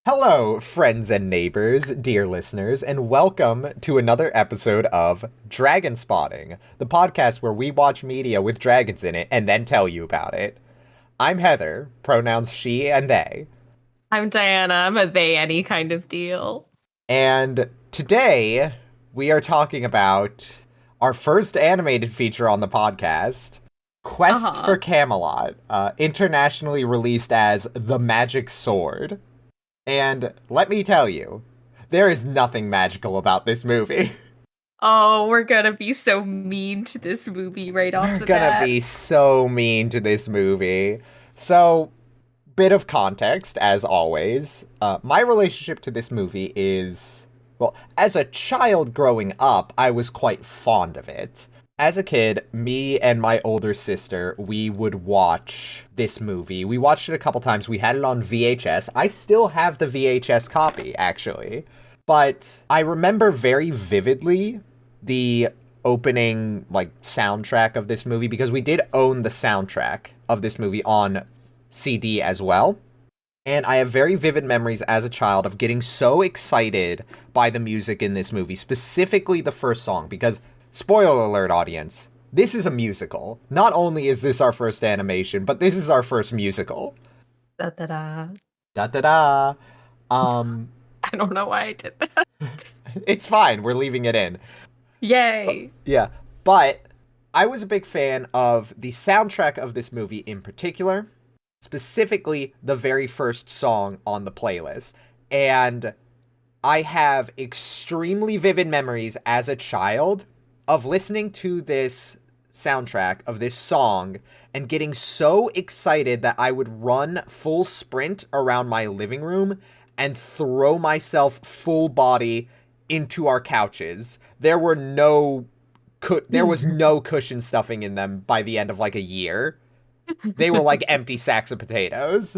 Hello, friends and neighbors, dear listeners, and welcome to another episode of Dragon Spotting, the podcast where we watch media with dragons in it and then tell you about it. I'm Heather, pronouns she and they, I'm Diana. I'm a they any kind of deal. and today we are talking about our first animated feature on the podcast, Quest for Uh-huh. Camelot, internationally released as The Magic Sword. And let me tell you, there is nothing magical about this movie. Oh, we're gonna be so mean to this movie right off We're the gonna bat. be so mean to this movie. So, bit of context, as always. My relationship to this movie is, well, as a child growing up, I was quite fond of it. As a kid, me and my older sister, we would watch this movie. We watched it a couple times. We had it on VHS. I still have the VHS copy, actually. But I remember very vividly the opening, soundtrack of this movie because we did own the soundtrack of this movie on CD as well. And I have very vivid memories as a child of getting so excited by the music in this movie, specifically the first song, because, spoiler alert, audience, this is a musical. Not only is this our first animation, but this is our first musical. Da da da. Da da da. Um, I don't know why I did that. it's fine. We're leaving it in. Yay. Yeah, but I was a big fan of the soundtrack of this movie in particular, specifically the very first song on the playlist. And I have extremely vivid memories as a child of listening to this soundtrack of this song and getting so excited that I would run full sprint around my living room and throw myself full body into our couches. There was no cushion stuffing in them by the end of like a year. They were like empty sacks of potatoes.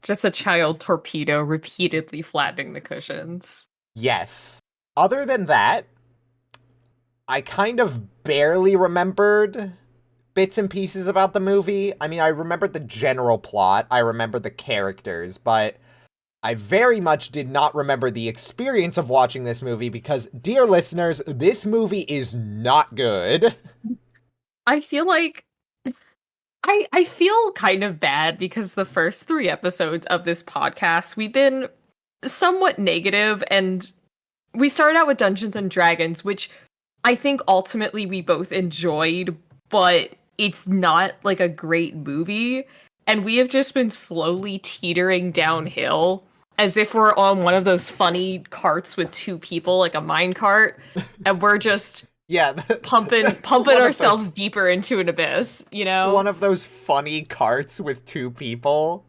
Just a child torpedo repeatedly flattening the cushions. Yes. Other than that, I kind of barely remembered bits and pieces about the movie. I mean, I remembered the general plot, I remember the characters, but I very much did not remember the experience of watching this movie because, dear listeners, this movie is not good. I feel like I feel kind of bad because the first three episodes of this podcast we've been somewhat negative, and we started out with Dungeons and Dragons, which I think ultimately we both enjoyed, but it's not like a great movie. And we have just been slowly teetering downhill as if we're on one of those funny carts with two people, like a mine cart, and we're just Yeah, pumping one of ourselves those deeper into an abyss, you one know? of those funny carts with two people.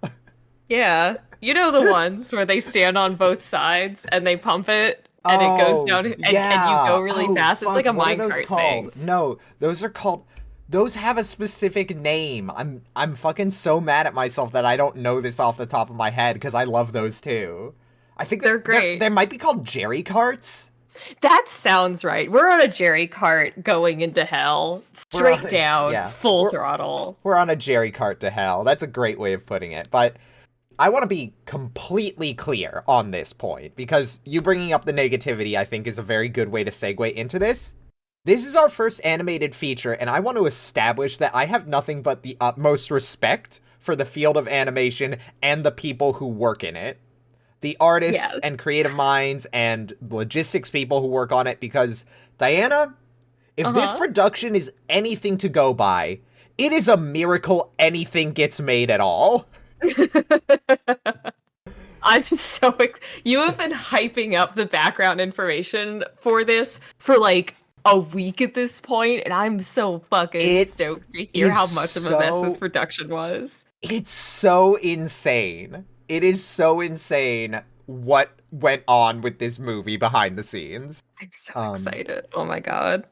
Yeah. You know the ones where they stand on both sides and they pump it and it goes Oh, down and you yeah. go really Oh, fast. It's like fuck. a What are those minecart thing. called? No, those are called. Those have a specific name. I'm fucking so mad at myself that I don't know this off the top of my head because I love those too. I think They're that they great. might be called Jerry carts. That sounds right. We're on a Jerry cart going into hell, We're straight on down, yeah. full throttle. We're on a Jerry cart to hell. That's a great way of putting it. But I want to be completely clear on this point because you bringing up the negativity, I think, is a very good way to segue into this. This is our first animated feature, and I want to establish that I have nothing but the utmost respect for the field of animation and the people who work in it. The artists Yes. and creative minds and logistics people who work on it, because, Diana, if this Uh-huh. production is anything to go by, it is a miracle anything gets made at all. I'm so you have been hyping up the background information for this for like a week at this point, and I'm so fucking It stoked to hear is how much of a mess this so production was. it's so insane. It is so insane what went on with this movie behind the scenes. I'm so Um, excited. Oh my god.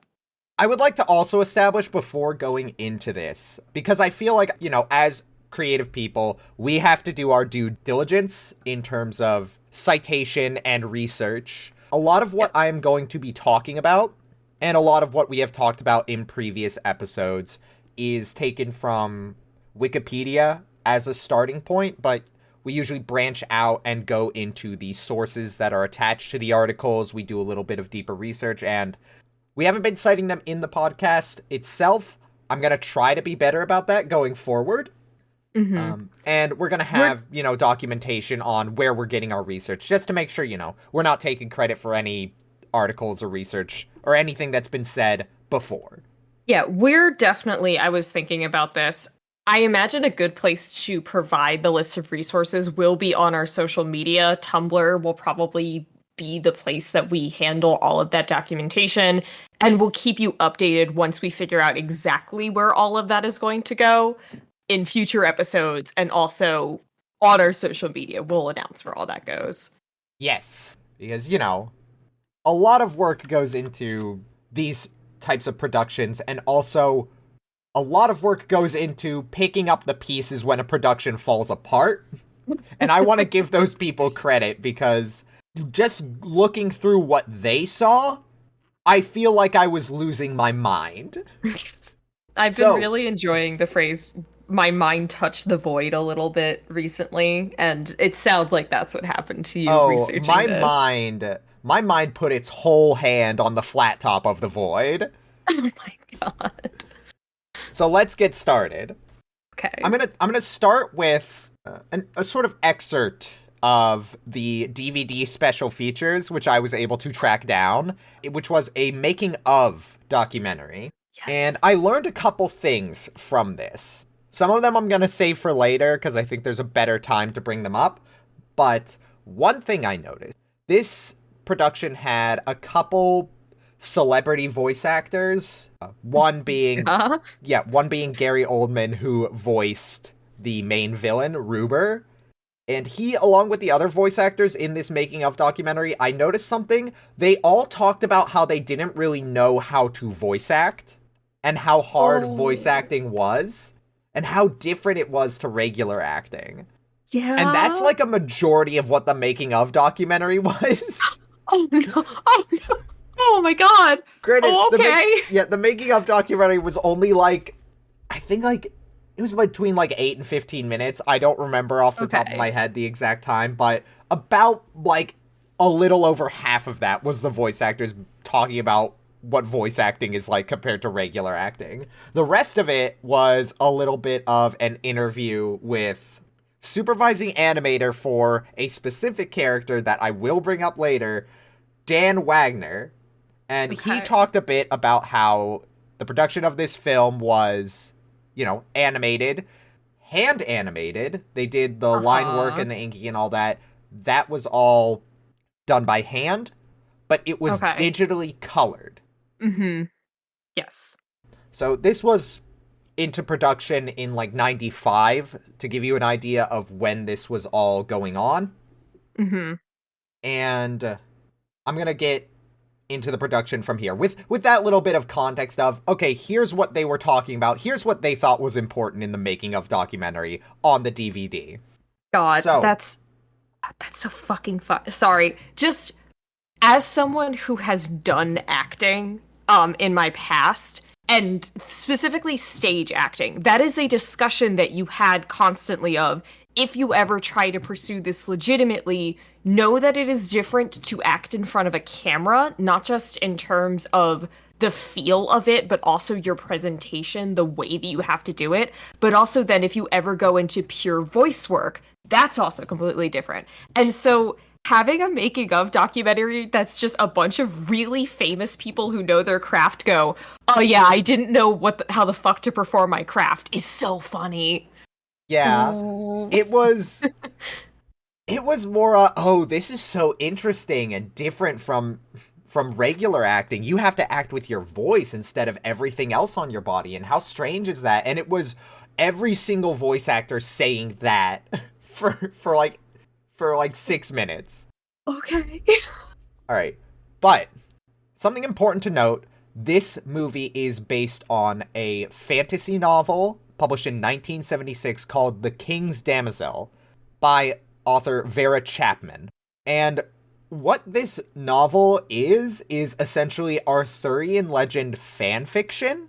I would like to also establish before going into this, because I feel like, as creative people, we have to do our due diligence in terms of citation and research. A lot of what Yes. I am going to be talking about, and a lot of what we have talked about in previous episodes, is taken from Wikipedia as a starting point, but we usually branch out and go into the sources that are attached to the articles. We do a little bit of deeper research, and we haven't been citing them in the podcast itself. I'm going to try to be better about that going forward. And we're going to have, documentation on where we're getting our research, just to make sure, we're not taking credit for any articles or research or anything that's been said before. Yeah, we're definitely, I was thinking about this. I imagine a good place to provide the list of resources will be on our social media. Tumblr will probably be the place that we handle all of that documentation, and we'll keep you updated once we figure out exactly where all of that is going to go in future episodes, and also on our social media, we'll announce where all that goes. Yes, because, a lot of work goes into these types of productions, and also a lot of work goes into picking up the pieces when a production falls apart. And I want to give those people credit, because just looking through what they saw, I feel like I was losing my mind. I've been really enjoying the phrase, my mind touched the void, a little bit recently, and it sounds like that's what happened to you researching this. My mind put its whole hand on the flat top of the void. Oh my god. So let's get started. Okay. I'm gonna start with a sort of excerpt of the DVD special features, which I was able to track down, which was a making of documentary. Yes. And I learned a couple things from this. Some of them I'm gonna save for later, because I think there's a better time to bring them up. But one thing I noticed, this production had a couple celebrity voice actors. One being Gary Oldman, who voiced the main villain, Ruber. And he, along with the other voice actors in this making of documentary, I noticed something. They all talked about how they didn't really know how to voice act, and how hard voice acting was, and how different it was to regular acting. Yeah. And that's like a majority of what the making of documentary was. Oh no. Oh no. Oh my god. Granted, okay. The making of documentary was only I think it was between 8 and 15 minutes. I don't remember off the top of my head the exact time, but about a little over half of that was the voice actors talking about what voice acting is like compared to regular acting. The rest of it was a little bit of an interview with supervising animator for a specific character that I will bring up later, Dan Wagner. And he talked a bit about how the production of this film was, animated, hand animated. They did the line work and the inking and all that. That was all done by hand, but it was digitally colored. Mm-hmm. Yes. So this was into production in 95, to give you an idea of when this was all going on. Mm-hmm. And I'm going to get into the production from here with that little bit of context of, okay, here's what they were talking about. Here's what they thought was important in the making of documentary on the DVD. God, so, that's so fucking fun. Sorry. Just as someone who has done acting, in my past, and specifically stage acting, that is a discussion that you had constantly of, if you ever try to pursue this legitimately, know that it is different to act in front of a camera, not just in terms of the feel of it, but also your presentation, the way that you have to do it. But also then if you ever go into pure voice work, that's also completely different. And so having a making of documentary that's just a bunch of really famous people who know their craft go, oh yeah, I didn't know how the fuck to perform my craft, is so funny. Yeah. Ooh. It was more this is so interesting and different from regular acting. You have to act with your voice instead of everything else on your body, and how strange is that? And it was every single voice actor saying that for 6 minutes. Okay. All right. But something important to note, this movie is based on a fantasy novel published in 1976 called The King's Damsel by author Vera Chapman. And what this novel is essentially Arthurian legend fan fiction.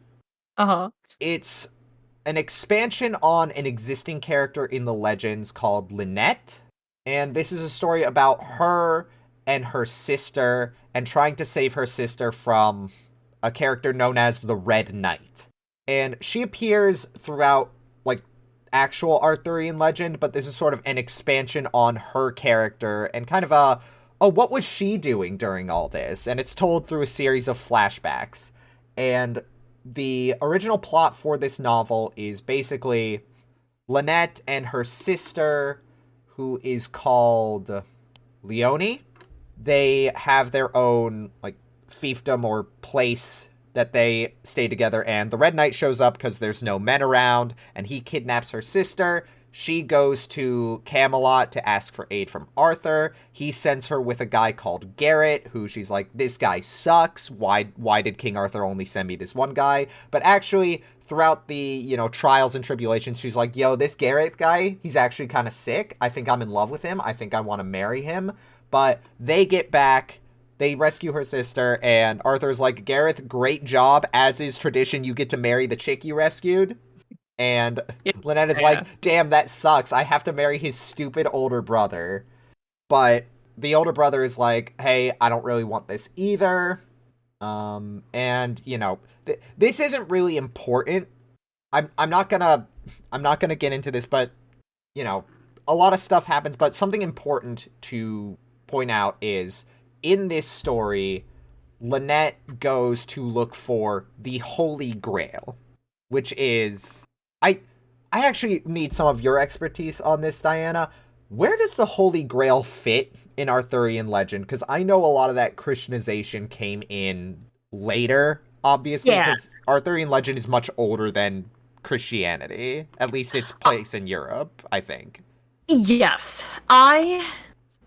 Uh-huh. It's an expansion on an existing character in the legends called Lynette. And this is a story about her and her sister and trying to save her sister from a character known as the Red Knight. And she appears throughout, like, actual Arthurian legend, but this is sort of an expansion on her character and kind of what was she doing during all this? And it's told through a series of flashbacks. And the original plot for this novel is basically Lynette and her sister, who is called Leonie. They have their own, like, fiefdom or place that they stay together, and the Red Knight shows up because there's no men around, and he kidnaps her sister. She goes to Camelot to ask for aid from Arthur. He sends her with a guy called Garrett, who she's like, this guy sucks. Why did King Arthur only send me this one guy? But actually, throughout the, trials and tribulations, she's like, yo, this Garrett guy, he's actually kind of sick. I think I'm in love with him. I think I want to marry him. But they get back. They rescue her sister, and Arthur's like, Gareth, great job. As is tradition, you get to marry the chick you rescued. And Lynette is like, damn, that sucks. I have to marry his stupid older brother. But the older brother is like, hey, I don't really want this either. And, this isn't really important. I'm not gonna get into this, but, a lot of stuff happens. But something important to point out is, in this story, Lynette goes to look for the Holy Grail, which is... I actually need some of your expertise on this, Diana. Where does the Holy Grail fit in Arthurian legend? Because I know a lot of that Christianization came in later, obviously, because Arthurian legend is much older than Christianity. At least its place in Europe, I think. Yes.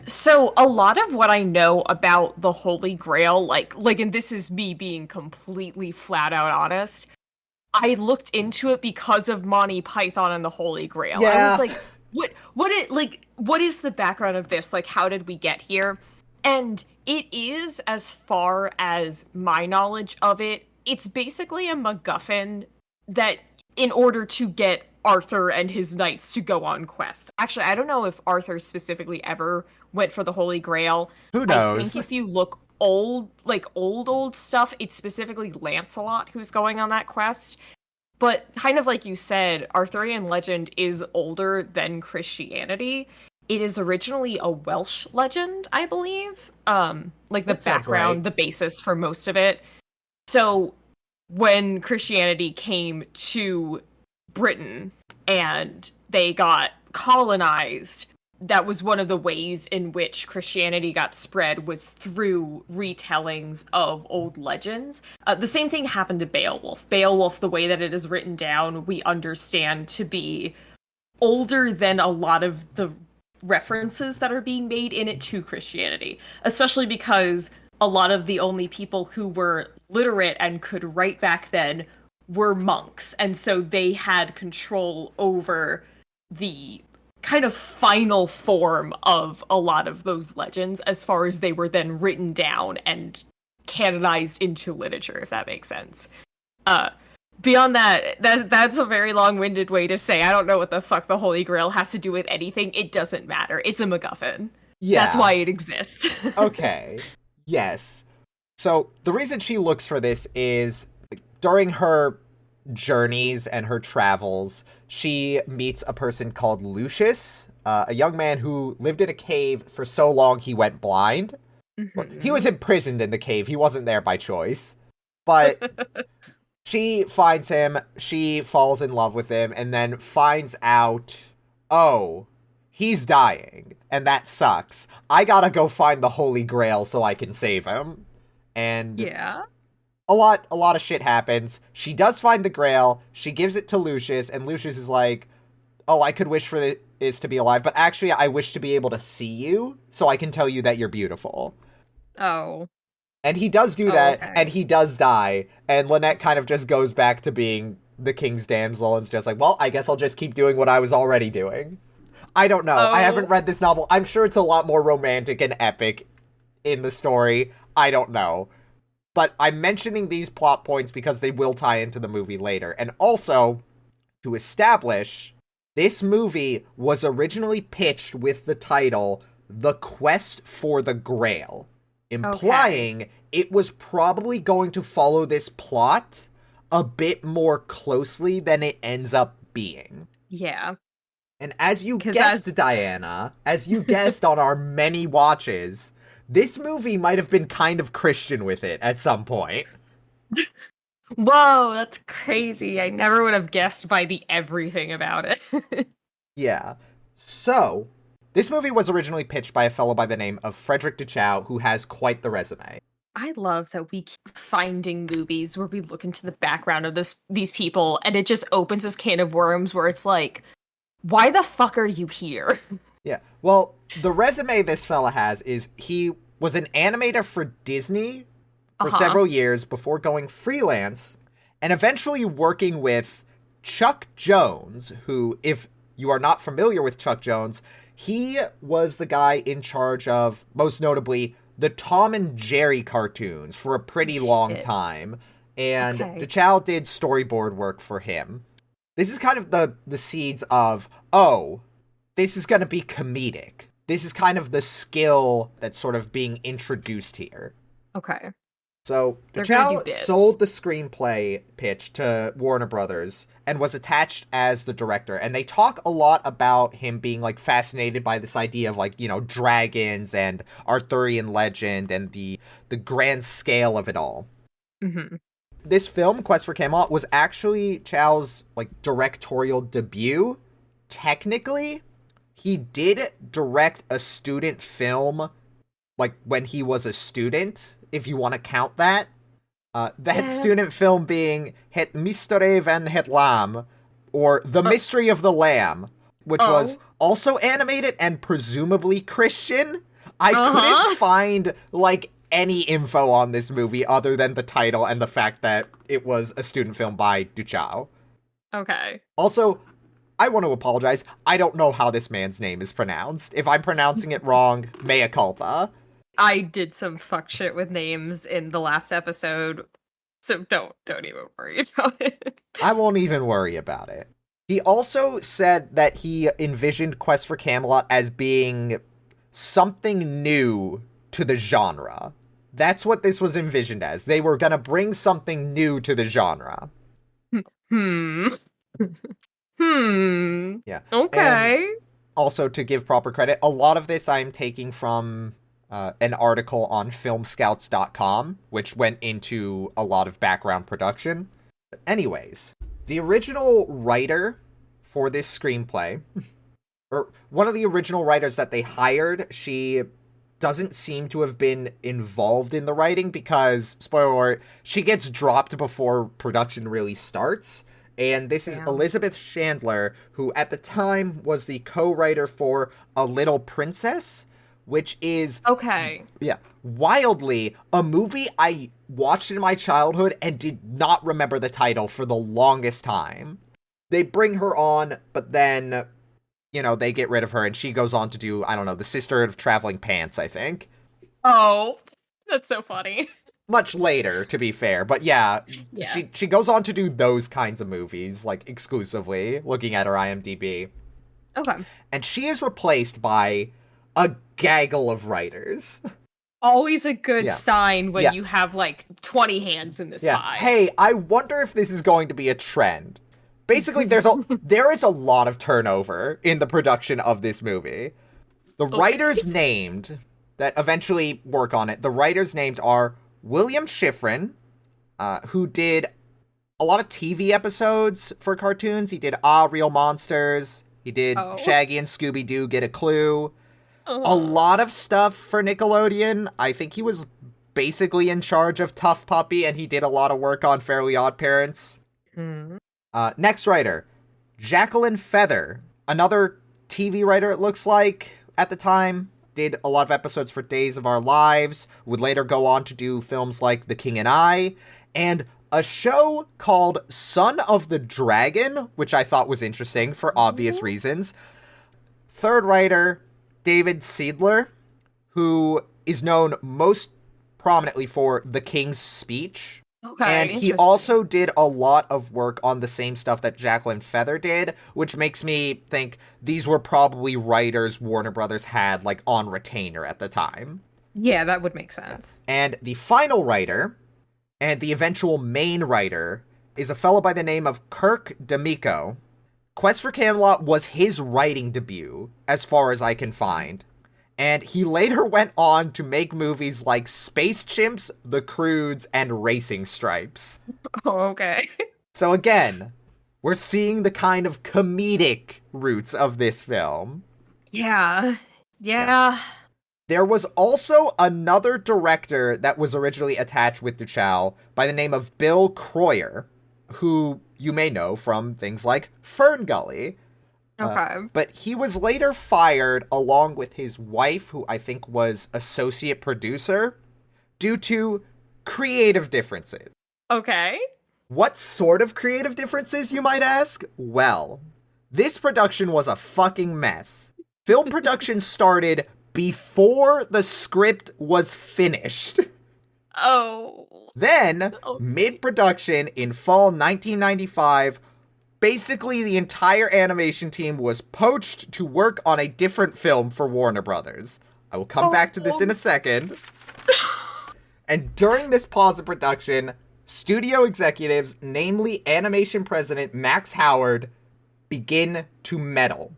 So a lot of what I know about the Holy Grail, like, and this is me being completely flat out honest, I looked into it because of Monty Python and the Holy Grail. Yeah. I was like, what is the background of this? Like, how did we get here? And it is, as far as my knowledge of it, it's basically a MacGuffin that, in order to get Arthur and his knights to go on quests. Actually, I don't know if Arthur specifically ever went for the Holy Grail. Who knows? I think if you look old stuff, it's specifically Lancelot who's going on that quest. But kind of like you said, Arthurian legend is older than Christianity. It is originally a Welsh legend, I believe. Like the background, right. The basis for most of it. So when Christianity came to Britain and they got colonized, that was one of the ways in which Christianity got spread, was through retellings of old legends. The same thing happened to Beowulf. Beowulf, the way that it is written down, we understand to be older than a lot of the references that are being made in it to Christianity, especially because a lot of the only people who were literate and could write back then were monks, and so they had control over the kind of final form of a lot of those legends as far as they were then written down and canonized into literature, if that makes sense. Beyond that's a very long-winded way to say I don't know what the fuck the Holy Grail has to do with anything. It doesn't matter. It's a MacGuffin. Yeah. That's why it exists. Okay. Yes. So the reason she looks for this is during her journeys and her travels, she meets a person called Lucius, a young man who lived in a cave for so long he went blind. Mm-hmm. He was imprisoned in the cave. He wasn't there by choice. But she finds him, she falls in love with him, and then finds out, oh, he's dying, and that sucks. I gotta go find the Holy Grail so I can save him. And yeah. A lot of shit happens. She does find the Grail. She gives it to Lucius, and Lucius is like, oh, I could wish for this to be alive, but actually I wish to be able to see you so I can tell you that you're beautiful. Oh. And he does do that, okay. And he does die, and Lynette kind of just goes back to being the king's damsel and is just like, well, I guess I'll just keep doing what I was already doing. I don't know. I haven't read this novel. I'm sure it's a lot more romantic and epic in the story. I don't know. But I'm mentioning these plot points because they will tie into the movie later. And also, to establish, this movie was originally pitched with the title The Quest for the Grail, implying it was probably going to follow this plot a bit more closely than it ends up being. Yeah. And as you guessed, Diana, as you guessed on our many watches, this movie might have been kind of Christian with it at some point. Whoa, that's crazy. I never would have guessed by the everything about it. Yeah. So, this movie was originally pitched by a fellow by the name of Frederick Duchow, who has quite the resume. I love that we keep finding movies where we look into the background of these people, and it just opens this can of worms where it's like, why the fuck are you here? Yeah. Well, the resume this fella has is he was an animator for Disney for several years before going freelance and eventually working with Chuck Jones, who, if you are not familiar with Chuck Jones, he was the guy in charge of, most notably, the Tom and Jerry cartoons for a pretty long time. And Duchow did storyboard work for him. This is kind of the seeds of, oh, this is going to be comedic. This is kind of the skill that's sort of being introduced here. Okay. So, Duchow sold the screenplay pitch to Warner Brothers and was attached as the director. And they talk a lot about him being, like, fascinated by this idea of, like, you know, dragons and Arthurian legend and the grand scale of it all. Mm-hmm. This film, Quest for Camelot, was actually Chow's, like, directorial debut. Technically, he did direct a student film, like, when he was a student, if you want to count that. Student film being Het Mysterie van het Lam, or The Mystery of the Lamb, which was also animated and presumably Christian. I couldn't find, like, any info on this movie other than the title and the fact that it was a student film by Duchow. Okay. Also, I want to apologize. I don't know how this man's name is pronounced. If I'm pronouncing it wrong, mea culpa. I did some fuck shit with names in the last episode, so don't even worry about it. I won't even worry about it. He also said that he envisioned Quest for Camelot as being something new to the genre. That's what this was envisioned as. They were gonna bring something new to the genre. Yeah. Okay. And also, to give proper credit, a lot of this I'm taking from an article on filmscouts.com, which went into a lot of background production. But anyways, the original writer for this screenplay, or one of the original writers that they hired, she doesn't seem to have been involved in the writing because, spoiler alert, she gets dropped before production really starts. And this is Elizabeth Chandler, who at the time was the co-writer for A Little Princess, which is wildly a movie I watched in my childhood and did not remember the title for the longest time. They bring her on, but then, you know, they get rid of her and she goes on to do, I don't know, The Sisterhood of Traveling Pants, I think. Oh, that's so funny. Much later, to be fair, but yeah. She goes on to do those kinds of movies, like, exclusively, looking at her IMDb. Okay. And she is replaced by a gaggle of writers. Always a good sign when you have, like, 20 hands in this pie. Hey, I wonder if this is going to be a trend. Basically, there is a lot of turnover in the production of this movie. The writers named that eventually work on it, the writers named are William Schifrin, who did a lot of TV episodes for cartoons. He did Real Monsters. He did Shaggy and Scooby-Doo Get a Clue. A lot of stuff for Nickelodeon. I think he was basically in charge of Tough Puppy, and he did a lot of work on Fairly Odd Parents. Next writer, Jacqueline Feather. Another TV writer, it looks like, at the time. Did a lot of episodes for Days of Our Lives. Would later go on to do films like The King and I. And a show called Son of the Dragon, which I thought was interesting for obvious reasons. Third writer, David Seidler, who is known most prominently for The King's Speech, And Okay, he interesting. also did a lot of work on the same stuff that Jacqueline Feather did, which makes me think these were probably writers Warner Brothers had like on retainer at the time. Yeah, that would make Yeah. sense. And the final writer and the eventual main writer is a fellow by the name of Kirk D'Amico. Quest for Camelot was his writing debut, as far as I can find. And he later went on to make movies like Space Chimps, The Croods, and Racing Stripes. Oh, okay. So again, we're seeing the kind of comedic roots of this film. Yeah. Yeah. Yeah. There was also another director that was originally attached with Duchow by the name of Bill Croyer, who you may know from things like Fern Gully. Okay. But he was later fired along with his wife, who I think was associate producer, due to creative differences. Okay. What sort of creative differences, you might ask? Well, this production was a fucking mess. Film production started before the script was finished. Oh. Then, Oh. mid-production in fall 1995, basically the entire animation team was poached to work on a different film for Warner Brothers. I will come back to this in a second. And during this pause of production, studio executives, namely animation president Max Howard, begin to meddle.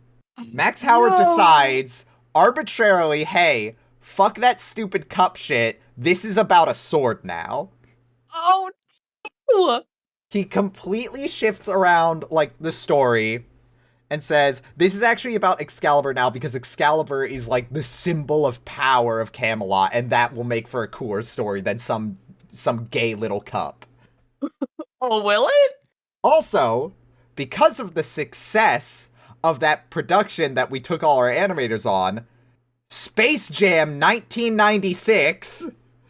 Max Howard decides arbitrarily, hey, fuck that stupid cup shit. This is about a sword now. Oh, no. He completely shifts around, like, the story and says, this is actually about Excalibur now because Excalibur is, like, the symbol of power of Camelot, and that will make for a cooler story than some gay little cup. Oh, will it? Also, because of the success of that production that we took all our animators on, Space Jam 1996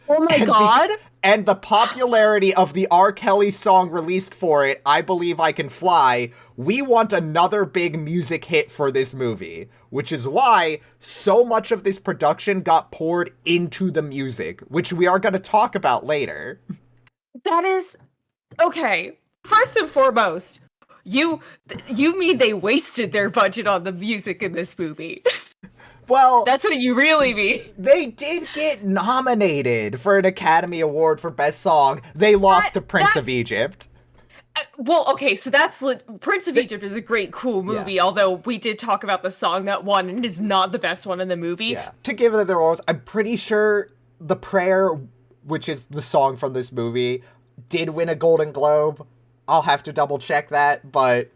Oh my and god. and the popularity of the R. Kelly song released for it, I Believe I Can Fly, we want another big music hit for this movie, which is why so much of this production got poured into the music, which we are going to talk about later. That is okay. First and foremost, you mean they wasted their budget on the music in this movie? Well, That's what you really mean. they did get nominated for an Academy Award for Best Song. They lost to Prince of Egypt. Well, okay, so that's Prince of Egypt is a great, cool movie. Yeah. Although we did talk about the song that won, and it is not the best one in the movie. Yeah. To give them their awards, I'm pretty sure The Prayer, which is the song from this movie, did win a Golden Globe. I'll have to double check that, but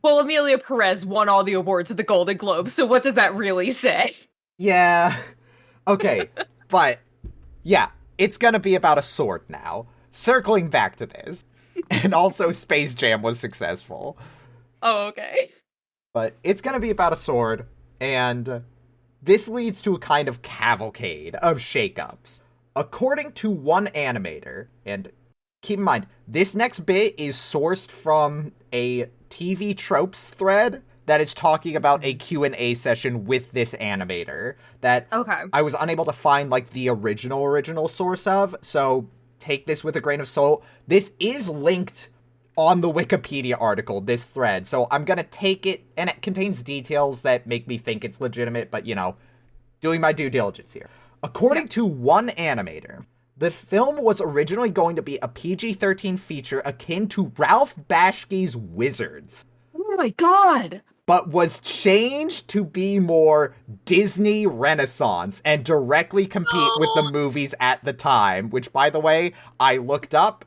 Well, Amelia Perez won all the awards at the Golden Globes, so what does that really say? yeah. Okay, but yeah, it's gonna be about a sword now. Circling back to this. And also Space Jam was successful. Oh, okay. But it's gonna be about a sword, and this leads to a kind of cavalcade of shakeups. According to one animator, and keep in mind, this next bit is sourced from a TV tropes thread that is talking about a Q&A session with this animator that Okay. I was unable to find like the original source of, so take this with a grain of salt. This is linked on the Wikipedia article, this thread, so I'm gonna take it, and it contains details that make me think it's legitimate, but you know, doing my due diligence here. According to one animator, the film was originally going to be a PG-13 feature akin to Ralph Bashki's Wizards, Oh my god. but was changed to be more Disney Renaissance and directly compete with the movies at the time, which, by the way, I looked up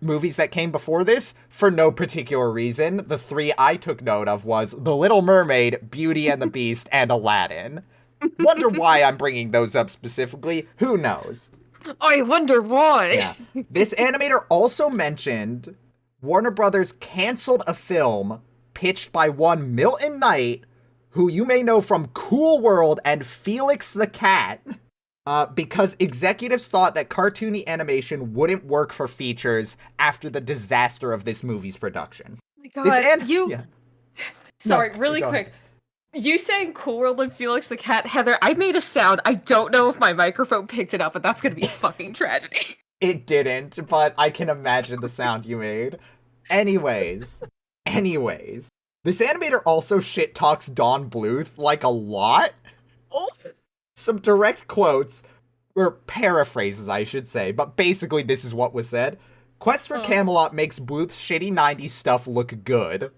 movies that came before this for no particular reason. The three I took note of was The Little Mermaid, Beauty and the Beast, and Aladdin. Wonder why I'm bringing those up specifically. Who knows? I wonder why. Yeah. This animator also mentioned Warner Brothers canceled a film pitched by one Milton Knight, who you may know from Cool World and Felix the Cat, because executives thought that cartoony animation wouldn't work for features after the disaster of this movie's production. Oh my god. Yeah. Sorry, No, really go quick. ahead. You saying Cool World and Felix the Cat, Heather, I made a sound. I don't know if my microphone picked it up, but that's gonna be a fucking tragedy. It didn't, but I can imagine the sound you made. Anyways, this animator also shit talks Don Bluth like a lot. Oh. Some direct quotes, or paraphrases, I should say, but basically this is what was said. Quest for Camelot makes Bluth's shitty 90s stuff look good.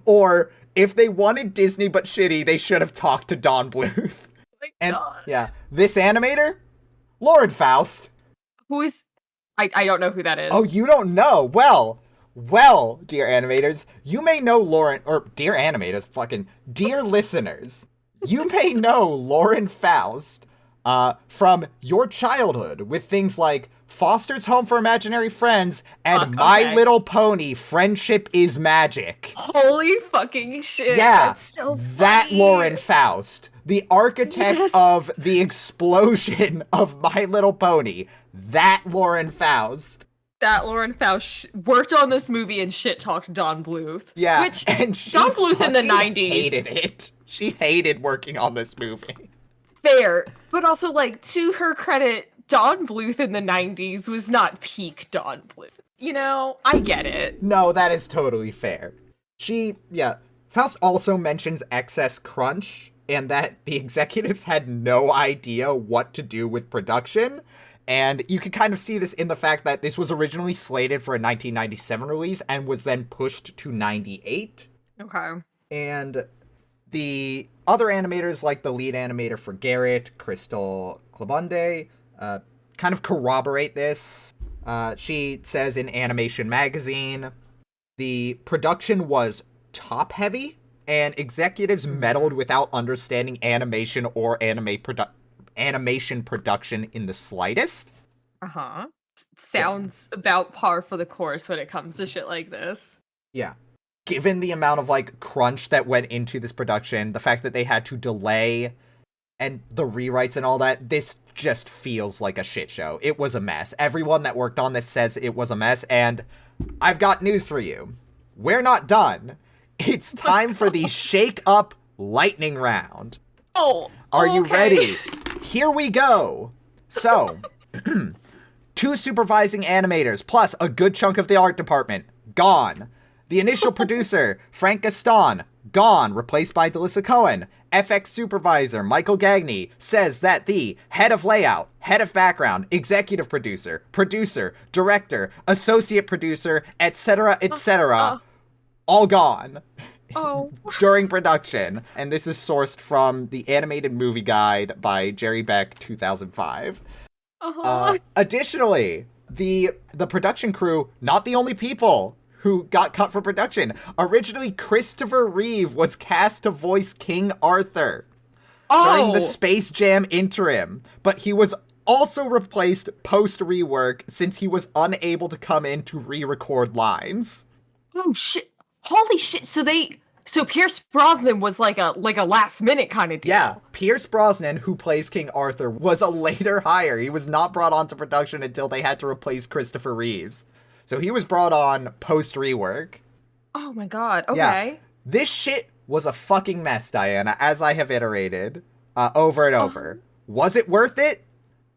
Or if they wanted Disney but shitty, they should have talked to Don Bluth. And yeah, this animator, Lauren Faust. Who is? I don't know who that is. Oh, you don't know? Well, dear animators, you may know Lauren, or dear animators, dear listeners, you may know Lauren Faust from your childhood with things like Foster's Home for Imaginary Friends and My Little Pony, Friendship is Magic. Holy fucking shit. Yeah, that's so funny. That Lauren Faust, the architect of the explosion of My Little Pony, that Lauren Faust. That Lauren Faust worked on this movie and shit talked Don Bluth. Yeah, which and Don Bluth in the 90s hated it. She hated working on this movie. Fair, but also, like, to her credit, Don Bluth in the 90s was not peak Don Bluth. You know, I get it. No, that is totally fair. Faust also mentions excess crunch and that the executives had no idea what to do with production. And you can kind of see this in the fact that this was originally slated for a 1997 release and was then pushed to 98. Okay. And the other animators, like the lead animator for Garrett, Crystal Klabunde, kind of corroborate this. She says in Animation Magazine, the production was top-heavy, and executives meddled without understanding animation or animation production in the slightest. Sounds about par for the course when it comes to shit like this. Yeah. Given the amount of, like, crunch that went into this production, the fact that they had to delay and the rewrites and all that, this just feels like a shit show. It was a mess. Everyone that worked on this says it was a mess, and I've got news for you. We're not done. It's time for the Shake Up Lightning Round. Are you ready? Here we go. So, 2 supervising animators, plus a good chunk of the art department, gone. The initial producer, Frank Gaston, gone, replaced by Delissa Cohen. FX supervisor, Michael Gagney, says that the head of layout, head of background, executive producer, director, associate producer, etc., all gone. During production. And this is sourced from the Animated Movie Guide by Jerry Beck, 2005. Additionally, the production crew, not the only people who got cut for production. Originally, Christopher Reeve was cast to voice King Arthur during the Space Jam interim, but he was also replaced post-rework since he was unable to come in to re-record lines. Oh shit. Holy shit. So Pierce Brosnan was like a last minute kind of deal. Yeah, Pierce Brosnan, who plays King Arthur, was a later hire. He was not brought onto production until they had to replace Christopher Reeves. So he was brought on post-rework. Oh my god, okay. Yeah. This shit was a fucking mess, Diana, as I have iterated over and over. Was it worth it?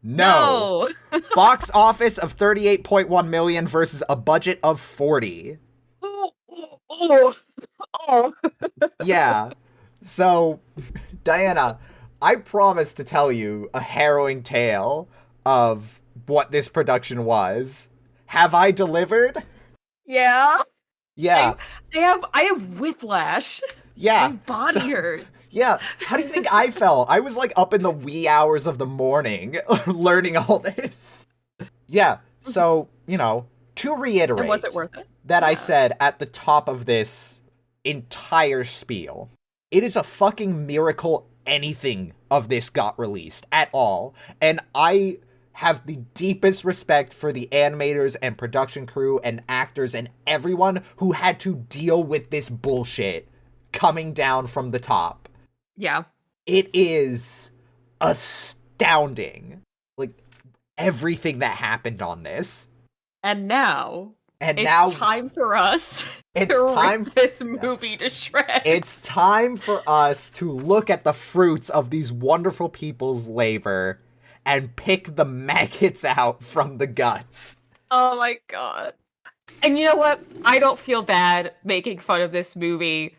No. Box office of 38.1 million versus a budget of 40. Yeah. So, Diana, I promise to tell you a harrowing tale of what this production was. Have I delivered? Yeah. Yeah. I have whiplash. Yeah. My body hurts. Yeah. How do you think I felt? I was like up in the wee hours of the morning learning all this. Yeah. So, to reiterate. And was it worth it? That I said at the top of this entire spiel, it is a fucking miracle anything of this got released at all. And I have the deepest respect for the animators and production crew and actors and everyone who had to deal with this bullshit coming down from the top. Yeah. It is astounding. Like, everything that happened on this. And now it's time for us to rip this movie to shreds. It's time for us to look at the fruits of these wonderful people's labor and pick the maggots out from the guts. Oh my god. And you know what? I don't feel bad making fun of this movie.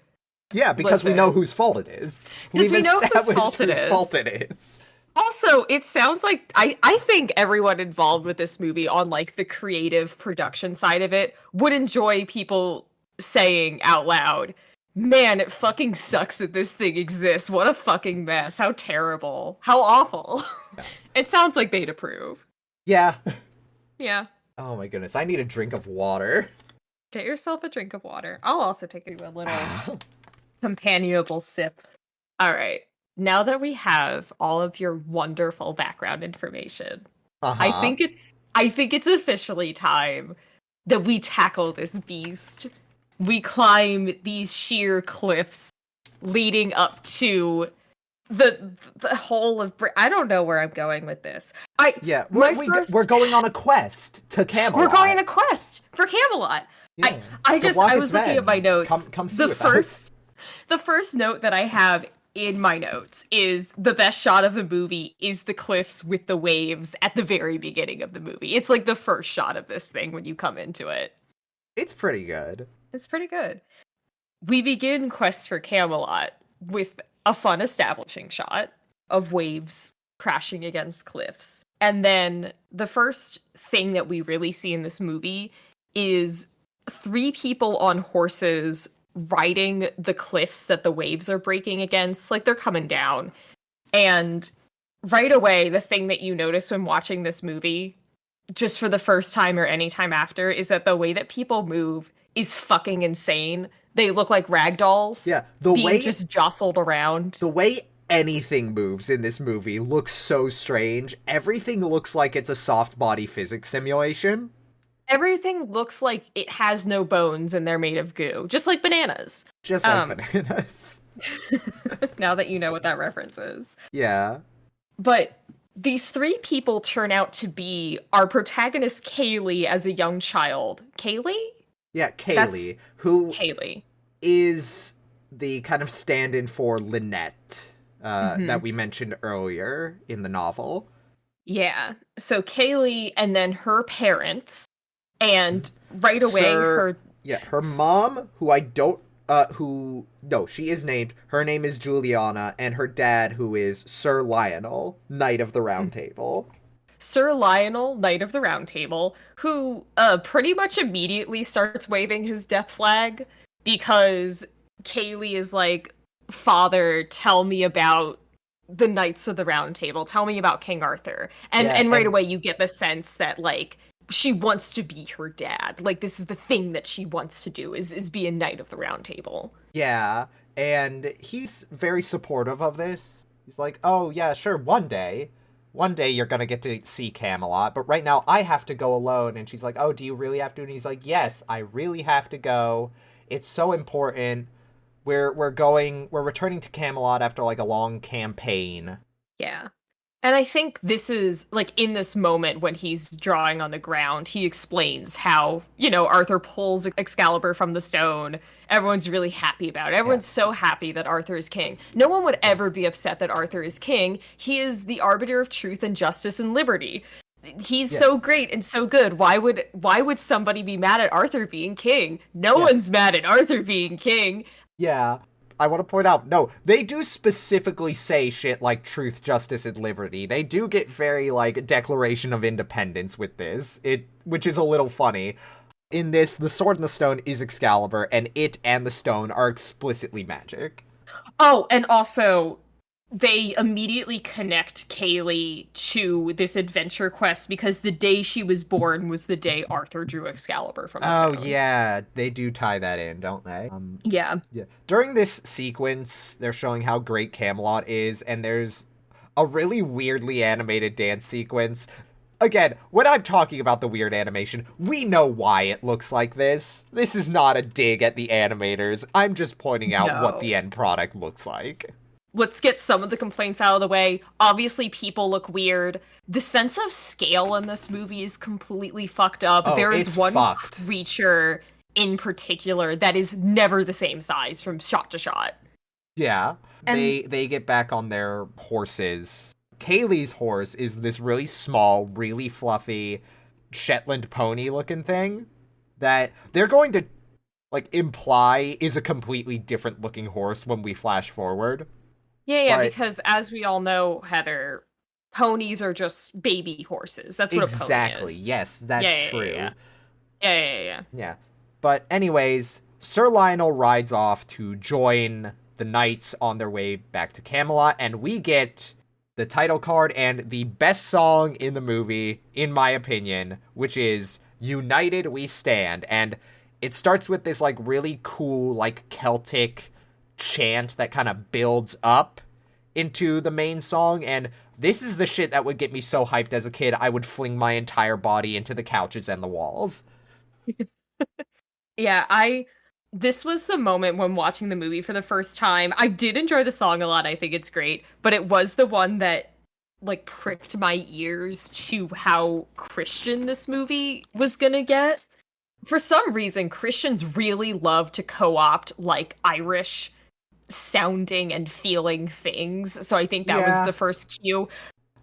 Yeah, because we know whose fault it is. Because we know whose fault it is. Also, it sounds like I think everyone involved with this movie on like the creative production side of it would enjoy people saying out loud, "Man, it fucking sucks that this thing exists. What a fucking mess. How terrible. How awful." Yeah. It sounds like they'd approve. Yeah. Yeah. Oh my goodness, I need a drink of water. Get yourself a drink of water. I'll also take a little companionable sip. All right. Now that we have all of your wonderful background information, I think it's officially time that we tackle this beast. We climb these sheer cliffs leading up to the whole of I don't know where I'm going with this. We're going on a quest to Camelot. We're going on a quest for Camelot. Yeah. I was looking at my notes. Come see us. The first note that I have in my notes is the best shot of the movie is the cliffs with the waves at the very beginning of the movie. It's like the first shot of this thing when you come into it. It's pretty good. It's pretty good. We begin Quest for Camelot with a fun establishing shot of waves crashing against cliffs. And then the first thing that we really see in this movie is 3 people on horses riding the cliffs that the waves are breaking against. Like, they're coming down. And right away, the thing that you notice when watching this movie, just for the first time or any time after, is that the way that people move is fucking insane. They look like rag dolls. Yeah, being just jostled around. The way anything moves in this movie looks so strange. Everything looks like it's a soft body physics simulation. Everything looks like it has no bones and they're made of goo. Just like bananas. Just like bananas. Now that you know what that reference is. Yeah. But these 3 people turn out to be our protagonist Kaylee as a young child. Kaylee? Yeah, Kaylee. Who Kaylee is the kind of stand-in for Lynette that we mentioned earlier in the novel. Yeah. So Kaylee and then her parents. And right away, her mom, she is named, her name is Juliana, and her dad, who is Sir Lionel, Knight of the Round Table. Sir Lionel, Knight of the Round Table, who pretty much immediately starts waving his death flag because Kaylee is like, "Father, tell me about the Knights of the Round Table. Tell me about King Arthur." And right away, you get the sense that, like, she wants to be her dad. Like, this is the thing that she wants to do, is be a Knight of the Round Table. Yeah, and he's very supportive of this. He's like, "Oh, yeah, sure, one day you're gonna get to see Camelot, but right now I have to go alone." And she's like, "Oh, do you really have to?" And he's like, "Yes, I really have to go. It's so important. We're returning to Camelot after, like, a long campaign." Yeah. And I think this is, like, in this moment when he's drawing on the ground, he explains how, Arthur pulls Excalibur from the stone. Everyone's really happy about it. Everyone's so happy that Arthur is king. No one would ever be upset that Arthur is king. He is the arbiter of truth and justice and liberty. He's so great and so good. Why would somebody be mad at Arthur being king? No one's mad at Arthur being king. Yeah. I want to point out, no, they do specifically say shit like truth, justice, and liberty. They do get very, like, Declaration of Independence with this, which is a little funny. In this, the sword and the stone is Excalibur, and it and the stone are explicitly magic. Oh, and also, they immediately connect Kaylee to this adventure quest because the day she was born was the day Arthur drew Excalibur from the stone. Oh, yeah. They do tie that in, don't they? Yeah. During this sequence, they're showing how great Camelot is, and there's a really weirdly animated dance sequence. Again, when I'm talking about the weird animation, we know why it looks like this. This is not a dig at the animators. I'm just pointing out what the end product looks like. Let's get some of the complaints out of the way. Obviously, people look weird. The sense of scale in this movie is completely fucked up. Oh, there is one creature in particular that is never the same size from shot to shot. Yeah. And they get back on their horses Kaylee's horse is this really small, really fluffy Shetland pony looking thing that they're going to like imply is a completely different looking horse when we flash forward. Yeah, But because as we all know, Heather, ponies are just baby horses. That's what a pony exactly, is. yes, Yeah, that's yeah, yeah, yeah. true. Yeah, yeah, yeah. Yeah. But anyways, Sir Lionel rides off to join the knights on their way back to Camelot, and we get the title card and the best song in the movie, in my opinion, which is United We Stand. And it starts with this like really cool, like Celtic chant that kind of builds up into the main song. And this is the shit that would get me so hyped as a kid, I would fling my entire body into the couches and the walls. Yeah, I this was the moment when watching the movie for the first time. I did enjoy the song a lot. I think it's great, but it was the one that like pricked my ears to how Christian this movie was gonna get. For some reason, Christians really love to co-opt like Irish sounding and feeling things. So I think that was Yeah. the first cue.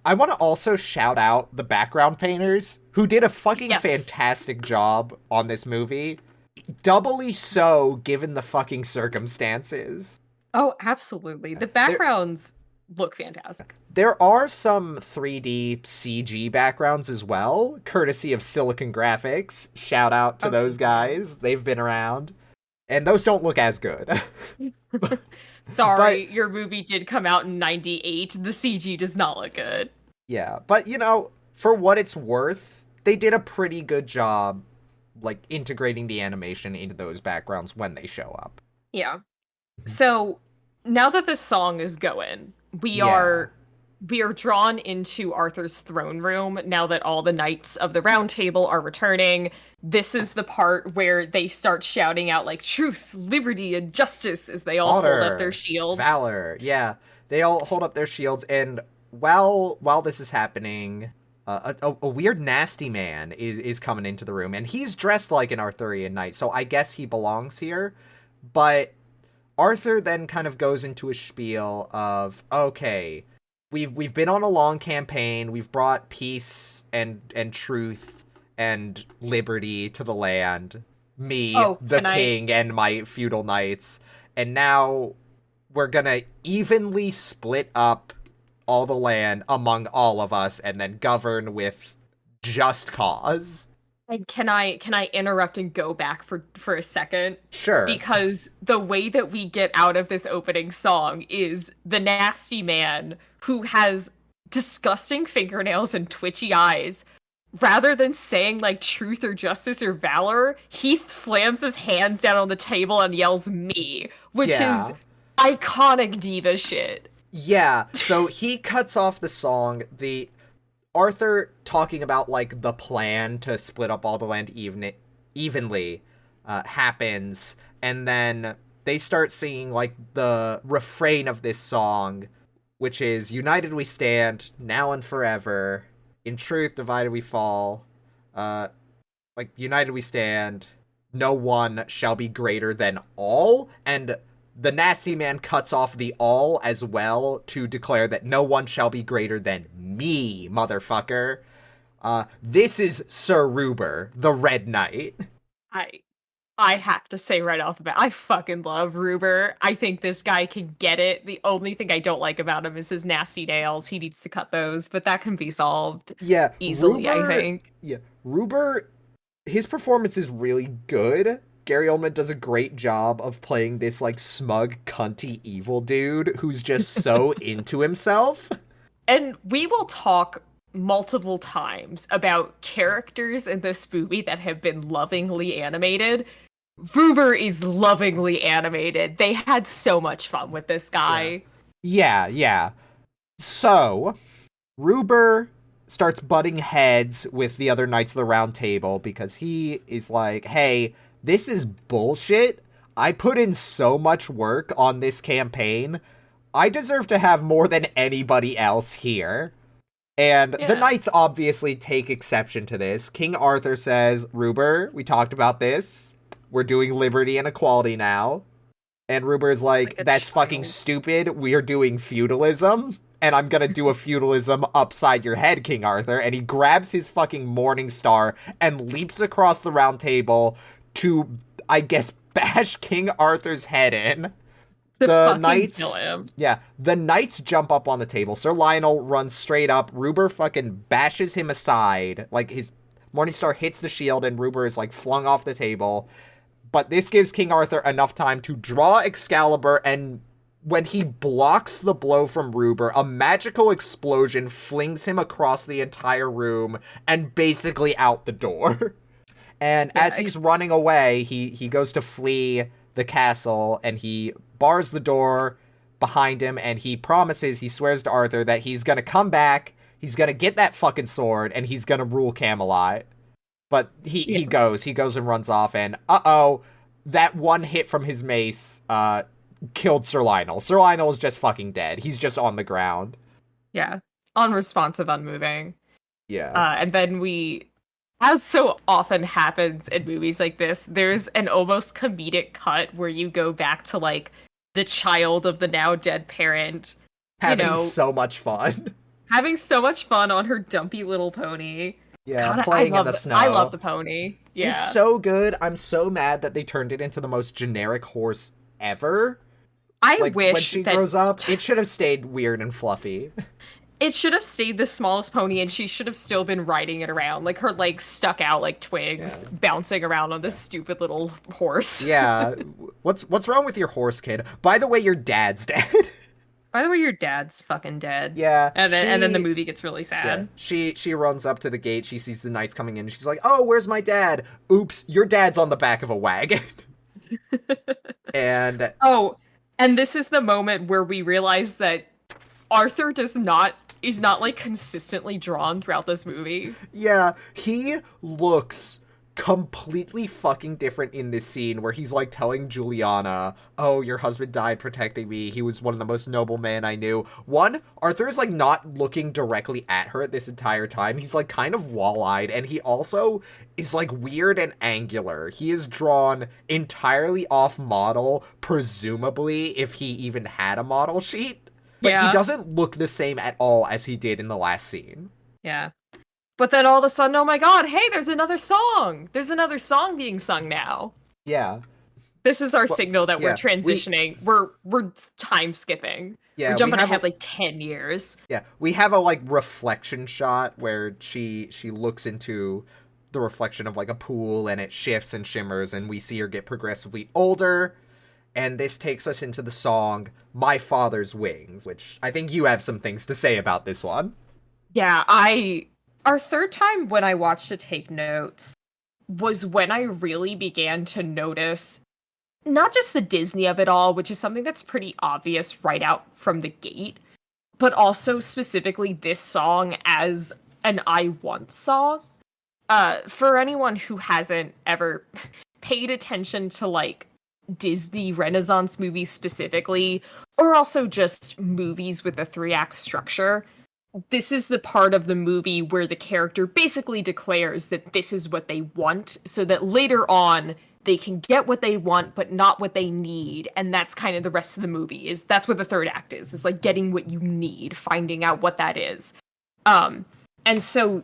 I want to also shout out the background painters who did a fucking Yes. fantastic job on this movie. Doubly so given the fucking circumstances. Oh, absolutely. The There backgrounds look fantastic. there are some 3D CG backgrounds as well, courtesy of Silicon Graphics. Shout out to Okay. those guys. They've been around. And those don't look as good. But Sorry, your movie did come out in 98. The CG does not look good. yeah, but you know, for what it's worth, they did a pretty good job like integrating the animation into those backgrounds when they show up. Yeah. So now that the song is going, we Yeah. are we are drawn into Arthur's throne room now that all the knights of the round table are returning. This is the part where they start shouting out like truth, liberty, and justice as they all hold up their Honor, shields. valor. Yeah, they all hold up their shields, and while this is happening, a weird nasty man is coming into the room, and he's dressed like an Arthurian knight, so I guess he belongs here. But Arthur then kind of goes into a spiel of, okay, we've been on a long campaign, we've brought peace and truth and liberty to the land, me, Oh, the can I king, and my feudal knights, and now we're gonna evenly split up all the land among all of us and then govern with just cause. And can I interrupt and go back for a second? Sure. Because the way that we get out of this opening song is the nasty man who has disgusting fingernails and twitchy eyes. Rather than saying like truth or justice or valor, he slams his hands down on the table and yells me, which is Yeah. iconic diva shit. Yeah, so he cuts off the song. The Arthur talking about like the plan to split up all the land evenly happens, and then they start singing like the refrain of this song, which is "United we stand, now and forever. In truth, divided we fall. Uh, like united we stand. No one shall be greater than all." And the nasty man cuts off the all as well to declare that no one shall be greater than me, motherfucker. This is Sir Ruber, the Red Knight. I I have to say right off the bat, I fucking love Ruber. I think this guy can get it. The only thing I don't like about him is his nasty nails. He needs to cut those, but that can be solved Yeah, easily, I Ruber. think. Yeah, Ruber. His performance is really good. Gary Oldman does a great job of playing this like smug, cunty, evil dude who's just so into himself. And we will talk multiple times about characters in this movie that have been lovingly animated. Ruber is lovingly animated. They had so much fun with this guy. Yeah. So, Ruber starts butting heads with the other Knights of the Round Table because he is like, hey, this is bullshit. I put in so much work on this campaign. I deserve to have more than anybody else here. And the Yeah. Knights obviously take exception to this. King Arthur says, Ruber, we talked about this. We're doing liberty and equality now. And Ruber's like Like a that's fucking child. stupid. We're doing feudalism. and I'm gonna do a feudalism upside your head, King Arthur. And he grabs his fucking Morning Star and leaps across the round table to, I guess, bash King Arthur's head in. To The fucking kill knights, him. yeah, the knights jump up on the table. Sir Lionel runs straight up. Ruber fucking bashes him aside. Like, his Morningstar hits the shield and Ruber is, like, flung off the table. But this gives King Arthur enough time to draw Excalibur, and when he blocks the blow from Ruber, a magical explosion flings him across the entire room and basically out the door. And Yeah, as he's running away, he goes to flee the castle, and he bars the door behind him, and he swears to Arthur that he's gonna come back, he's gonna get that fucking sword, and he's gonna rule Camelot. But he goes and runs off, and that one hit from his mace killed Sir Lionel. Sir Lionel is just fucking dead. He's just on the ground. Yeah. Unresponsive, unmoving. Yeah. And then as so often happens in movies like this, there's an almost comedic cut where you go back to, like, the child of the now dead parent. Having so much fun. Having so much fun on her dumpy little pony. Yeah, God, playing in the snow. I love the pony. Yeah. It's so good. I'm so mad that they turned it into the most generic horse ever. I wish when she grows up, it should have stayed weird and fluffy. It should have stayed the smallest pony, and she should have still been riding it around. Like, her legs stuck out like twigs, bouncing around on this stupid little horse. Yeah. What's wrong with your horse, kid? By the way, your dad's dead. By the way, your dad's fucking dead. Yeah. And then the movie gets really sad. Yeah. She runs up to the gate, she sees the knights coming in, and she's like, "Oh, where's my dad? Oops, your dad's on the back of a wagon." And this is the moment where we realize that Arthur is not like consistently drawn throughout this movie. Yeah, he looks completely fucking different in this scene where he's like telling Juliana, "Oh, your husband died protecting me. He was one of the most noble men I knew." One, Arthur is like not looking directly at her this entire time. He's like kind of wall-eyed, and he also is like weird and angular. He is drawn entirely off model, presumably if he even had a model sheet. But he doesn't look the same at all as he did in the last scene. Yeah. But then all of a sudden, oh my god, hey, there's another song! There's another song being sung now. Yeah. This is our signal that we're transitioning. We're time skipping. Yeah, we're jumping ahead like 10 years. Yeah. We have a like reflection shot where she looks into the reflection of like a pool, and it shifts and shimmers, and we see her get progressively older. And this takes us into the song My Father's Wings, which I think you have some things to say about this one. Yeah, our third time when I watched to take notes was when I really began to notice not just the Disney of it all, which is something that's pretty obvious right out from the gate, but also specifically this song as an I Want song. For anyone who hasn't ever paid attention to, like, Disney Renaissance movies specifically, or also just movies with a 3-act structure, this is the part of the movie where the character basically declares that this is what they want, so that later on they can get what they want but not what they need. And that's kind of the rest of the movie. That's what the third act is like getting what you need, finding out what that is. And so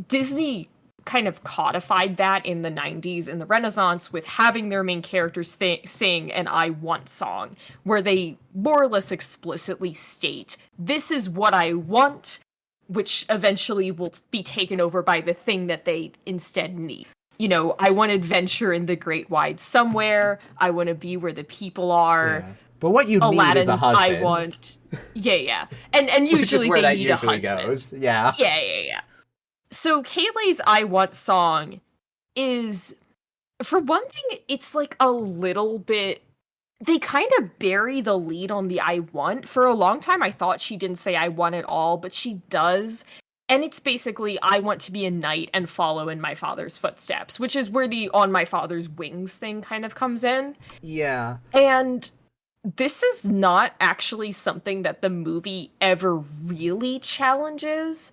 Disney kind of codified that in the 90s in the Renaissance with having their main characters sing an I Want song, where they more or less explicitly state, this is what I want, which eventually will be taken over by the thing that they instead need. You know, I want adventure in the great wide somewhere. I want to be where the people are. Yeah. But what you Aladdin's need is a husband. I want. Yeah. And usually where they that need usually a husband. Goes. Yeah. Yeah. So Kayleigh's I Want song is, for one thing, it's like a little bit, they kind of bury the lead on the I Want. For a long time, I thought she didn't say I want at all, but she does. And it's basically, I want to be a knight and follow in my father's footsteps, which is where the on my father's wings thing kind of comes in. Yeah. And this is not actually something that the movie ever really challenges.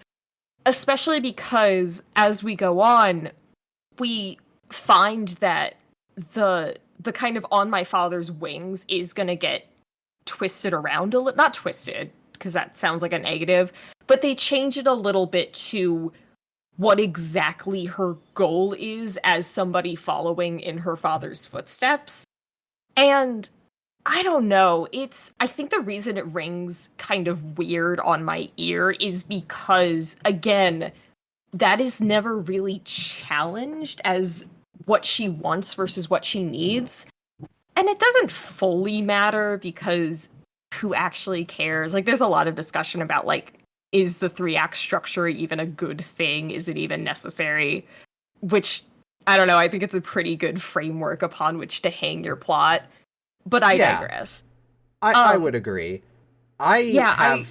Especially because as we go on, we find that the kind of on my father's wings is going to get twisted around a little, not twisted, because that sounds like a negative, but they change it a little bit to what exactly her goal is as somebody following in her father's footsteps. And I don't know. I think the reason it rings kind of weird on my ear is because, again, that is never really challenged as what she wants versus what she needs. And it doesn't fully matter because who actually cares? Like, there's a lot of discussion about, like, is the 3-act structure even a good thing? Is it even necessary? Which, I don't know, I think it's a pretty good framework upon which to hang your plot. But I digress. I would agree. Oh,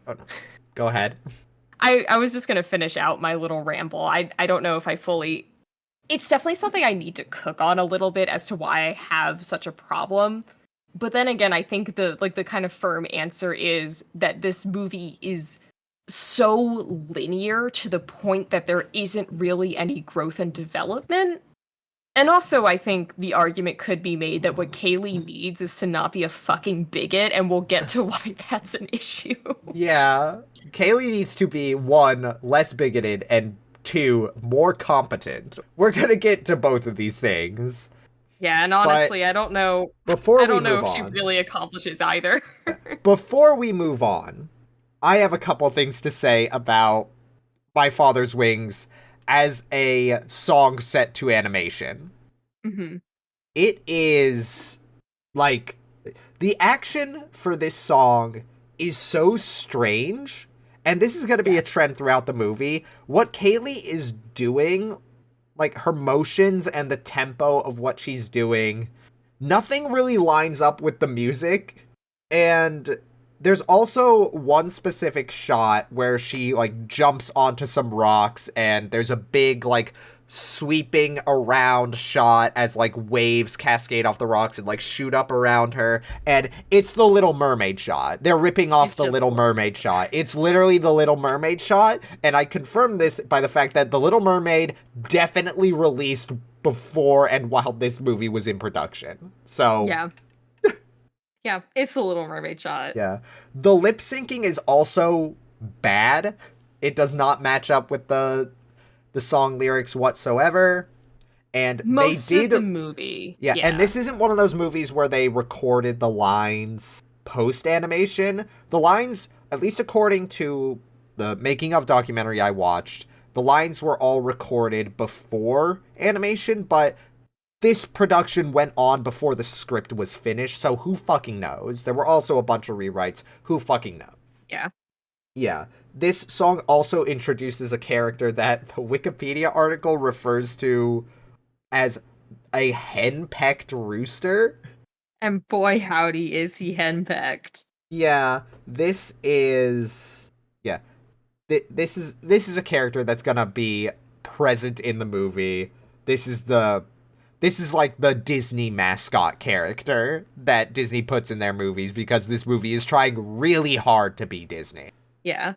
no. Go ahead. I was just going to finish out my little ramble. I don't know if I fully... It's definitely something I need to cook on a little bit as to why I have such a problem. But then again, I think the kind of firm answer is that this movie is so linear to the point that there isn't really any growth and development. And also, I think the argument could be made that what Kaylee needs is to not be a fucking bigot, and we'll get to why that's an issue. Yeah. Kaylee needs to be, 1, less bigoted, and 2, more competent. We're gonna get to both of these things. Yeah, and honestly, I don't know. I don't know if she really accomplishes either. Before we move on, I have a couple things to say about My Father's Wings as a song set to animation. Mm-hmm. It is, like, the action for this song is so strange, and this is going to be a trend throughout the movie. What Kaylee is doing, like, her motions and the tempo of what she's doing, nothing really lines up with the music, and there's also one specific shot where she, like, jumps onto some rocks, and there's a big, like, sweeping around shot as, like, waves cascade off the rocks and, like, shoot up around her, and it's the Little Mermaid shot. They're ripping off the Little Mermaid shot. It's literally the Little Mermaid shot, and I confirm this by the fact that the Little Mermaid definitely released before and while this movie was in production. So... yeah. Yeah, it's the Little Mermaid shot. Yeah. The lip syncing is also bad. It does not match up with the song lyrics whatsoever. And most they did of the movie. Yeah, and this isn't one of those movies where they recorded the lines post animation. The lines, at least according to the making of documentary I watched, the lines were all recorded before animation, but this production went on before the script was finished, so who fucking knows? There were also a bunch of rewrites. Who fucking knows? Yeah. Yeah. This song also introduces a character that the Wikipedia article refers to as a henpecked rooster. And boy howdy is he henpecked. Yeah, this is... Yeah. This is a character that's gonna be present in the movie. This is like the Disney mascot character that Disney puts in their movies because this movie is trying really hard to be Disney. Yeah.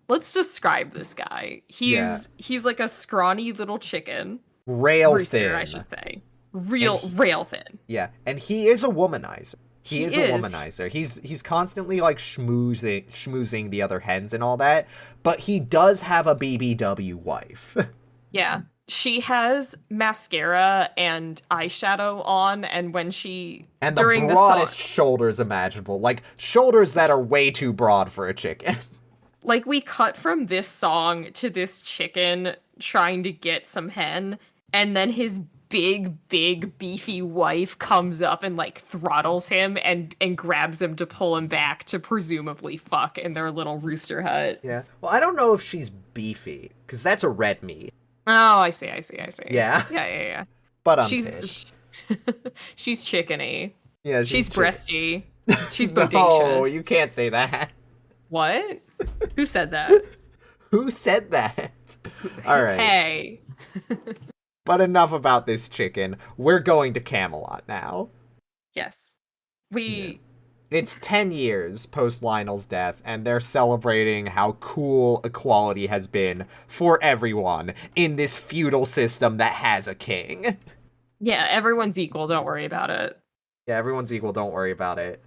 Let's describe this guy. He's like a scrawny little chicken. Rail thin, I should say. Rail thin. Yeah, and he is a womanizer. He is a womanizer. He's constantly like schmoozing the other hens and all that, but he does have a BBW wife. Yeah. She has mascara and eyeshadow on, and when she... And the broadest shoulders imaginable. Like, shoulders that are way too broad for a chicken. Like, we cut from this song to this chicken trying to get some hen, and then his big, beefy wife comes up and, like, throttles him and grabs him to pull him back to presumably fuck in their little rooster hut. Yeah. Well, I don't know if she's beefy, because that's a red meat. Oh, I see. Yeah? Yeah. But she's chickeny. Yeah, she's breasty. She's bodacious. No, you can't say that. What? Who said that? Who said that? All right. Hey. But enough about this chicken. We're going to Camelot now. Yes. It's 10 years post Lionel's death, and they're celebrating how cool equality has been for everyone in this feudal system that has a king. Yeah, everyone's equal, don't worry about it. Yeah, everyone's equal, don't worry about it.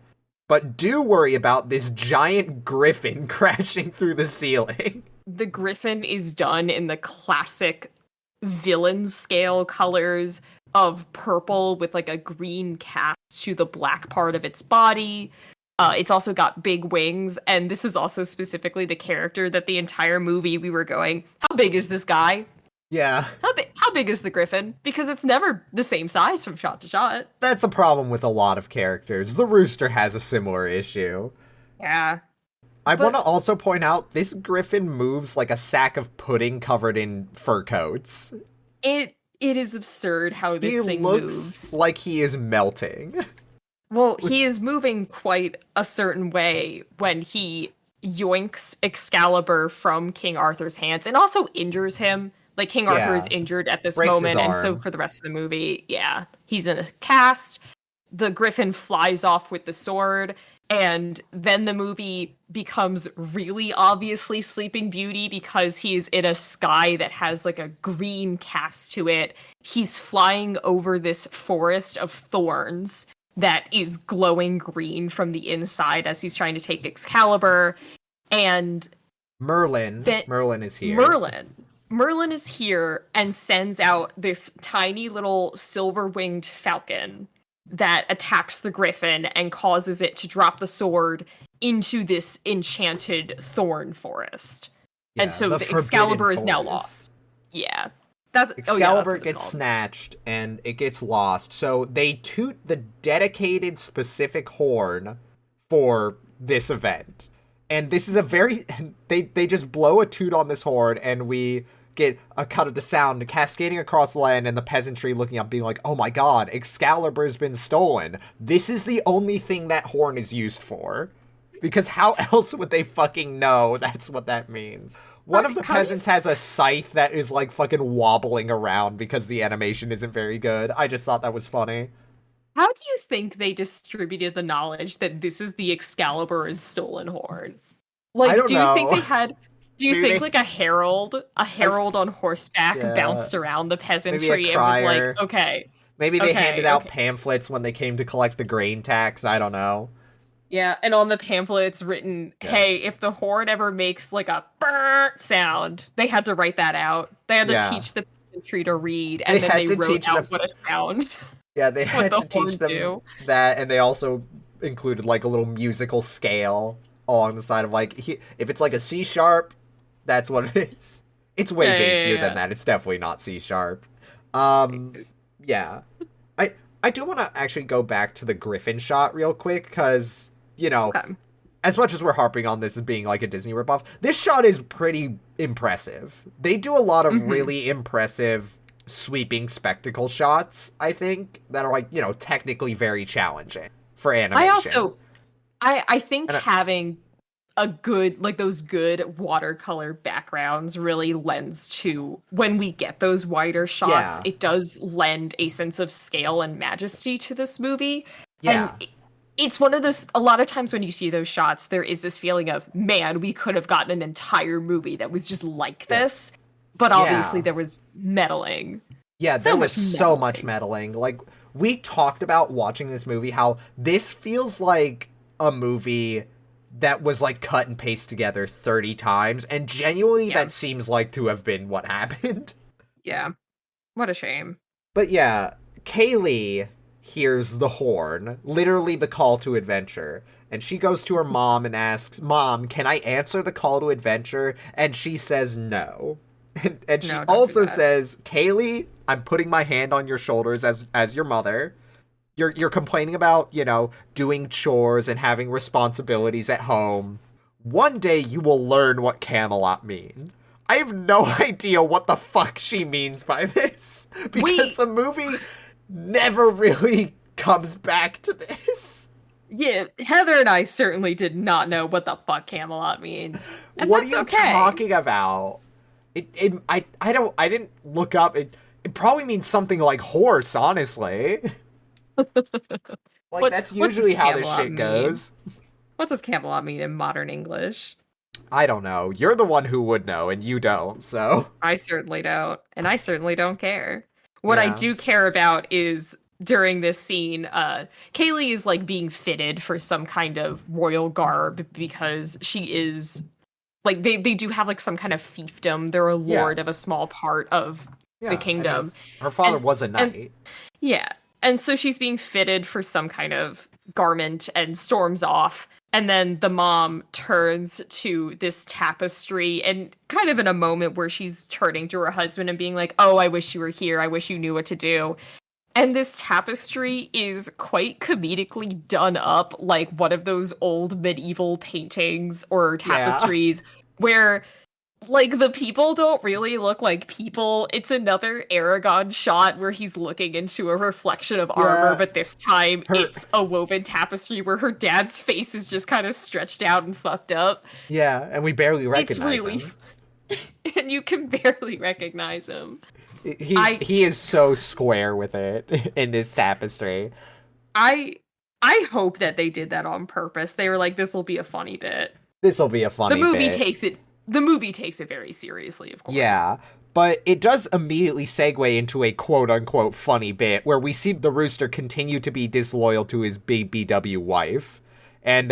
but do worry about this giant griffin crashing through the ceiling. The griffin is done in the classic villain scale colors of purple with like a green cast to the black part of its body. It's also got big wings, and this is also specifically the character that the entire movie we were going, how big is this guy? Yeah. How big is the griffin? Because it's never the same size from shot to shot. That's a problem with a lot of characters. The rooster has a similar issue. Yeah. I want to also point out, this griffin moves like a sack of pudding covered in fur coats. It is absurd how this thing moves. Like he is melting. Well, he is moving quite a certain way when he yoinks Excalibur from King Arthur's hands and also injures him. Like, King Arthur is injured at this moment, and so for the rest of the movie, he's in a cast. The griffin flies off with the sword, and then the movie becomes really obviously Sleeping Beauty because he's in a sky that has like a green cast to it. He's flying over this forest of thorns that is glowing green from the inside as he's trying to take Excalibur. And Merlin is here. Merlin is here and sends out this tiny little silver-winged falcon that attacks the griffin and causes it to drop the sword into this enchanted thorn forest. Yeah, and so the Excalibur is now lost. Yeah. Excalibur gets snatched and it gets lost. So they toot the dedicated specific horn for this event. And this is a very... They just blow a toot on this horn and we get a cut of the sound cascading across land and the peasantry looking up being like, oh my god, Excalibur's been stolen. This is the only thing that horn is used for. Because how else would they fucking know that's what that means? One of the peasants has a scythe that is like fucking wobbling around because the animation isn't very good. I just thought that was funny. How do you think they distributed the knowledge that this is the Excalibur's stolen horn? Like, I don't know. You think they had... Do you think like a herald on horseback bounced around the peasantry and was like, okay. Maybe they handed out pamphlets when they came to collect the grain tax. I don't know. Yeah, and on the pamphlet it's written, hey, if the horn ever makes like a brrr sound, they had to write that out. They had to teach the peasantry to read, and then they wrote out what a sound. Yeah, they had to teach them that, and they also included like a little musical scale along the side of like, if it's like a C sharp, that's what it is. It's way bassier than that. It's definitely not C sharp. Yeah. I do want to actually go back to the griffin shot real quick, because, you know, as much as we're harping on this as being like a Disney ripoff, this shot is pretty impressive. They do a lot of really impressive sweeping spectacle shots, I think, that are like, you know, technically very challenging for animation. I think having a good, like those good watercolor backgrounds really lends to, when we get those wider shots, it does lend a sense of scale and majesty to this movie. Yeah. And it's one of those, a lot of times when you see those shots, there is this feeling of, man, we could have gotten an entire movie that was just like this. But obviously there was meddling. Yeah, there was so much meddling. Like, we talked about watching this movie, how this feels like a movie that was like cut and paste together 30 times, and genuinely that seems like to have been what happened. Yeah. What a shame. But yeah, Kaylee hears the horn, literally the call to adventure, and she goes to her mom and asks, Mom, can I answer the call to adventure? And she says no. And she also says, Kaylee, I'm putting my hand on your shoulders as your mother. You're complaining about, you know, doing chores and having responsibilities at home. One day you will learn what Camelot means. I have no idea what the fuck she means by this. Because the movie never really comes back to this. Yeah, Heather and I certainly did not know what the fuck Camelot means. And what are you talking about? I didn't look up. It probably means something like horse, honestly. That's usually how this shit goes. What does Camelot mean in modern English? I don't know. You're the one who would know, and you don't, so. I certainly don't, and I certainly don't care. What I do care about is during this scene, Kaylee is like being fitted for some kind of royal garb because she is like they do have like some kind of fiefdom. They're a Yeah. lord of a small part of the Yeah. I mean, kingdom. her father And was a and knight. yeah. And so she's being fitted for some kind of garment and storms off. And then the mom turns to this tapestry and kind of in a moment where she's turning to her husband and being like, "Oh, I wish you were here. I wish you knew what to do." And this tapestry is quite comedically done up like one of those old medieval paintings or Yeah. tapestries where like the people don't really look like people. It's another Aragon shot where he's looking into a reflection of armor, Yeah. but this time Her. it's a woven tapestry where her dad's face is just kind of stretched out and fucked up. Yeah. And we barely It's recognize really him. and you can barely recognize him. I He is so square with it in this tapestry. I I hope that they did that on purpose. They were like, this will be a funny bit. This will be a The funny movie bit. takes it the movie takes it very seriously, of course. Yeah, but it does immediately segue into a quote-unquote funny bit where we see the rooster continue to be disloyal to his BBW wife. And,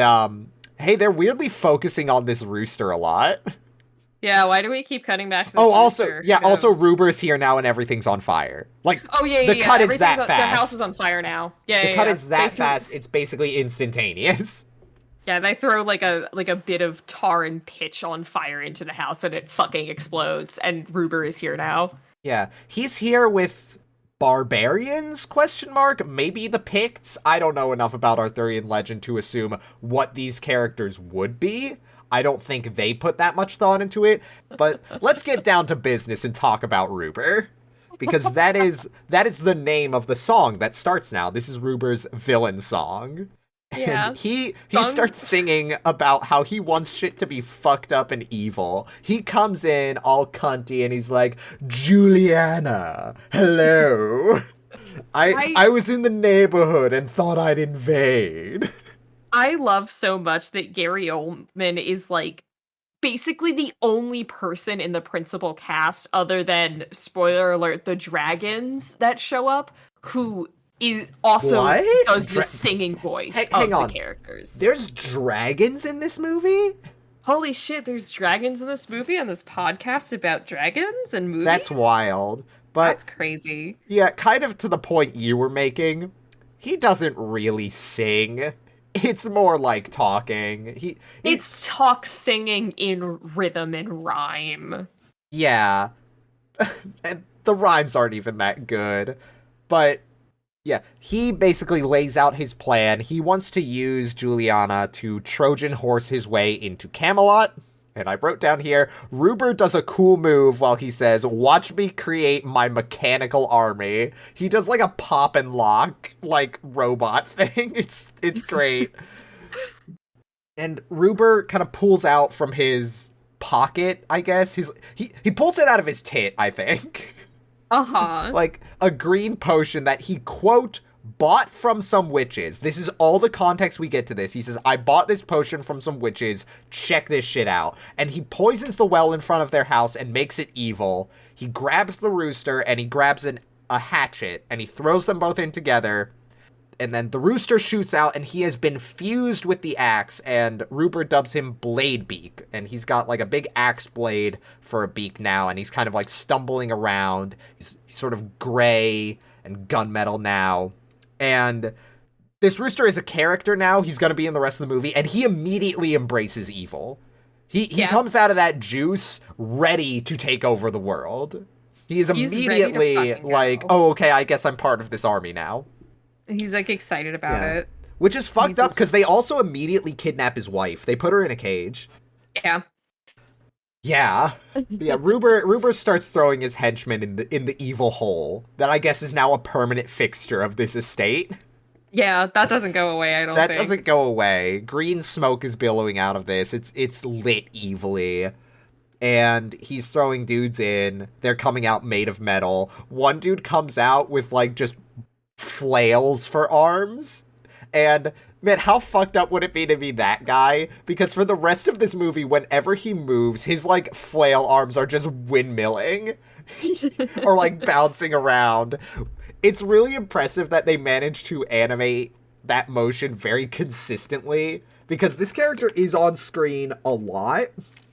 hey, they're weirdly focusing on this rooster a lot. Yeah, why do we keep cutting back to this Oh, also, rooster? yeah, Who also knows? Ruber's here now and everything's on fire. Like, Oh yeah, yeah, the yeah. cut is Everything's that on, their house fast. is on fire now. Yeah, The yeah, cut yeah. is that fast, it's basically instantaneous. Yeah, they throw like a bit of tar and pitch on fire into the house and it fucking explodes. And Ruber is here now. Yeah, he's here with barbarians, question mark? Maybe the Picts? I don't know enough about Arthurian legend to assume what these characters would be. I don't think they put that much thought into it, but let's get down to business and talk about Ruber. Because that is the name of the song that starts now. This is Ruber's villain song. Yeah. And he Song- starts singing about how he wants shit to be fucked up and evil. He comes in all cunty and he's like, Juliana, hello. I was in the neighborhood and thought I'd invade. I love so much that Gary Oldman is like basically the only person in the principal cast other than spoiler alert the dragons that show up who is also What? does the singing voice Hang of on. the characters. There's dragons in this movie? Holy shit, there's dragons in this movie on this podcast about dragons and movies? That's wild. But That's crazy. yeah, kind of to the point you were making, he doesn't really sing. It's more like talking. It's talk singing in rhythm and rhyme. Yeah. And the rhymes aren't even that good. But yeah, he basically lays out his plan. He wants to use Juliana to Trojan horse his way into Camelot. And I wrote down here, Ruber does a cool move while he says, watch me create my mechanical army. He does like a pop and lock, like, robot thing. It's great. And Ruber kind of pulls out from his pocket, I guess. He pulls it out of his tit, I think. Uh-huh. Like a green potion that he, quote, bought from some witches. This is all the context we get to this. He says, I bought this potion from some witches. Check this shit out. And he poisons the well in front of their house and makes it evil. He grabs the rooster and he grabs a hatchet and he throws them both in together. And then the rooster shoots out and he has been fused with the axe, and Ruber dubs him Blade Beak. And he's got like a big axe blade for a beak now, and he's kind of like stumbling around. He's sort of gray and gunmetal now. And this rooster is a character now. He's going to be in the rest of the movie, and he immediately embraces evil. He comes out of that juice ready to take over the world. He's immediately like, oh, okay, I guess I'm part of this army now. He's like excited about it. Which is fucked up because they also immediately kidnap his wife. They put her in a cage. Yeah. Yeah. Yeah, Ruber starts throwing his henchmen in the evil hole that I guess is now a permanent fixture of this estate. Yeah, that doesn't go away, I don't think. That doesn't go away. Green smoke is billowing out of this. It's lit evilly. And he's throwing dudes in. They're coming out made of metal. One dude comes out with like just flails for arms. And man, how fucked up would it be to be that guy? Because for the rest of this movie, whenever he moves, his like flail arms are just windmilling or like bouncing around. it's really impressive that they managed to animate that motion very consistently, because this character is on screen a lot,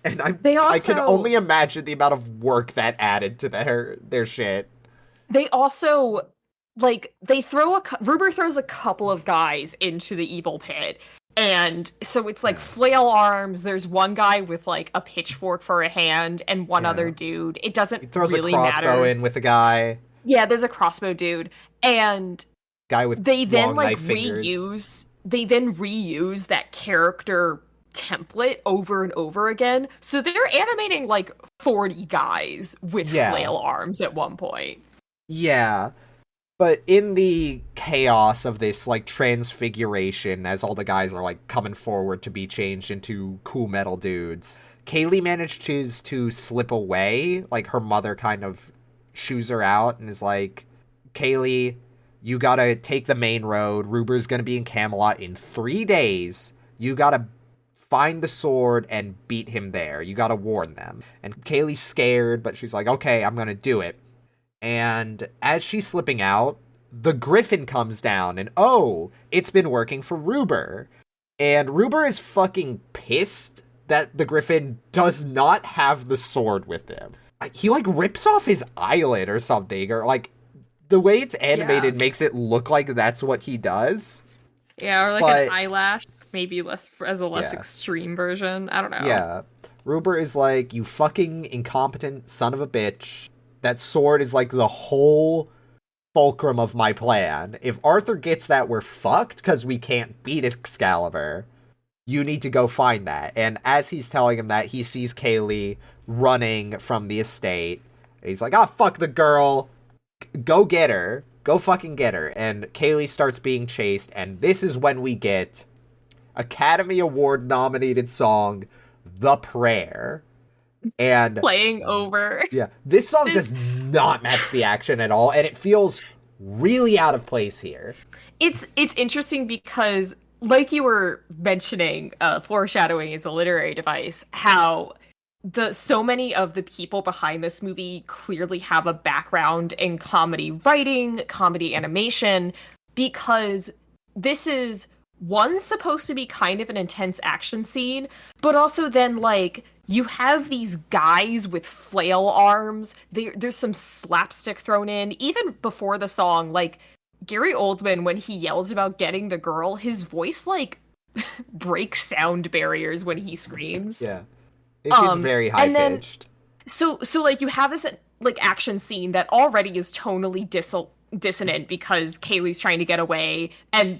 and I can only imagine the amount of work that added to their shit. They also, like, Ruber throws a couple of guys into the evil pit. And so it's like flail arms. There's one guy with like a pitchfork for a hand and one other dude. It doesn't He throws really a crossbow in with a guy. Yeah, there's a crossbow dude. And guy with they then long like knife reuse that character template over and over again. So they're animating like 40 guys with flail arms at one point. Yeah. But in the chaos of this, like, transfiguration, as all the guys are, like, coming forward to be changed into cool metal dudes, Kaylee manages to slip away. Like, her mother kind of shoos her out and is like, Kaylee, you gotta take the main road. Ruber's gonna be in Camelot in 3 days. You gotta find the sword and beat him there. You gotta warn them. And Kaylee's scared, but she's like, okay, I'm gonna do it. And as she's slipping out, the griffin comes down, and it's been working for Ruber. And Ruber is fucking pissed that the griffin does not have the sword with him. He, like, rips off his eyelid or something, or, like, the way it's animated makes it look like that's what he does. Yeah, or like an eyelash, maybe less as a less extreme version. I don't know. Yeah. Ruber is like, you fucking incompetent son of a bitch. That sword is like the whole fulcrum of my plan. If Arthur gets that, we're fucked, because we can't beat Excalibur. You need to go find that. And as he's telling him that, he sees Kaylee running from the estate. And he's like, fuck the girl. Go get her. Go fucking get her. And Kaylee starts being chased, and this is when we get Academy Award nominated song, The Prayer. And playing over. Yeah, this song does not match the action at all, and it feels really out of place here. It's interesting because, like you were mentioning, foreshadowing is a literary device, how so many of the people behind this movie clearly have a background in comedy writing, comedy animation, because this is supposed to be kind of an intense action scene, but also then, like, you have these guys with flail arms. There's some slapstick thrown in. Even before the song, like, Gary Oldman, when he yells about getting the girl, his voice, like, breaks sound barriers when he screams. Yeah. It gets very high-pitched. So, like, you have this, like, action scene that already is tonally dissonant because Kaylee's trying to get away,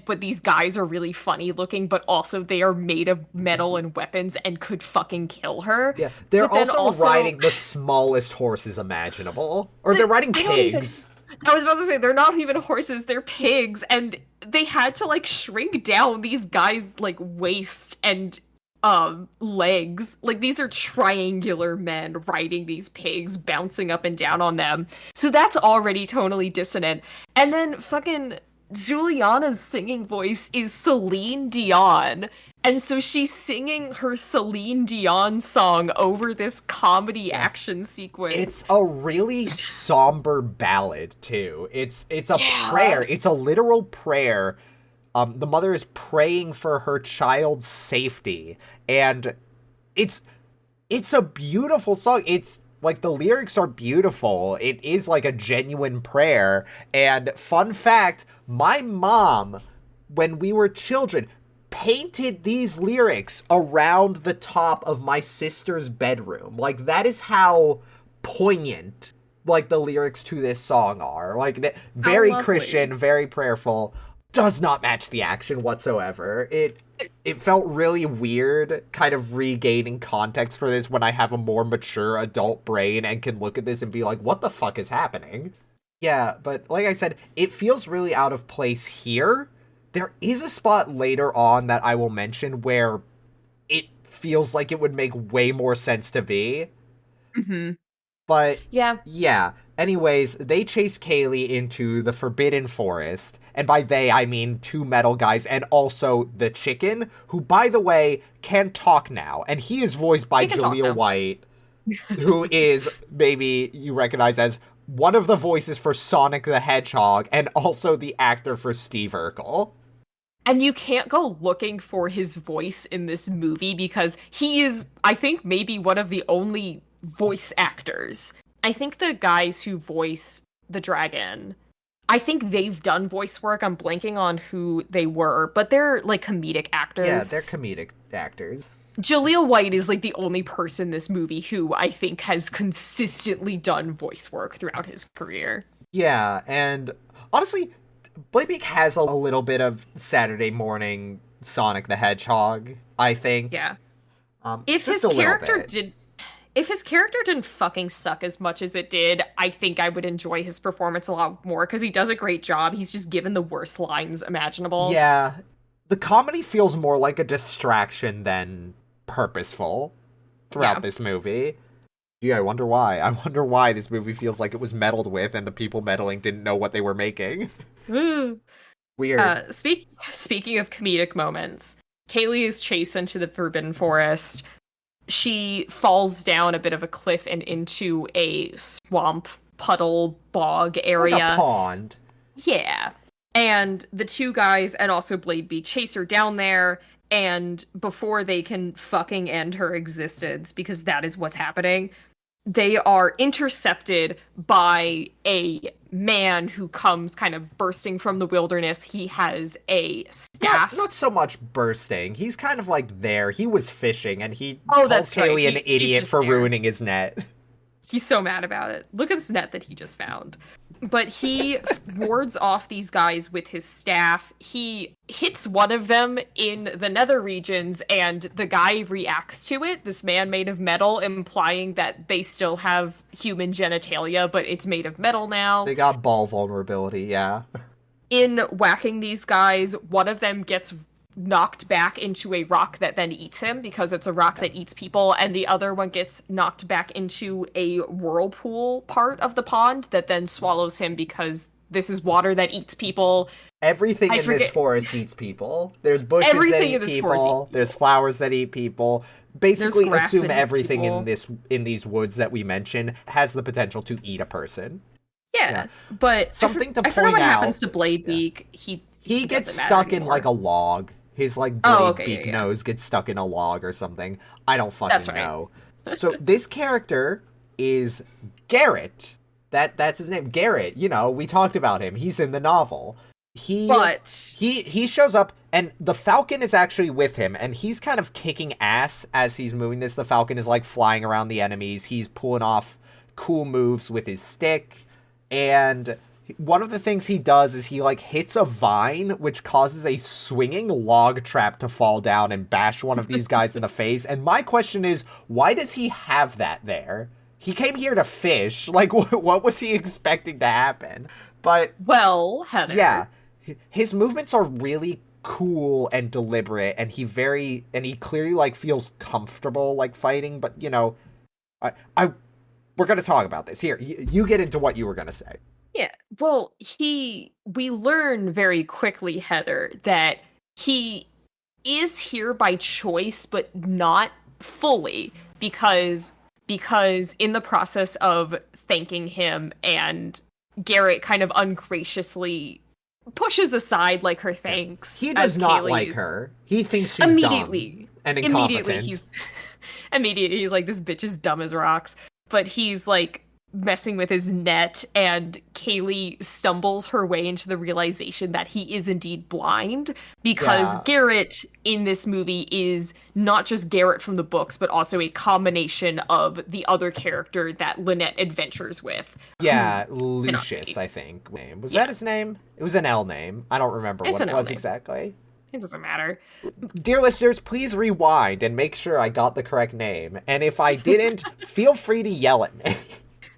but these guys are really funny looking, but also they are made of metal and weapons and could fucking kill her. Yeah, they're also riding the smallest horses imaginable. Or they're riding pigs. I was about to say, they're not even horses, they're pigs, and they had to, like, shrink down these guys' like waist and legs. Like, these are triangular men riding these pigs, bouncing up and down on them. So that's already tonally dissonant. And then fucking Juliana's singing voice is Celine Dion. And so she's singing her Celine Dion song over this comedy action sequence. It's a really somber ballad, too. It's a prayer. It's a literal prayer. The mother is praying for her child's safety, and it's a beautiful song. It's like, the lyrics are beautiful. It is like a genuine prayer. And fun fact, my mom, when we were children, painted these lyrics around the top of my sister's bedroom. Like, that is how poignant, like, the lyrics to this song are. Like, very Christian, very prayerful. Does not match the action whatsoever. It felt really weird kind of regaining context for this when I have a more mature adult brain and can look at this and be like, what the fuck is happening? Yeah, but like I said, it feels really out of place here. There is a spot later on that I will mention where it feels like it would make way more sense to be. Mm-hmm. But yeah. Anyways, they chase Kaylee into the Forbidden Forest, and by they, I mean 2 metal guys and also the chicken, who, by the way, can talk now, and he is voiced by Jaleel White, who is, maybe you recognize as one of the voices for Sonic the Hedgehog, and also the actor for Steve Urkel. And you can't go looking for his voice in this movie because he is, I think, maybe one of the only voice actors. I think the guys who voice the dragon, I think they've done voice work. I'm blanking on who they were, but they're like comedic actors. Yeah, they're comedic actors. Jaleel White is like the only person in this movie who I think has consistently done voice work throughout his career. Yeah, and honestly, Blaybeak has a little bit of Saturday morning Sonic the Hedgehog, I think. Yeah. If his character didn't fucking suck as much as it did, I think I would enjoy his performance a lot more because he does a great job. He's just given the worst lines imaginable. Yeah. The comedy feels more like a distraction than purposeful throughout this movie. Yeah, I wonder why. I wonder why this movie feels like it was meddled with and the people meddling didn't know what they were making. Weird. Speaking of comedic moments, Kaylee is chased into the Forbidden Forest. She falls down a bit of a cliff and into a swamp, puddle, bog area. Like a pond. Yeah. And the two guys and also Bladebeak chase her down there, and before they can fucking end her existence, because that is what's happening, they are intercepted by a man who comes kind of bursting from the wilderness. He has a staff. Not so much bursting. He's kind of like there. He was fishing, and he calls Kaylee an idiot for ruining his net. He's so mad about it. Look at this net that he just found. But he wards off these guys with his staff. He hits one of them in the nether regions, and the guy reacts to it, this man made of metal, implying that they still have human genitalia, but it's made of metal now. They got ball vulnerability, yeah. In whacking these guys, one of them gets knocked back into a rock that then eats him because it's a rock that eats people, and the other one gets knocked back into a whirlpool part of the pond that then swallows him because this is water that eats people. Everything in this forest eats people. There's bushes that eat people. There's flowers that eat people. Basically, assume everything in these woods that we mention has the potential to eat a person. Yeah. But something to point out. I forgot what happens to Bladebeak. Yeah. He gets stuck in like a log. His like Bladebeak nose gets stuck in a log or something. I don't fucking know. So this character is Garrett. That's his name, Garrett. You know, we talked about him. He's in the novel. He shows up, and the Falcon is actually with him, and he's kind of kicking ass as he's moving this. The Falcon is like flying around the enemies. He's pulling off cool moves with his stick, and one of the things he does is he like hits a vine, which causes a swinging log trap to fall down and bash one of these guys in the face. And my question is, why does he have that there? He came here to fish. Like, what was he expecting to happen? But well, Heather. Yeah, his movements are really cool and deliberate, and he clearly like feels comfortable like fighting. But you know, we're gonna talk about this here. You get into what you were gonna say. Yeah, well, we learn very quickly, Heather, that he is here by choice, but not fully, because in the process of thanking him, and Garrett kind of ungraciously pushes aside like her thanks. He does not like her. He thinks she's dumb and incompetent. Immediately he's like, this bitch is dumb as rocks. But he's like messing with his net, and Kaylee stumbles her way into the realization that he is indeed blind, because Garrett in this movie is not just Garrett from the books, but also a combination of the other character that Lynette adventures with. Yeah, Lucius, I think. Was that his name? It was an L name. I don't remember what it was exactly. It doesn't matter. Dear listeners, please rewind and make sure I got the correct name. And if I didn't, feel free to yell at me.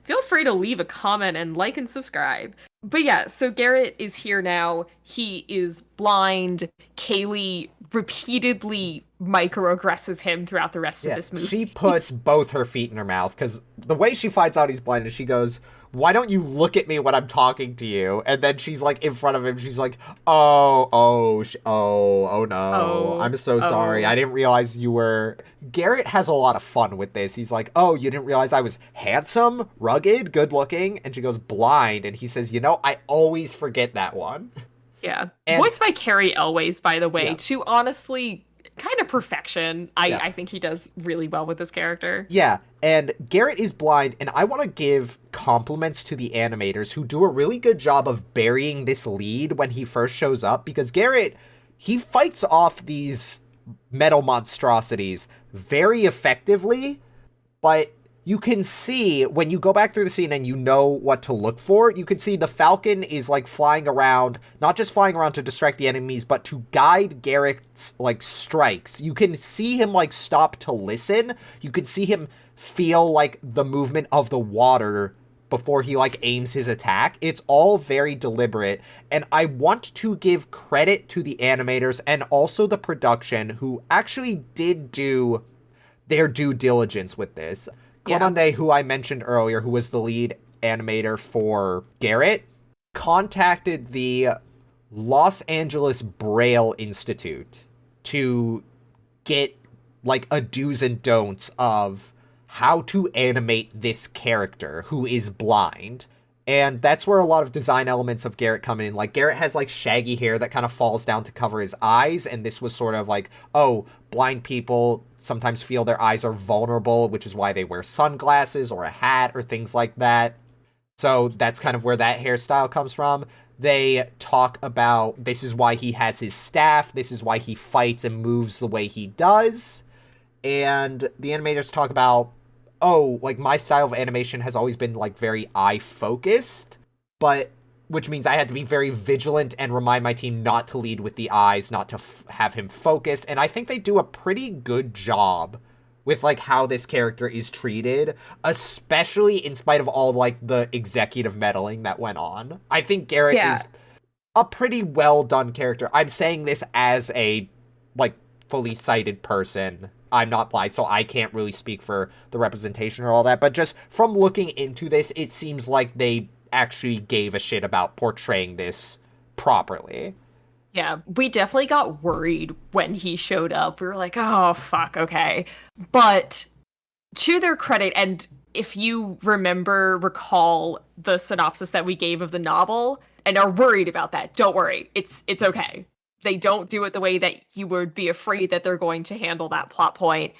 Feel free to leave a comment and like and subscribe. But yeah, so Garrett is here now. He is blind. Kaylee repeatedly microaggresses him throughout the rest of Yeah, this she movie. puts both her feet in her mouth because the way she finds out he's blind is she goes, "Why don't you look at me when I'm talking to you?" And then she's like in front of him. She's like, "Oh no! Oh, I'm so sorry. I oh. didn't realize you were." Garrett has a lot of fun with this. He's like, "Oh, you didn't realize I was handsome, rugged, good looking?" And she goes, "Blind." And he says, "You know, I always forget that one." Yeah. And Voiced by Carrie Elways, by the way, yeah, to honestly kind of perfection. yeah. I think he does really well with this character. Yeah, and Garrett is blind, and I want to give compliments to the animators who do a really good job of burying this lead when he first shows up, because Garrett, he fights off these metal monstrosities very effectively, but you can see when you go back through the scene and you know what to look for, you can see the Falcon is like flying around, not just flying around to distract the enemies, but to guide Garrett's like strikes. You can see him like stop to listen. You can see him feel like the movement of the water before he like aims his attack. It's all very deliberate, and I want to give credit to the animators and also the production who actually did do their due diligence with this. Yeah. Clemente, who I mentioned earlier, who was the lead animator for Garrett, contacted the Los Angeles Braille Institute to get like a do's and don'ts of how to animate this character who is blind. And that's where a lot of design elements of Garrett come in. Like, Garrett has, like, shaggy hair that kind of falls down to cover his eyes, and this was sort of like, oh, blind people sometimes feel their eyes are vulnerable, which is why they wear sunglasses or a hat or things like that. So that's kind of where that hairstyle comes from. They talk about this is why he has his staff, this is why he fights and moves the way he does. And the animators talk about, oh, like my style of animation has always been like very eye focused, but which means I had to be very vigilant and remind my team not to lead with the eyes, not to have him focus. And I think they do a pretty good job with like how this character is treated, especially in spite of all like the executive meddling that went on. I think Garrett Yeah. is a pretty well done character. I'm saying this as a like fully sighted person. I'm not blind, so I can't really speak for the representation or all that. But just from looking into this, it seems like they actually gave a shit about portraying this properly. Yeah, we definitely got worried when he showed up. We were like, oh, fuck, okay. But to their credit, and if you recall the synopsis that we gave of the novel and are worried about that, don't worry. It's okay. They don't do it the way that you would be afraid that they're going to handle that plot point.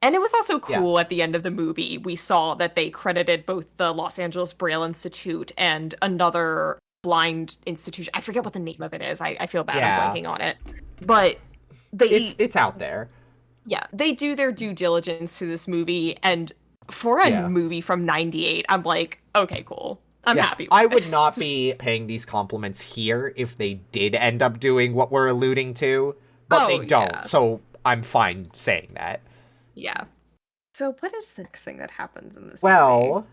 And it was also Yeah. cool at the end of the movie. We saw that they credited both the Los Angeles Braille Institute and another blind institution. I forget what the name of it is. I feel bad. Yeah. I'm blanking on it. But they It's out there. yeah, they do their due diligence to this movie, and for a Yeah. movie from '98, I'm like, okay, cool. I'm Yeah, happy with I would this. not be paying these compliments here if they did end up doing what we're alluding to, but Oh, they don't, yeah. so I'm fine saying that. Yeah. So what is the next thing that happens in this movie? Well,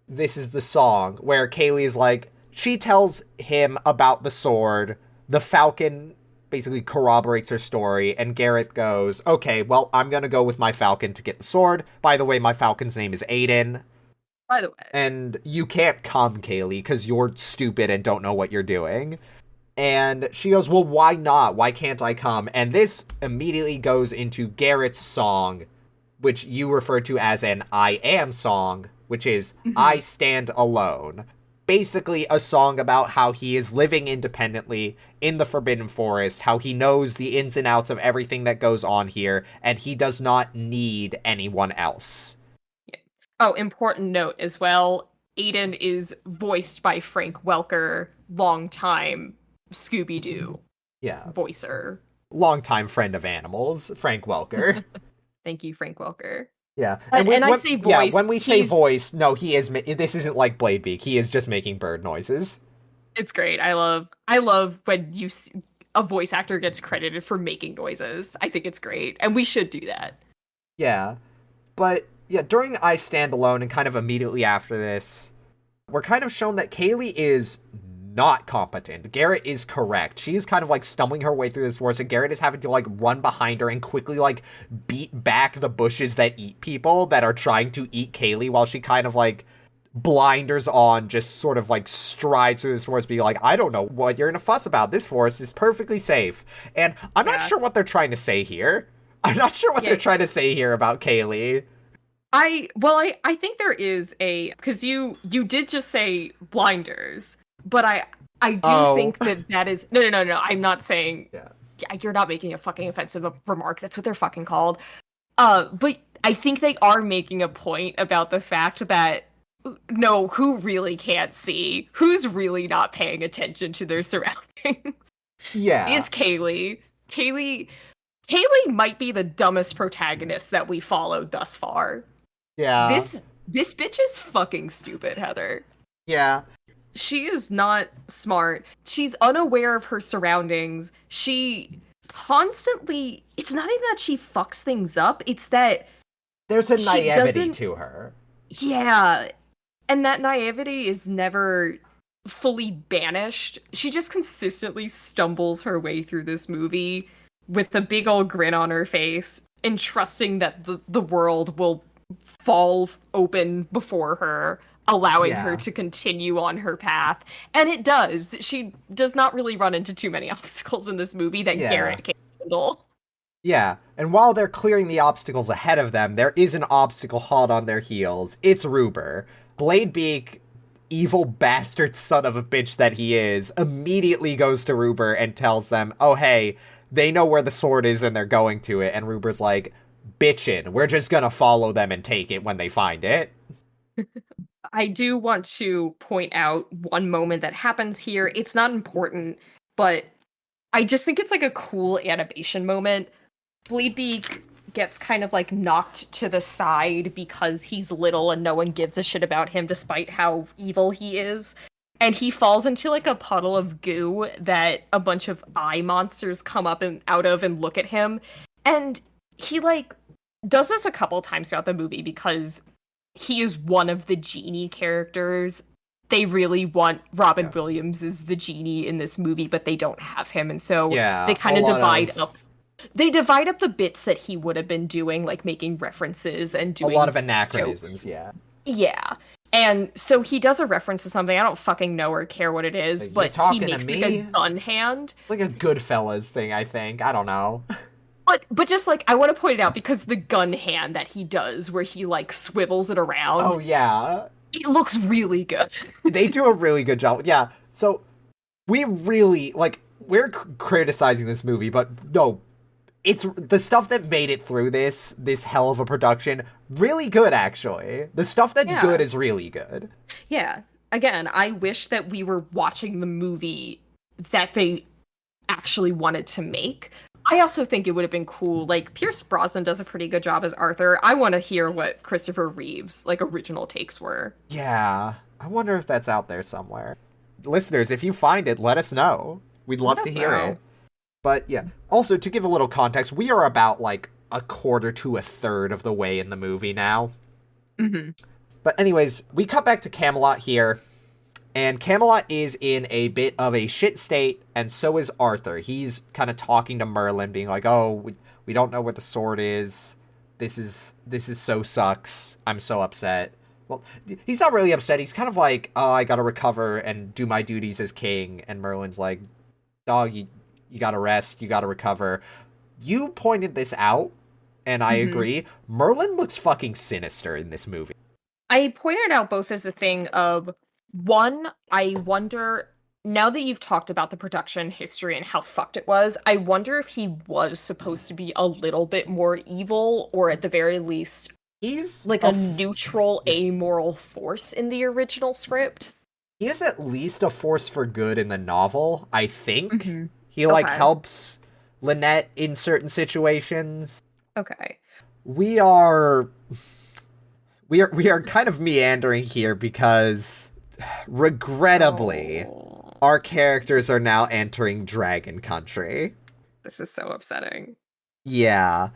this is the song where Kaylee's like, she tells him about the sword, the Falcon basically corroborates her story, and Garrett goes, okay, well, I'm gonna go with my Falcon to get the sword. By the way, my Falcon's name is Aiden. By the way. And you can't come, Kaylee, because you're stupid and don't know what you're doing. And she goes, well, why not? Why can't I come? And this immediately goes into Garrett's song, which you refer to as an I Am song, which is I Stand Alone. Basically a song about how he is living independently in the Forbidden Forest, how he knows the ins and outs of everything that goes on here, and he does not need anyone else. Oh, important note as well. Aiden is voiced by Frank Welker, longtime Scooby-Doo Yeah. voicer. Longtime friend of animals, Frank Welker. Thank you, Frank Welker. Yeah. And I say Yeah, voice, when we say he's- voice, no, he is, this isn't like Bladebeak. He is just making bird noises. It's great. I love when a voice actor gets credited for making noises. I think it's great, and we should do that. Yeah. But, yeah, during I Stand Alone and kind of immediately after this, we're kind of shown that Kaylee is not competent. Garrett is correct. She is kind of like stumbling her way through this forest, and Garrett is having to like run behind her and quickly like beat back the bushes that eat people that are trying to eat Kaylee, while she kind of like blinders on, just sort of like strides through this forest, being like, I don't know what you're in a fuss about. This forest is perfectly safe. And I'm not sure what they're trying to say here. I'm not sure what they're trying to say here about Kaylee. I think there is because you did just say blinders, but I do think that is no. I'm not saying you're not making a fucking offensive remark. That's what they're fucking called. But I think they are making a point about the fact that no, who really can't see, who's really not paying attention to their surroundings. Yeah, Is Kaylee. Kaylee might be the dumbest protagonist that we followed thus far. Yeah. This bitch is fucking stupid, Heather. Yeah. She is not smart. She's unaware of her surroundings. She constantly... It's not even that she fucks things up. It's that... There's a naivety to her. Yeah. And that naivety is never fully banished. She just consistently stumbles her way through this movie with a big old grin on her face and trusting that the world will fall open before her, allowing her to continue on her path. And it does. She does not really run into too many obstacles in this movie that Garrett can handle. Yeah, and while they're clearing the obstacles ahead of them, there is an obstacle hot on their heels. It's Ruber. Bladebeak, evil bastard son of a bitch that he is, immediately goes to Ruber and tells them, oh hey, they know where the sword is and they're going to it. And Ruber's like, bitchin', we're just gonna follow them and take it when they find it. I do want to point out one moment that happens here. It's not important, but I just think it's like a cool animation moment. Bladebeak gets kind of like knocked to the side because he's little and no one gives a shit about him despite how evil he is. And he falls into like a puddle of goo that a bunch of eye monsters come up and out of and look at him. And he like does this a couple times throughout the movie because he is one of the genie characters. They really want Robin Williams as the genie in this movie, but they don't have him. And so they kind of divide up. They divide up the bits that he would have been doing, like making references and doing a lot of anachronisms, jokes. Yeah. And so he does a reference to something. I don't fucking know or care what it is, but he makes like a gun hand. It's like a Goodfellas thing, I think. I don't know. But just like, I want to point it out because the gun hand that he does, where he like swivels it around. Oh, yeah. It looks really good. They do a really good job. Yeah. So we really, like, we're criticizing this movie, but no, it's the stuff that made it through this hell of a production. Really good, actually. The stuff that's good is really good. Yeah. Again, I wish that we were watching the movie that they actually wanted to make. I also think it would have been cool. Like, Pierce Brosnan does a pretty good job as Arthur. I want to hear what Christopher Reeve's, like, original takes were. Yeah. I wonder if that's out there somewhere. Listeners, if you find it, let us know. We'd love to hear it. But, yeah. Also, to give a little context, we are about, like, a quarter to a third of the way in the movie now. Mm-hmm. But anyways, we cut back to Camelot here. And Camelot is in a bit of a shit state, and so is Arthur. He's kind of talking to Merlin, being like, oh, we don't know where the sword is. This is so sucks. I'm so upset. Well, he's not really upset. He's kind of like, oh, I gotta recover and do my duties as king. And Merlin's like, dog, you gotta rest. You gotta recover. You pointed this out, and I agree. Merlin looks fucking sinister in this movie. I pointed out both as a thing of, one, I wonder, now that you've talked about the production history and how fucked it was, I wonder if he was supposed to be a little bit more evil, or at the very least, he's like a neutral, amoral force in the original script. He is at least a force for good in the novel, I think. He, like, helps Lynette in certain situations. Okay. We are kind of meandering here because... regrettably, our characters are now entering Dragon Country. This is so upsetting. Yeah.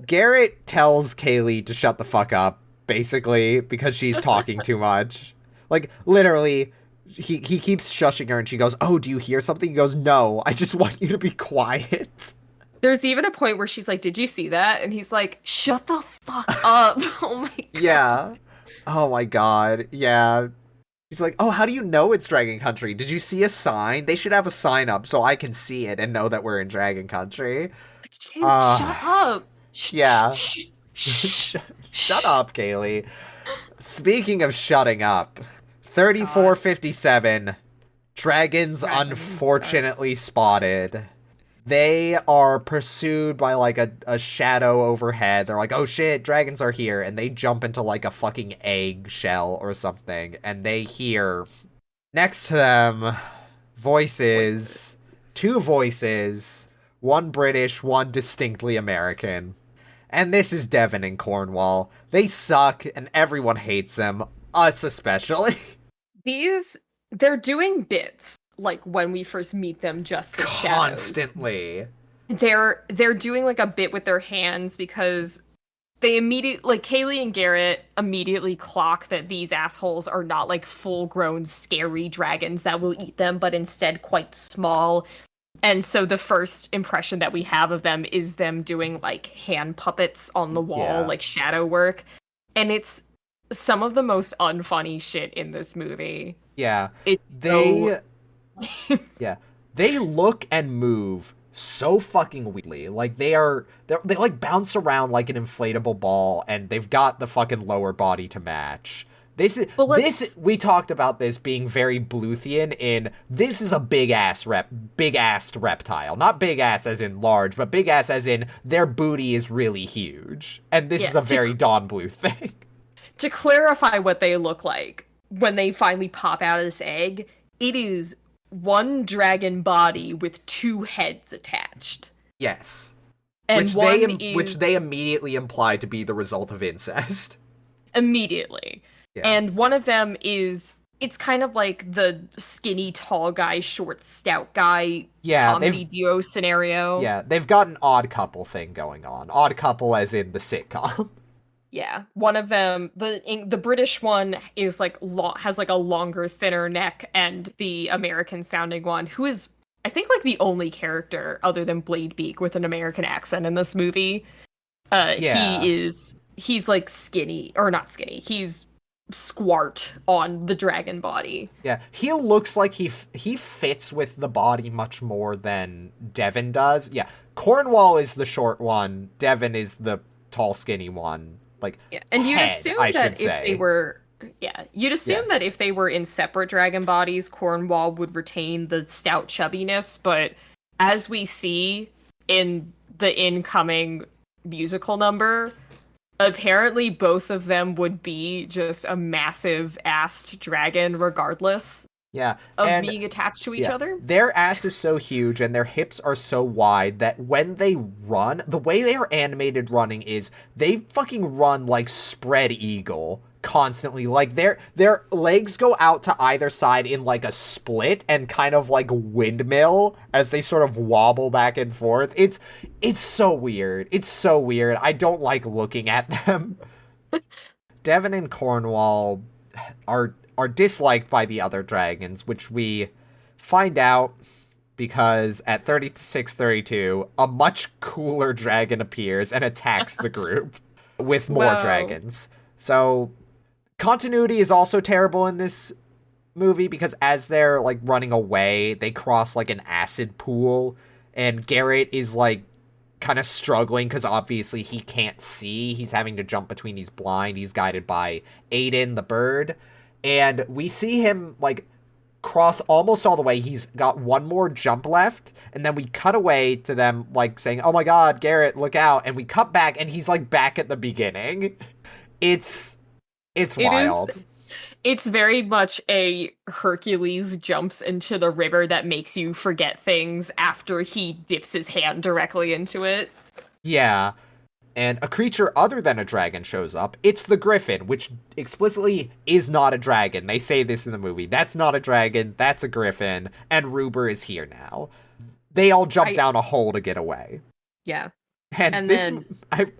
Garrett tells Kaylee to shut the fuck up, basically, because she's talking too much. Like, literally, he keeps shushing her, and she goes, "Oh, do you hear something?" He goes, "No, I just want you to be quiet." There's even a point where she's like, "Did you see that?" And he's like, "Shut the fuck up." Oh my god. Yeah. Oh my god. Yeah. He's like, "Oh, how do you know it's Dragon Country? Did you see a sign? They should have a sign up so I can see it and know that we're in Dragon Country." Shut up. Yeah. Shh. shut, Shh. shut Shh. up, Kaylee. Speaking of shutting up, God. 3457, dragons Dragon incest. unfortunately spotted. They are pursued by like a shadow overhead. They're like, "Oh shit, dragons are here," and they jump into like a fucking egg shell or something, and they hear next to them Voices. voices, two voices, one British, one distinctly American. And this is Devon and Cornwall. They suck, and everyone hates them, us especially. They're doing bits like when we first meet them just as shadows. Constantly. They're doing like a bit with their hands because they immediately like Kaylee and Garrett immediately clock that these assholes are not like full-grown scary dragons that will eat them, but instead quite small. And so the first impression that we have of them is them doing like hand puppets on the wall, Yeah. like shadow work. And it's some of the most unfunny shit in this movie. Yeah. It's so They yeah. They look and move so fucking weirdly. Like they like bounce around like an inflatable ball, and they've got the fucking lower body to match. but This let's we talked about this being very Bluthian in this is a big assed reptile. Not big ass as in large, but big ass as in their booty is really huge. And this yeah, is a very Don Bluth thing. to clarify what they look like when they finally pop out of this egg, it is one dragon body with two heads attached. Yes. And one Which is they immediately imply to be the result of incest. immediately. Yeah. And one of them is it's kind of like the skinny tall guy, short stout guy Yeah, comedy duo scenario. they've got an odd couple thing going on. Odd couple as in the sitcom. Yeah, one of them, the British one is like has like a longer, thinner neck, and the American sounding one, who is I think like the only character other than Bladebeak with an American accent in this movie. Yeah. He's like skinny or not skinny. He's squart on the dragon body. Yeah, he looks like he fits with the body much more than Devon does. Yeah, Cornwall is the short one. Devon is the tall, skinny one. Like, Yeah, and you'd head, assume I that should if they say. were, yeah, you'd Yeah, assume that if they were in separate dragon bodies, Cornwall would retain the stout chubbiness. But as we see in the incoming musical number, apparently both of them would be just a massive assed dragon, regardless yeah, of and being attached to each yeah, other. their ass is so huge and their hips are so wide that when they run, the way they are animated running is they fucking run like spread eagle constantly. Like their legs go out to either side in like a split and kind of like windmill as they sort of wobble back and forth. It's so weird. It's so weird. I don't like looking at them. Devon and Cornwall are disliked by the other dragons, which we find out because at 3632, a much cooler dragon appears and attacks the group with more Wow. dragons. So continuity is also terrible in this movie because as they're like running away, they cross like an acid pool, and Garrett is like kind of struggling because obviously he can't see. He's having to jump between these blind. He's guided by Aiden the bird. And we see him like cross almost all the way. He's got one more jump left. And then we cut away to them like saying, "Oh my god, Garrett, look out." And we cut back and he's like back at the beginning. It's it's It is wild. It's very much a Hercules jumps into the river that makes you forget things after he dips his hand directly into it. Yeah. And a creature other than a dragon shows up. It's the griffin, which explicitly is not a dragon. They say this in the movie. That's not a dragon, that's a griffin, and Ruber is here now. They all jump I down a hole to get away. Yeah. And And this, then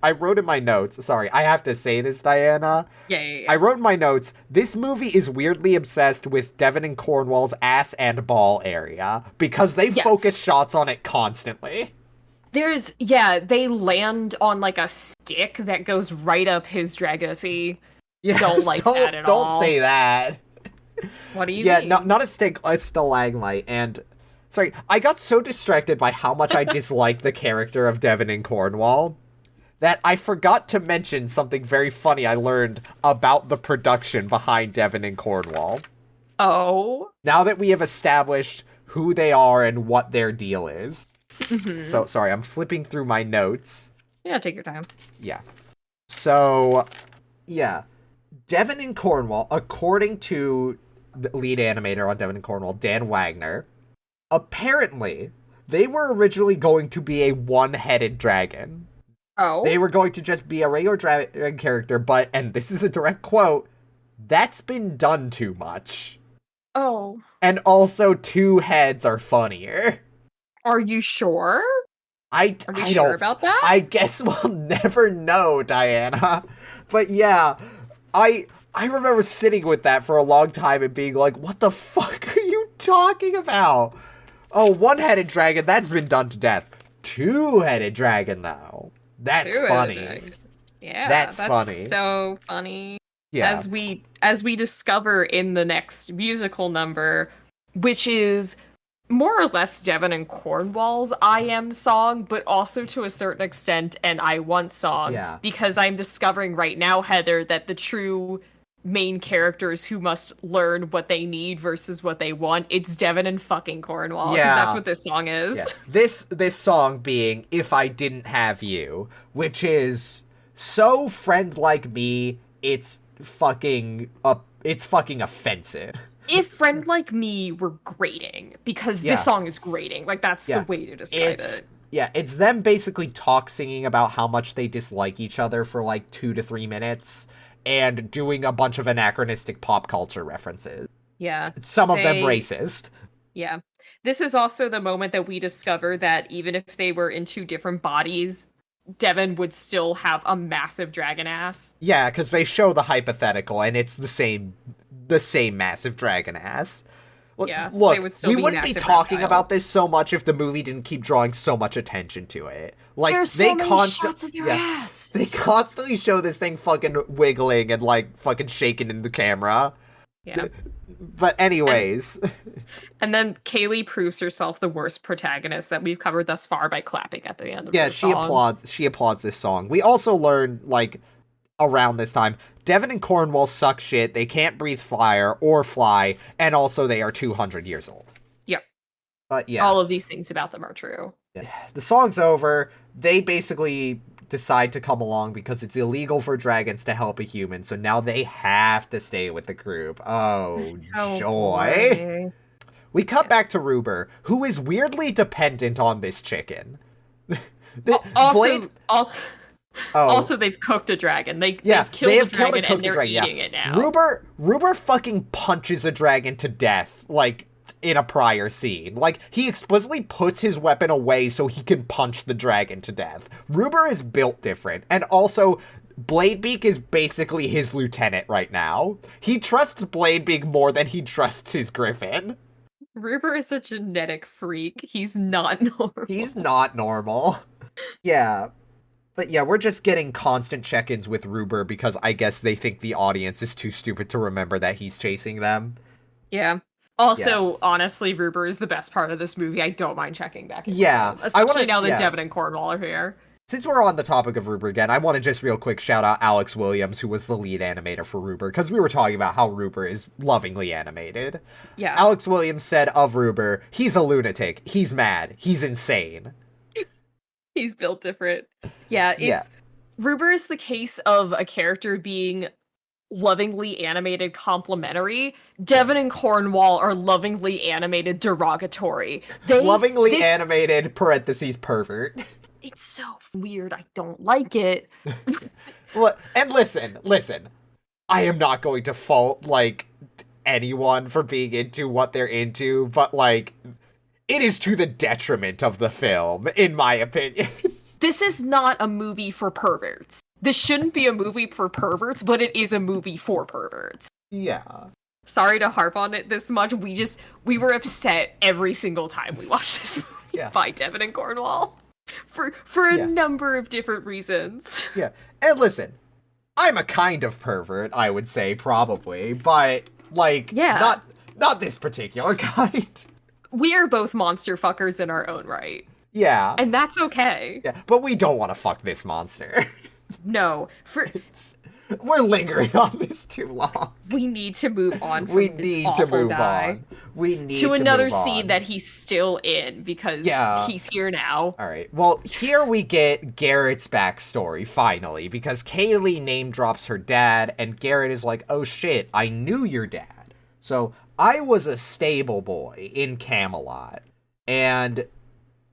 I wrote in my notes, sorry, I have to say this, Diana. yeah. I wrote in my notes, this movie is weirdly obsessed with Devon and Cornwall's ass and ball area because they Yes. focus shots on it constantly. They land on like a stick that goes right up his Dragosy. Yeah, Don't like that at don't all. say that. What do you Yeah, mean? not a stalagmite. And sorry, I got so distracted by how much I disliked the character of Devon and Cornwall that I forgot to mention something very funny I learned about the production behind Devon and Cornwall. Oh. Now that we have established who they are and what their deal is. Mm-hmm. So, sorry, I'm flipping through my notes. Yeah, take your time. Yeah. So, yeah. Devon and Cornwall, according to the lead animator on Devon and Cornwall, Dan Wagner, apparently, they were originally going to be a one-headed dragon. Oh. They were going to just be a regular dragon character, but, and this is a direct quote, that's been done too much. Oh. And also, two heads are funnier. Are you sure? Are you I sure don't, about that? I guess we'll never know, Diana. But yeah, I remember sitting with that for a long time and being like, what the fuck are you talking about? Oh, one-headed dragon, that's been done to death. Two-headed dragon, though. That's funny. Yeah, that's funny. So funny. Yeah. As we discover in the next musical number, which is more or less Devon and Cornwall's I Am song, but also to a certain extent an I Want song. Yeah. Because I'm discovering right now, Heather, that the true main characters who must learn what they need versus what they want, it's Devon and fucking Cornwall. 'Cause that's what this song is. Yeah. This song being If I Didn't Have You, which is so friend like me, it's fucking offensive. If Friend Like Me were grating, because this song is grating. Like, that's the way to describe it. Yeah, it's them basically singing about how much they dislike each other for like 2 to 3 minutes and doing a bunch of anachronistic pop culture references. Yeah. Some of them racist. Yeah. This is also the moment that we discover that even if they were in two different bodies, Devon would still have a massive dragon ass. Yeah, because they show the hypothetical and it's the same massive dragon ass. Yeah, look, they would still we be wouldn't be massive talking reptile. about this so much if the movie didn't keep drawing so much attention to it. Like, There's so many shots of their ass. They constantly show this thing fucking wiggling and like fucking shaking in the camera. Yeah. But anyways. And then Kaylee proves herself the worst protagonist that we've covered thus far by clapping at the end of the song. She applauds this song. We also learn, like, around this time, Devon and Cornwall suck shit, they can't breathe fire or fly, and also they are 200 years old. Yep. But yeah. All of these things about them are true. Yeah. The song's over. They basically decide to come along because it's illegal for dragons to help a human, so now they have to stay with the group. Oh joy. Boy. We cut back to Ruber, who is weirdly dependent on this chicken. Also, they've cooked a dragon. They've killed a dragon and they're eating it now. Ruber fucking punches a dragon to death, like, in a prior scene. Like, he explicitly puts his weapon away so he can punch the dragon to death. Ruber is built different, and also, Bladebeak is basically his lieutenant right now. He trusts Bladebeak more than he trusts his griffin. Ruber is a genetic freak. He's not normal. He's not normal. Yeah. But yeah, we're just getting constant check-ins with Ruber because I guess they think the audience is too stupid to remember that he's chasing them. Yeah. Also, honestly, Ruber is the best part of this movie. I don't mind checking back. Yeah. Especially now that Devon and Cornwall are here. Since we're on the topic of Ruber again, I want to just real quick shout out Alex Williams, who was the lead animator for Ruber, because we were talking about how Ruber is lovingly animated. Yeah. Alex Williams said of Ruber, he's a lunatic, he's mad, he's insane. He's built different. Yeah, Ruber is the case of a character being lovingly animated complimentary. Devon and Cornwall are lovingly animated derogatory. Lovingly animated, parentheses, pervert. It's so weird. I don't like it. And listen. I am not going to fault, like, anyone for being into what they're into, but, like, it is to the detriment of the film, in my opinion. this is not a movie for perverts. This shouldn't be a movie for perverts, but it is a movie for perverts. Yeah. Sorry to harp on it this much. We were upset every single time we watched this movie by Devin and Cornwall. For a number of different reasons. Yeah. And listen, I'm a kind of pervert, I would say, probably, but, like, not this particular kind. We are both monster fuckers in our own right. Yeah. And that's okay. Yeah, but we don't want to fuck this monster. No. We're lingering on this too long. We need to move on from this awful guy. We need to another move scene on. that he's still in, because he's here now. All right. Well, here we get Garrett's backstory, finally, because Kaylee name drops her dad, and Garrett is like, oh shit, I knew your dad. So, I was a stable boy in Camelot, and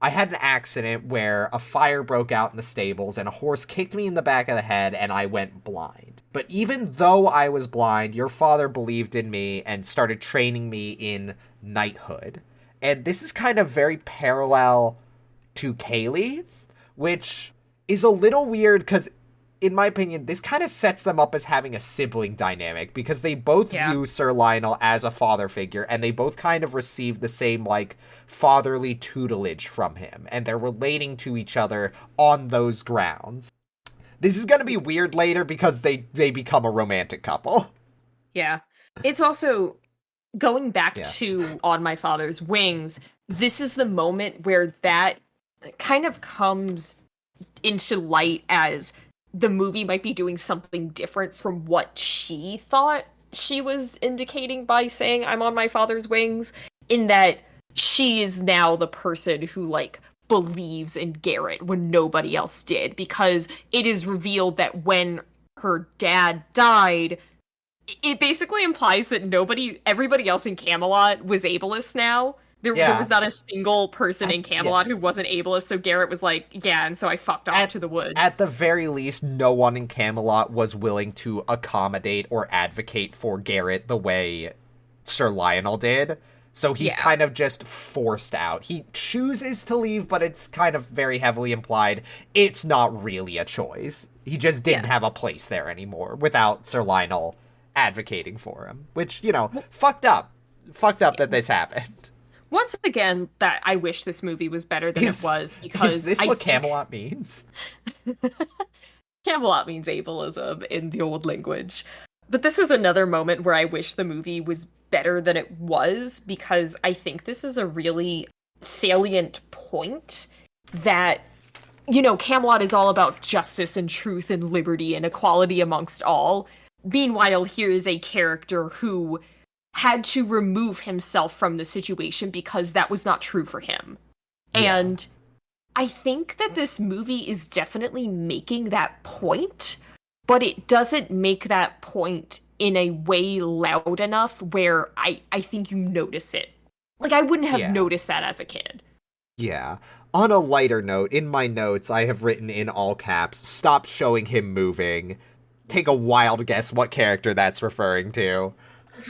I had an accident where a fire broke out in the stables and a horse kicked me in the back of the head and I went blind. But even though I was blind, your father believed in me and started training me in knighthood. And this is kind of very parallel to Kaylee, which is a little weird because, in my opinion, this kind of sets them up as having a sibling dynamic because they both view Sir Lionel as a father figure and they both kind of receive the same, like, fatherly tutelage from him. And they're relating to each other on those grounds. This is going to be weird later because they become a romantic couple. Yeah. It's also, going back to On My Father's Wings, this is the moment where that kind of comes into light as the movie might be doing something different from what she thought she was indicating by saying, I'm on my father's wings, in that she is now the person who, like, believes in Garrett when nobody else did, because it is revealed that when her dad died, it basically implies that everybody else in Camelot was ableist now. There was not a single person in Camelot who wasn't ableist, so Garrett was like, and so I fucked off to the woods. At the very least, no one in Camelot was willing to accommodate or advocate for Garrett the way Sir Lionel did. So he's kind of just forced out. He chooses to leave, but it's kind of very heavily implied it's not really a choice. He just didn't have a place there anymore without Sir Lionel advocating for him. Which, fucked up. Fucked up that this happened. Once again, that I wish this movie was better than it was, because is this what Camelot means? Camelot means ableism in the old language. But this is another moment where I wish the movie was better than it was, because I think this is a really salient point that, Camelot is all about justice and truth and liberty and equality amongst all. Meanwhile, here is a character who had to remove himself from the situation because that was not true for him. Yeah. And I think that this movie is definitely making that point, but it doesn't make that point in a way loud enough where I think you notice it. Like, I wouldn't have noticed that as a kid. Yeah. On a lighter note, in my notes, I have written in all caps, stop showing him moving. Take a wild guess what character that's referring to.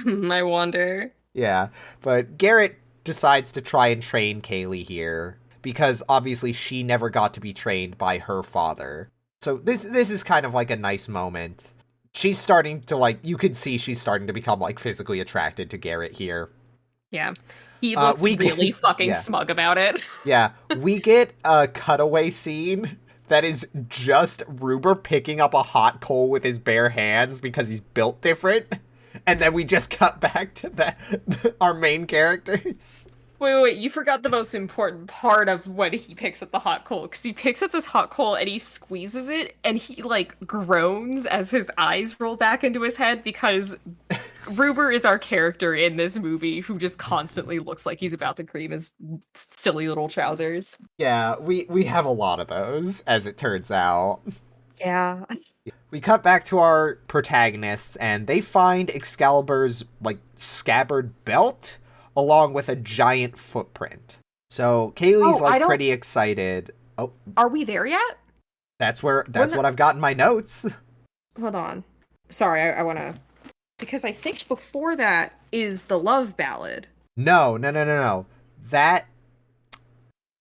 I wonder. Yeah, but Garrett decides to try and train Kaylee here, because obviously she never got to be trained by her father. So this is kind of like a nice moment. She's starting to, you could see she's starting to become, physically attracted to Garrett here. Yeah. He looks really fucking smug about it. Yeah, we get a cutaway scene that is just Ruber picking up a hot coal with his bare hands because he's built different. And then we just cut back to our main characters. Wait, you forgot the most important part of when he picks up the hot coal. Because he picks up this hot coal and he squeezes it, and he, groans as his eyes roll back into his head, because Ruber is our character in this movie who just constantly looks like he's about to cream his silly little trousers. Yeah, we have a lot of those, as it turns out. Yeah. We cut back to our protagonists, and they find Excalibur's, scabbard belt, along with a giant footprint. So, Kaylee's, pretty excited. Oh. Are we there yet? That's what I've got in my notes. Hold on. Sorry, I want to... Because I think before that is the love ballad. No. That...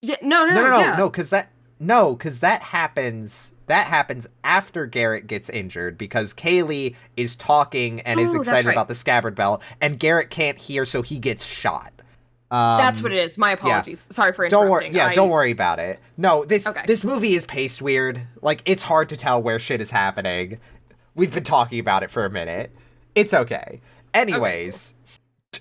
Yeah, no, because because No, because that happens. That happens after Garrett gets injured because Kaylee is talking and is Oh, that's excited right. about the scabbard belt, and Garrett can't hear, so he gets shot. That's what it is. My Yeah. apologies. Sorry for Don't worry. interrupting. Yeah, don't worry about it. No, this Okay. this movie is paced weird. Like, it's hard to tell where shit is happening. We've been talking about it for a minute. It's okay. Okay, cool. Anyways,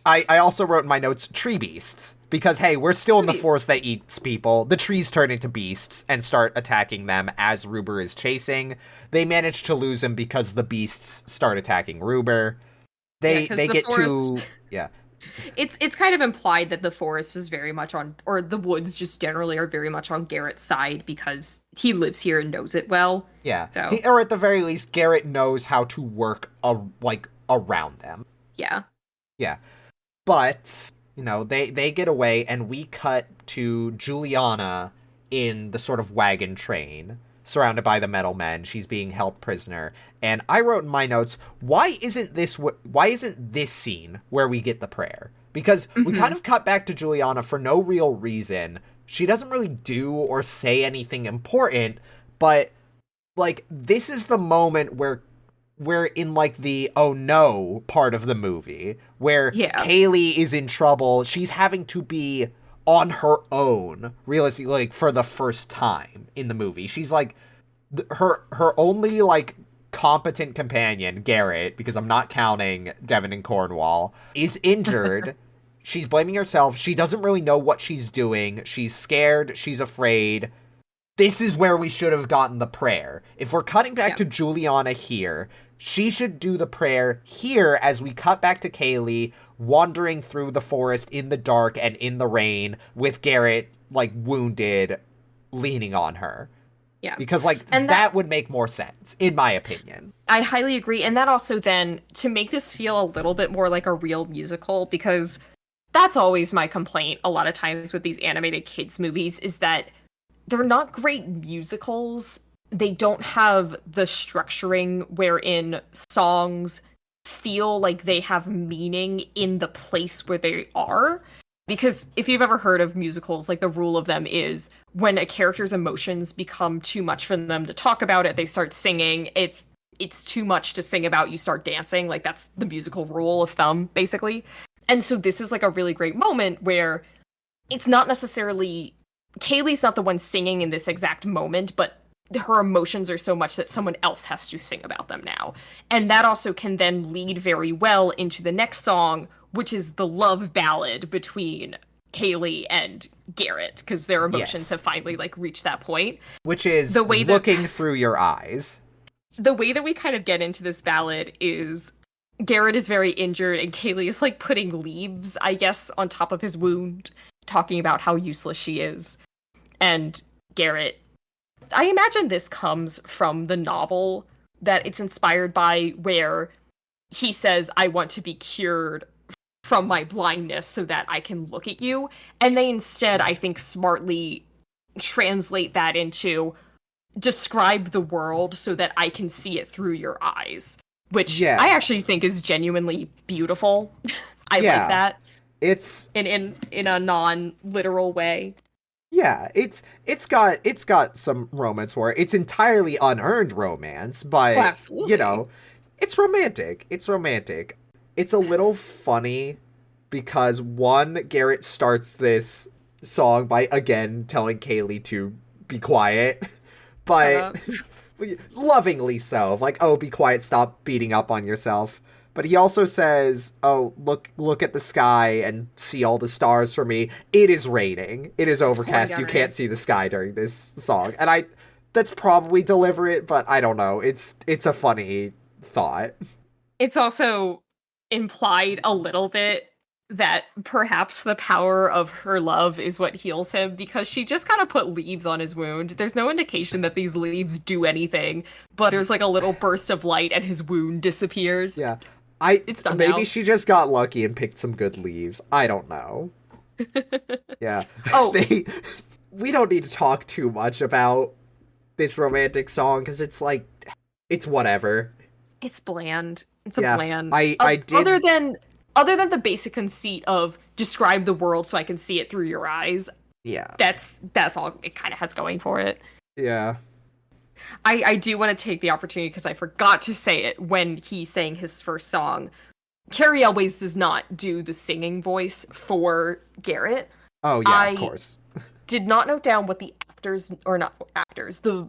I also wrote in my notes tree beasts because hey, we're still in the Tree forest beasts. that eats people. The trees turn into beasts and start attacking them as Ruber is chasing. They manage to lose him because the beasts start attacking Ruber. Yeah, They because they the get forest. to yeah. It's kind of implied that the forest is very much on, or the woods just generally are very much on Garrett's side because he lives here and knows it well. Yeah. So Or at the very least Garrett knows how to work like around them. yeah. Yeah. But, they get away and we cut to Juliana in the sort of wagon train, surrounded by the metal men. She's being held prisoner. And I wrote in my notes, why isn't this scene where we get the prayer? Because we kind of cut back to Juliana for no real reason. She doesn't really do or say anything important, but like this is the moment where we're in like the oh no part of the movie where Yeah. Kaylee is in trouble. She's having to be on her own, realistically, like for the first time in the movie. She's like her only like competent companion, Garrett, because I'm not counting Devin and Cornwall, is injured. She's blaming herself. She doesn't really know what she's doing. She's scared. She's afraid. This is where we should have gotten the prayer. If we're cutting back to Juliana here, she should do the prayer here as we cut back to Kaylee wandering through the forest in the dark and in the rain with Garrett, like, wounded, leaning on her. Yeah. Because, like, And that would make more sense, in my opinion. I highly agree. And that also then, to make this feel a little bit more like a real musical, because that's always my complaint a lot of times with these animated kids movies, is that they're not great musicals. They don't have the structuring wherein songs feel like they have meaning in the place where they are. Because if you've ever heard of musicals, like the rule of them is when a character's emotions become too much for them to talk about it, they start singing. If it's too much to sing about, you start dancing. Like that's the musical rule of thumb, basically. And so this is like a really great moment where it's not necessarily Kaylee's not the one singing in this exact moment, but her emotions are so much that someone else has to sing about them now. And that also can then lead very well into the next song, which is the love ballad between Kaylee and Garrett, because their emotions have finally like reached that point. Which is the way looking through your eyes. The way that we kind of get into this ballad is Garrett is very injured and Kaylee is like putting leaves, I guess, on top of his wound, talking about how useless she is. And Garrett, I imagine this comes from the novel that it's inspired by, where he says, I want to be cured from my blindness so that I can look at you. And they instead, I think, smartly translate that into describe the world so that I can see it through your eyes, which I actually think is genuinely beautiful. I like that. It's in a non-literal way. Yeah, it's got some romance for it. It's entirely unearned romance, but absolutely. It's romantic. It's romantic. It's a little funny because one, Garrett starts this song by again telling Kaylee to be quiet, but lovingly so. Like, oh, be quiet, stop beating up on yourself. But he also says, oh, look at the sky and see all the stars for me. It is raining. It is overcast. You can't see the sky during this song. And that's probably deliberate, but I don't know. It's a funny thought. It's also implied a little bit that perhaps the power of her love is what heals him, because she just kind of put leaves on his wound. There's no indication that these leaves do anything, but there's like a little burst of light and his wound disappears. Yeah. It's done maybe now. She just got lucky and picked some good leaves. I don't know. Yeah. Oh. We don't need to talk too much about this romantic song because it's like, it's whatever. It's bland. It's a bland. I did. Other than the basic conceit of describe the world so I can see it through your eyes, Yeah. That's all it kind of has going for it. Yeah. I do want to take the opportunity because I forgot to say it when he sang his first song. Carrie Elways does not do the singing voice for Garrett. Oh, yeah, of I course. did not note down what the actors, or not actors, the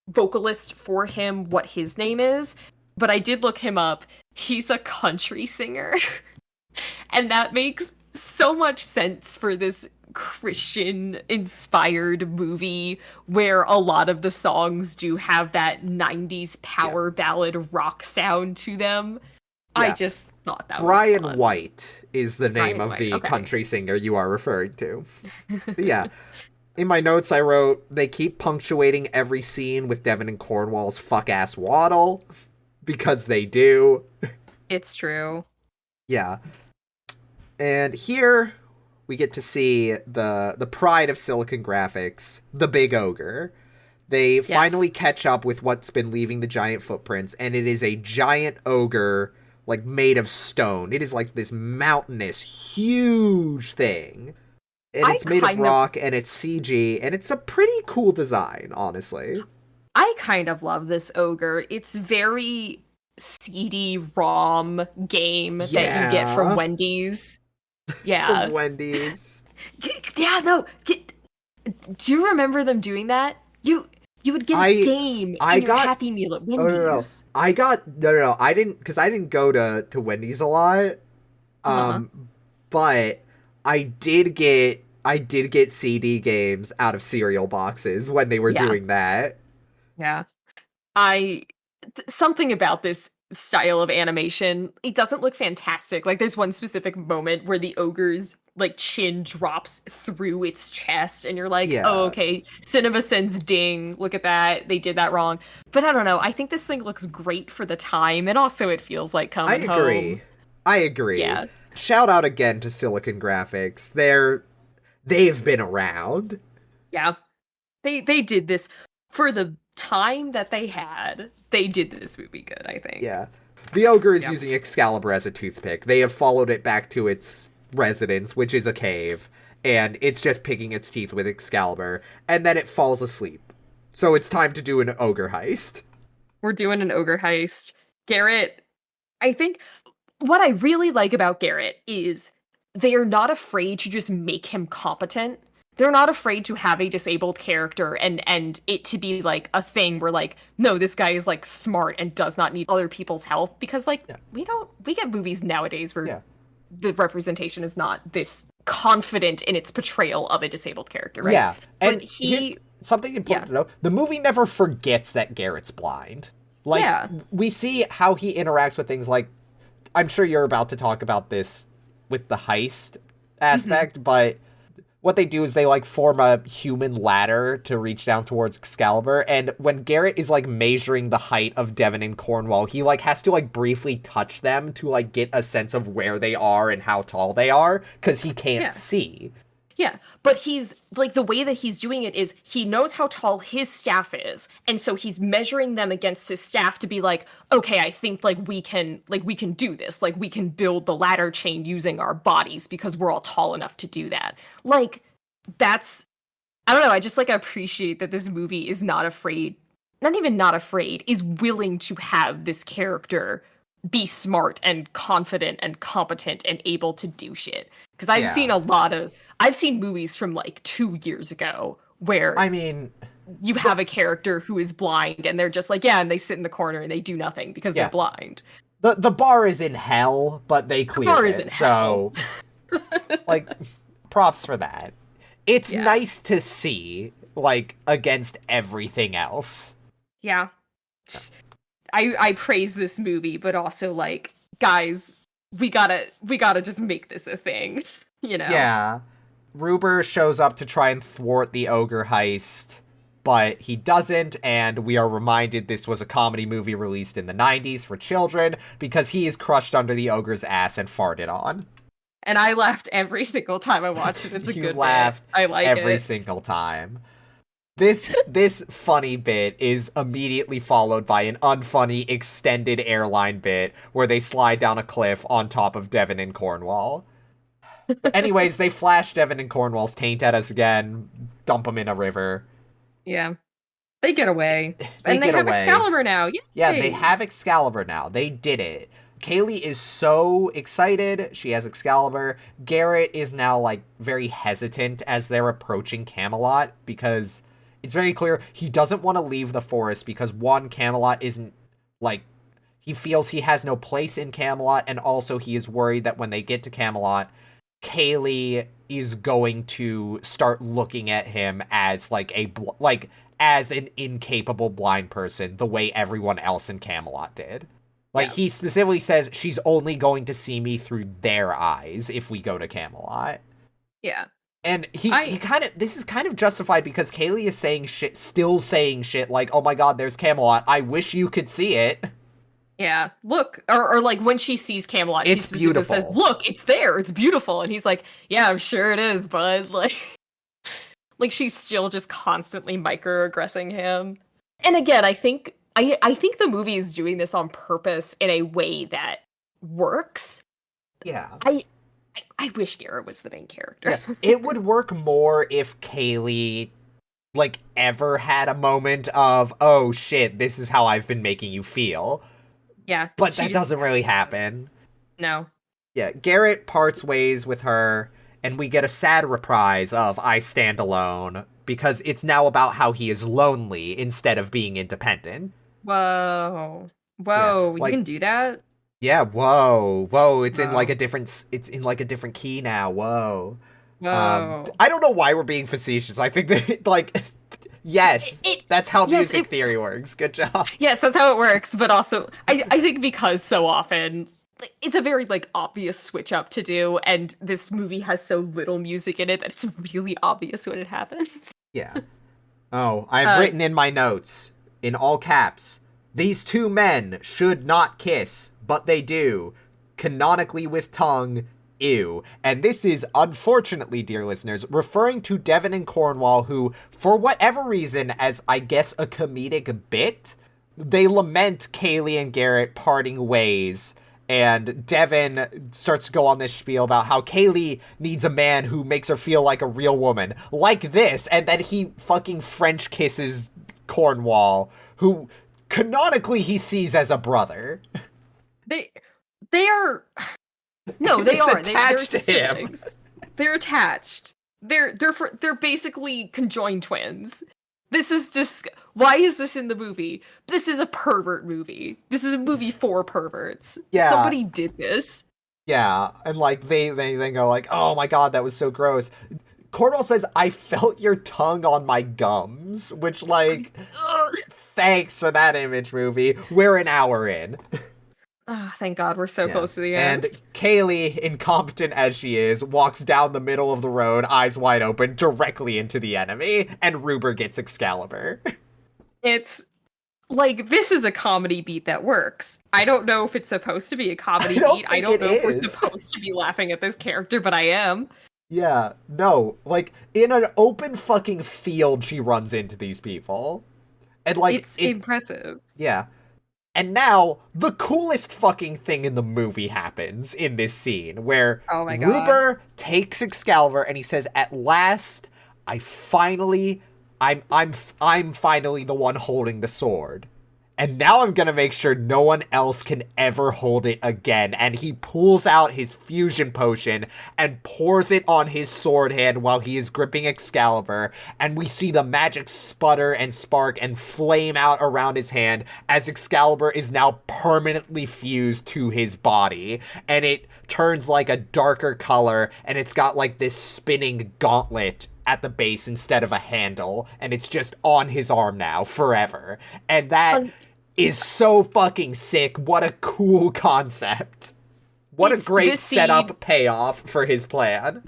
vocalist for him, what his name is, but I did look him up. He's a country singer. And that makes so much sense for this Christian inspired movie where a lot of the songs do have that 90s Yeah. power ballad rock sound to them. I Yeah. just thought that was Brian fun. White is the name Brian of White. the Okay. country singer you are referring to. But yeah. In my notes, I wrote, they keep punctuating every scene with Devin and Cornwall's fuck-ass waddle, because they do. It's true. Yeah. And here we get to see the pride of Silicon Graphics, the Big Ogre. They finally catch up with what's been leaving the giant footprints, and it is a giant ogre, like, made of stone. It is like this mountainous, huge thing. And I it's made of kind of rock, and it's CG, and it's a pretty cool design, honestly. I kind of love this ogre. It's very CD-ROM game that you get from Yeah. Wendy's. From Yeah. Wendy's. Yeah, no. Do you remember them doing that? You would get a game I in your got Happy Meal at Oh, no, no. Wendy's. No. I didn't, because I didn't go to Wendy's a lot. Uh-huh. But I did get CD games out of cereal boxes when they were Yeah. doing that. Yeah. Something about this style of animation, it doesn't look fantastic. Like there's one specific moment where the ogre's like chin drops through its chest and you're like, "Oh, Yeah, okay, CinemaSins ding. Look at that. They did that wrong." But I don't know. I think this thing looks great for the time and also it feels like I coming home. agree. I agree. Yeah. Shout out again to Silicon Graphics. They've been around. Yeah. They did this for the time that they had. They did this movie good, I think. Yeah. The ogre is Yeah. using Excalibur as a toothpick. They have followed it back to its residence, which is a cave, and it's just picking its teeth with Excalibur, and then it falls asleep. So it's time to do an ogre heist. We're doing an ogre heist. Garrett, I think what I really like about Garrett is they are not afraid to just make him competent. They're not afraid to have a disabled character and it to be like a thing where like, no, this guy is like smart and does not need other people's help because like Yeah. we get movies nowadays where Yeah. the representation is not this confident in its portrayal of a disabled character, right? Yeah. And But he something important to know, the movie never forgets that Garrett's blind. Like, Yeah. we see how he interacts with things like, I'm sure you're about to talk about this with the heist aspect, but what they do is they like form a human ladder to reach down towards Excalibur, and when Garrett is like measuring the height of Devon and Cornwall, he like has to like briefly touch them to like get a sense of where they are and how tall they are, because he can't Yeah. see. Yeah, but he's like the way that he's doing it is he knows how tall his staff is, and so he's measuring them against his staff to be like, okay, I think like we can do this, like we can build the ladder chain using our bodies because we're all tall enough to do that. Like that's I don't know, I just like appreciate that this movie is not afraid, not even not afraid, is willing to have this character be smart and confident and competent and able to do shit. Because I've seen movies from like 2 years ago where I mean, you have a character who is blind and they're just like, yeah, and they sit in the corner and they do nothing because Yeah. they're blind. the bar is in hell, but they cleared bar is it, in so like, props for that. It's Yeah. nice to see, like, against everything else. Yeah. I praise this movie, but also like, guys, we gotta just make this a thing, you know? Yeah. Ruber shows up to try and thwart the ogre heist, but he doesn't, and we are reminded this was a comedy movie released in the 90s for children, because he is crushed under the ogre's ass and farted on. And I laughed every single time I watched it. It's a You good laughed bit. I like every it. single time. This funny bit is immediately followed by an unfunny extended airline bit where they slide down a cliff on top of Devon and Cornwall. But anyways, they flash Devin and Cornwall's taint at us again, dump them in a river. Yeah. They get away. They And they get have away. Excalibur now. Yeah, they Yay! have Excalibur now. They did it. Kaylee is so excited. She has Excalibur. Garrett is now, like, very hesitant as they're approaching Camelot because it's very clear he doesn't want to leave the forest because, one, Camelot isn't, like, he feels he has no place in Camelot, and also he is worried that when they get to Camelot, Kaylee is going to start looking at him as, like, as an incapable blind person, the way everyone else in Camelot did. Like, Yeah. he specifically says she's only going to see me through their eyes if we go to Camelot. Yeah. And he kind of, this is kind of justified because Kaylee is still saying shit like, oh my god, there's Camelot. I wish you could see it. Yeah. Look, or like when she sees Camelot, she It's specifically beautiful. says, "Look, it's there. It's beautiful." And he's like, "Yeah, I'm sure it is, bud." Like she's still just constantly microaggressing him. And again, I think the movie is doing this on purpose in a way that works. Yeah. I wish Garrett was the main character. Yeah. It would work more if Kaylee, like, ever had a moment of, oh shit, this is how I've been making you feel. Yeah. But that doesn't really happen. No. Yeah, Garrett parts ways with her, and we get a sad reprise of I Stand Alone, because it's now about how he is lonely instead of being independent. Whoa. Yeah, Whoa, you like, can do that? yeah, whoa, it's in like Whoa. it's in like a different key now, whoa. Whoa. I don't know why we're being facetious. I think that, like, yes, that's how yes, music theory works. Good job. Yes, that's how it works, but also I think because so often like, it's a very like obvious switch up to do, and this movie has so little music in it that it's really obvious when it happens. Yeah. Oh, I've written in my notes, in all caps, these two men should not kiss, but they do. Canonically with tongue, ew. And this is, unfortunately, dear listeners, referring to Devin and Cornwall, who, for whatever reason, as I guess a comedic bit, they lament Kaylee and Garrett parting ways. And Devin starts to go on this spiel about how Kaylee needs a man who makes her feel like a real woman. Like this. And then he fucking French kisses Cornwall, who canonically he sees as a brother. They are no, they He's are. They're attached to him. siblings. They're attached. They're basically conjoined twins. This is just why is this in the movie? This is a pervert movie. This is a movie for perverts. Yeah. Somebody did this. Yeah, and like they go like, "Oh my god, that was so gross." Cornwall says, "I felt your tongue on my gums," which, like, thanks for that image, movie. We're an hour in. Oh, thank God we're so close to the end. And Kaylee, incompetent as she is, walks down the middle of the road, eyes wide open, directly into the enemy, and Ruber gets Excalibur. It's like this is a comedy beat that works. I don't know if it's supposed to be a comedy beat. I don't know if we're supposed to be laughing at this character, but I am. Yeah, no, like, in an open fucking field she runs into these people. And, like, it's impressive. Yeah. And now, the coolest fucking thing in the movie happens in this scene, where Oh my God. Ruber takes Excalibur and he says, "At last, I'm finally the one holding the sword. And now I'm gonna make sure no one else can ever hold it again." And he pulls out his fusion potion and pours it on his sword hand while he is gripping Excalibur. And we see the magic sputter and spark and flame out around his hand as Excalibur is now permanently fused to his body. And it turns like a darker color, and it's got like this spinning gauntlet at the base instead of a handle, and it's just on his arm now forever. And that is so fucking sick. What a cool concept. What a great setup payoff for his plan.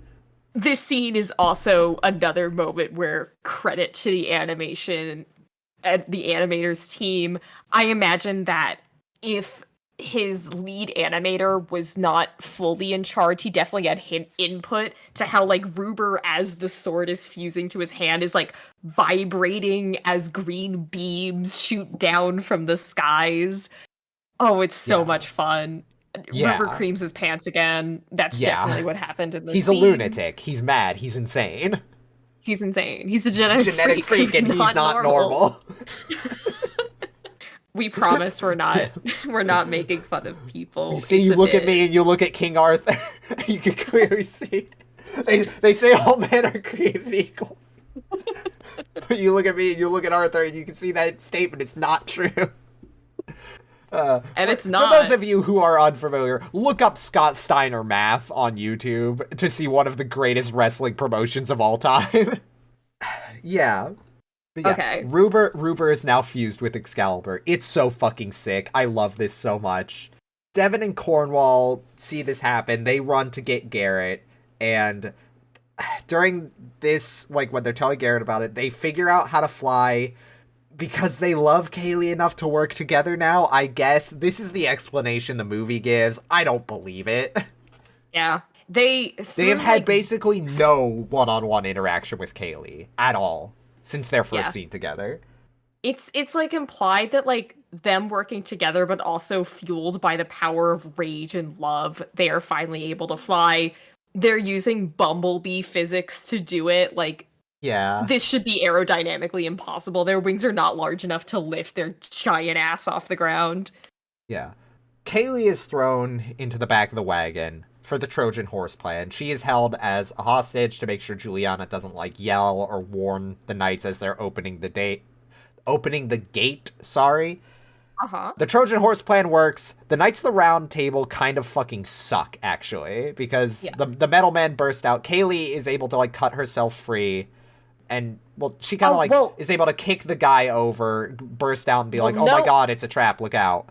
This scene is also another moment where credit to the animation and the animators team. I imagine that if his lead animator was not fully in charge, he definitely had input to how like Ruber, as the sword is fusing to his hand, is like vibrating as green beams shoot down from the skies. Oh, it's so much fun. Rupert Yeah. creams his pants again. That's Yeah. definitely what happened in this He's a scene. lunatic. He's mad. He's insane. He's insane. He's a He's a genetic, genetic freak who's and he's not normal. We promise we're not making fun of people. You see, It's you a look at bit. me and you look at King Arthur. You can clearly see. They say all men are created equal. But you look at me and you look at Arthur and you can see that statement is not true. And it's not. For those of you who are unfamiliar, look up Scott Steiner math on YouTube to see one of the greatest wrestling promotions of all time. Yeah. But yeah, Okay. Ruber is now fused with Excalibur. It's so fucking sick. I love this so much. Devon and Cornwall see this happen. They run to get Garrett, and during this, like, when they're telling Garrett about it, they figure out how to fly because they love Kaylee enough to work together now, I guess. This is the explanation the movie gives. I don't believe it. Yeah. They have had basically no one-on-one interaction with Kaylee at all since their first scene together. It's like implied that like them working together, but also fueled by the power of rage and love, they are finally able to fly. They're using bumblebee physics to do it. Like, yeah, this should be aerodynamically impossible. Their wings are not large enough to lift their giant ass off the ground. Yeah. Kaylee is thrown into the back of the wagon for the Trojan horse plan. She is held as a hostage to make sure Juliana doesn't like yell or warn the knights as they're opening the gate, sorry. The Trojan horse plan works. The Knights of the Round Table kind of fucking suck, actually, because the metal men burst out. Kaylee is able to, like, cut herself free, and, well, she kind of, is able to kick the guy over, burst out, and be like, oh my god, it's a trap, look out.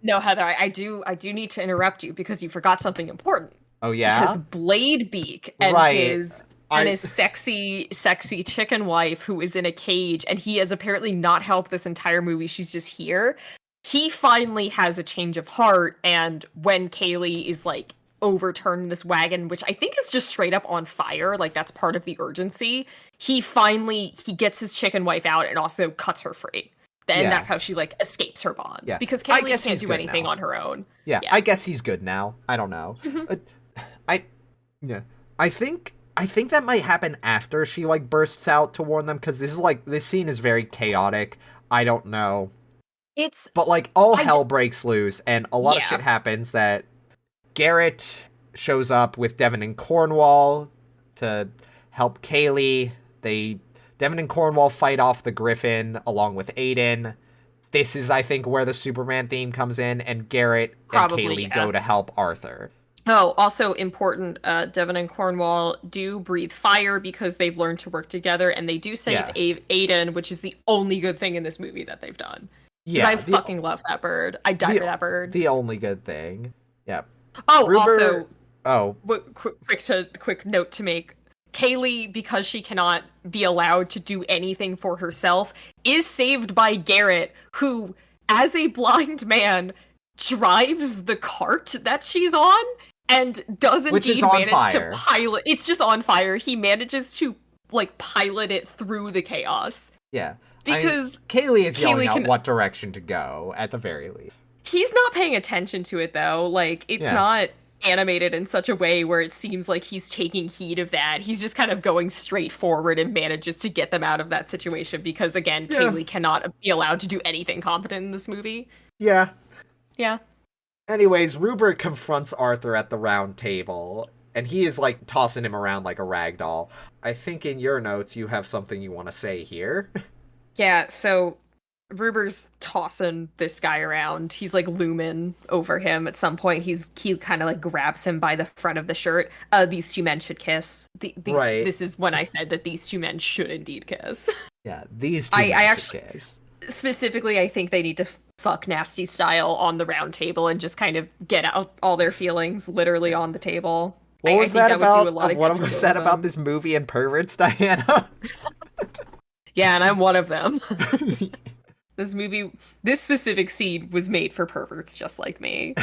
No, Heather, I do need to interrupt you because you forgot something important. Oh, yeah? Because Bladebeak and his sexy chicken wife who is in a cage, and he has apparently not helped this entire movie, she's just here. He finally has a change of heart, and when Kaylee is, like, overturned this wagon, which I think is just straight up on fire, like, that's part of the urgency, he gets his chicken wife out and also cuts her free. Then that's how she, like, escapes her bonds. Yeah. Because Kaylee can't do anything on her own. Yeah, I guess he's good now. I don't know. I think that might happen after she, like, bursts out to warn them, because this scene is very chaotic. I don't know. But, like, all hell breaks loose, and a lot of shit happens that Garrett shows up with Devon and Cornwall to help Kaylee. Devon and Cornwall fight off the Griffin along with Aiden. This is, I think, where the Superman theme comes in, and Garrett and Kaylee go to help Arthur. Oh, also important, Devon and Cornwall do breathe fire because they've learned to work together, and they do save Aiden, which is the only good thing in this movie that they've done. Yeah, I fucking love that bird. I died for that bird. The only good thing. Yeah. Oh, also, quick note to make. Kaylee, because she cannot be allowed to do anything for herself, is saved by Garrett, who, as a blind man, drives the cart that she's on and does indeed manage to pilot. It's just on fire. He manages to, like, pilot it through the chaos. Yeah. Because Kaylee is yelling out what direction to go, at the very least. He's not paying attention to it, though. Like, it's not animated in such a way where it seems like he's taking heed of that. He's just kind of going straight forward and manages to get them out of that situation because, again, Kaylee cannot be allowed to do anything competent in this movie. Yeah. Yeah. Anyways, Rupert confronts Arthur at the round table, and he is, like, tossing him around like a rag doll. I think in your notes you have something you want to say here. Yeah, so Ruber's tossing this guy around. He's, like, looming over him. At some point, he kind of, like, grabs him by the front of the shirt. These two men should kiss. This is when I said that these two men should indeed kiss. Yeah, these two men should kiss. Specifically, I think they need to fuck nasty style on the round table and just kind of get out all their feelings literally on the table. What was that about? What was that about this movie and perverts, Diana? Yeah, and I'm one of them. This specific scene was made for perverts just like me.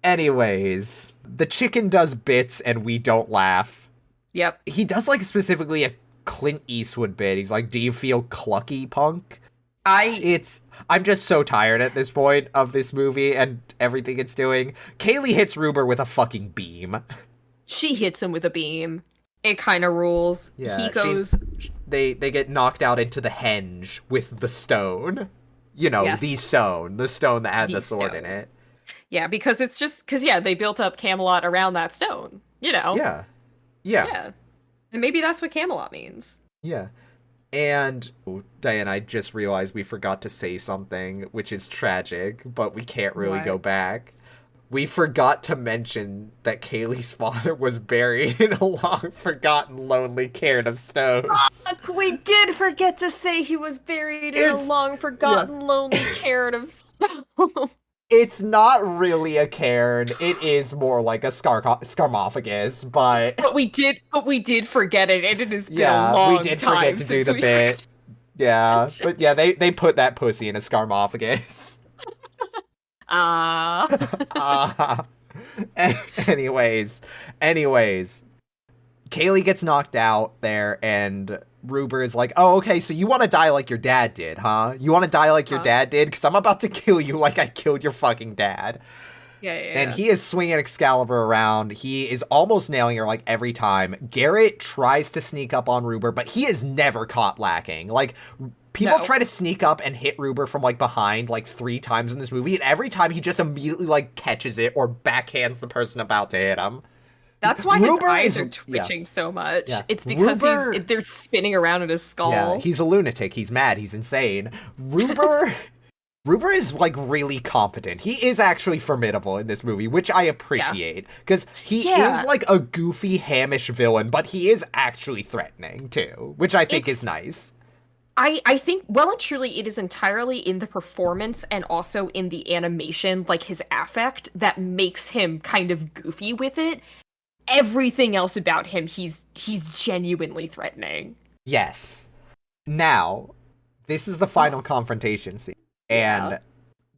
Anyways, the chicken does bits and we don't laugh. Yep. He does, like, specifically a Clint Eastwood bit. He's like, do you feel clucky, punk? I I'm just so tired at this point of this movie and everything it's doing. Kaylee hits Ruber with a fucking beam. She hits him with a beam. It kind of rules. He Yeah, goes. they get knocked out into the henge with the stone. You know, Yes, the stone that had the the sword stone. in it. Yeah, because it's just because yeah, they built up Camelot around that stone. You know. Yeah. Yeah. Yeah, and maybe that's what Camelot means. Yeah. And Diane, I just realized we forgot to say something, which is tragic, but we can't really go What? back. We forgot to mention that Kaylee's father was buried in a long forgotten lonely cairn of stones. Fuck, we did forget to say he was buried in a It's long yeah. forgotten lonely cairn of stone. It's not really a cairn. It is more like a scarmophagus, but But we did forget it, and it has been a yeah, we long did time forget to do since the we bit. Yeah, forgot. but yeah, they put that pussy in a scarmophagus. Ah. uh, anyways, anyways, Kaylee gets knocked out there, and Ruber is like, "Oh, okay, so you want to die like your dad did, huh? You want to die like your Huh? dad did? Because I'm about to kill you like I killed your fucking dad." Yeah, yeah, And yeah. he is swinging Excalibur around. He is almost nailing her like every time. Garrett tries to sneak up on Ruber, but he is never caught lacking. Like, people No. try to sneak up and hit Ruber from like behind like 3 times in this movie, and every time he just immediately like catches it or backhands the person about to hit him. That's why his Ruber eyes is are twitching so much. yeah. It's because Ruber they're spinning around in his yeah, skull. he's a lunatic. He's mad. He's insane. Ruber is like really competent. He is actually formidable in this movie, which I appreciate because he Yeah. is like a goofy, hamish villain, but he is actually threatening too, which I think It's is nice. I think well and truly it is entirely in the performance and also in the animation, like his affect, that makes him kind of goofy with it. Everything else about him, he's genuinely threatening. Yes. Now, this is the final confrontation scene, Yeah.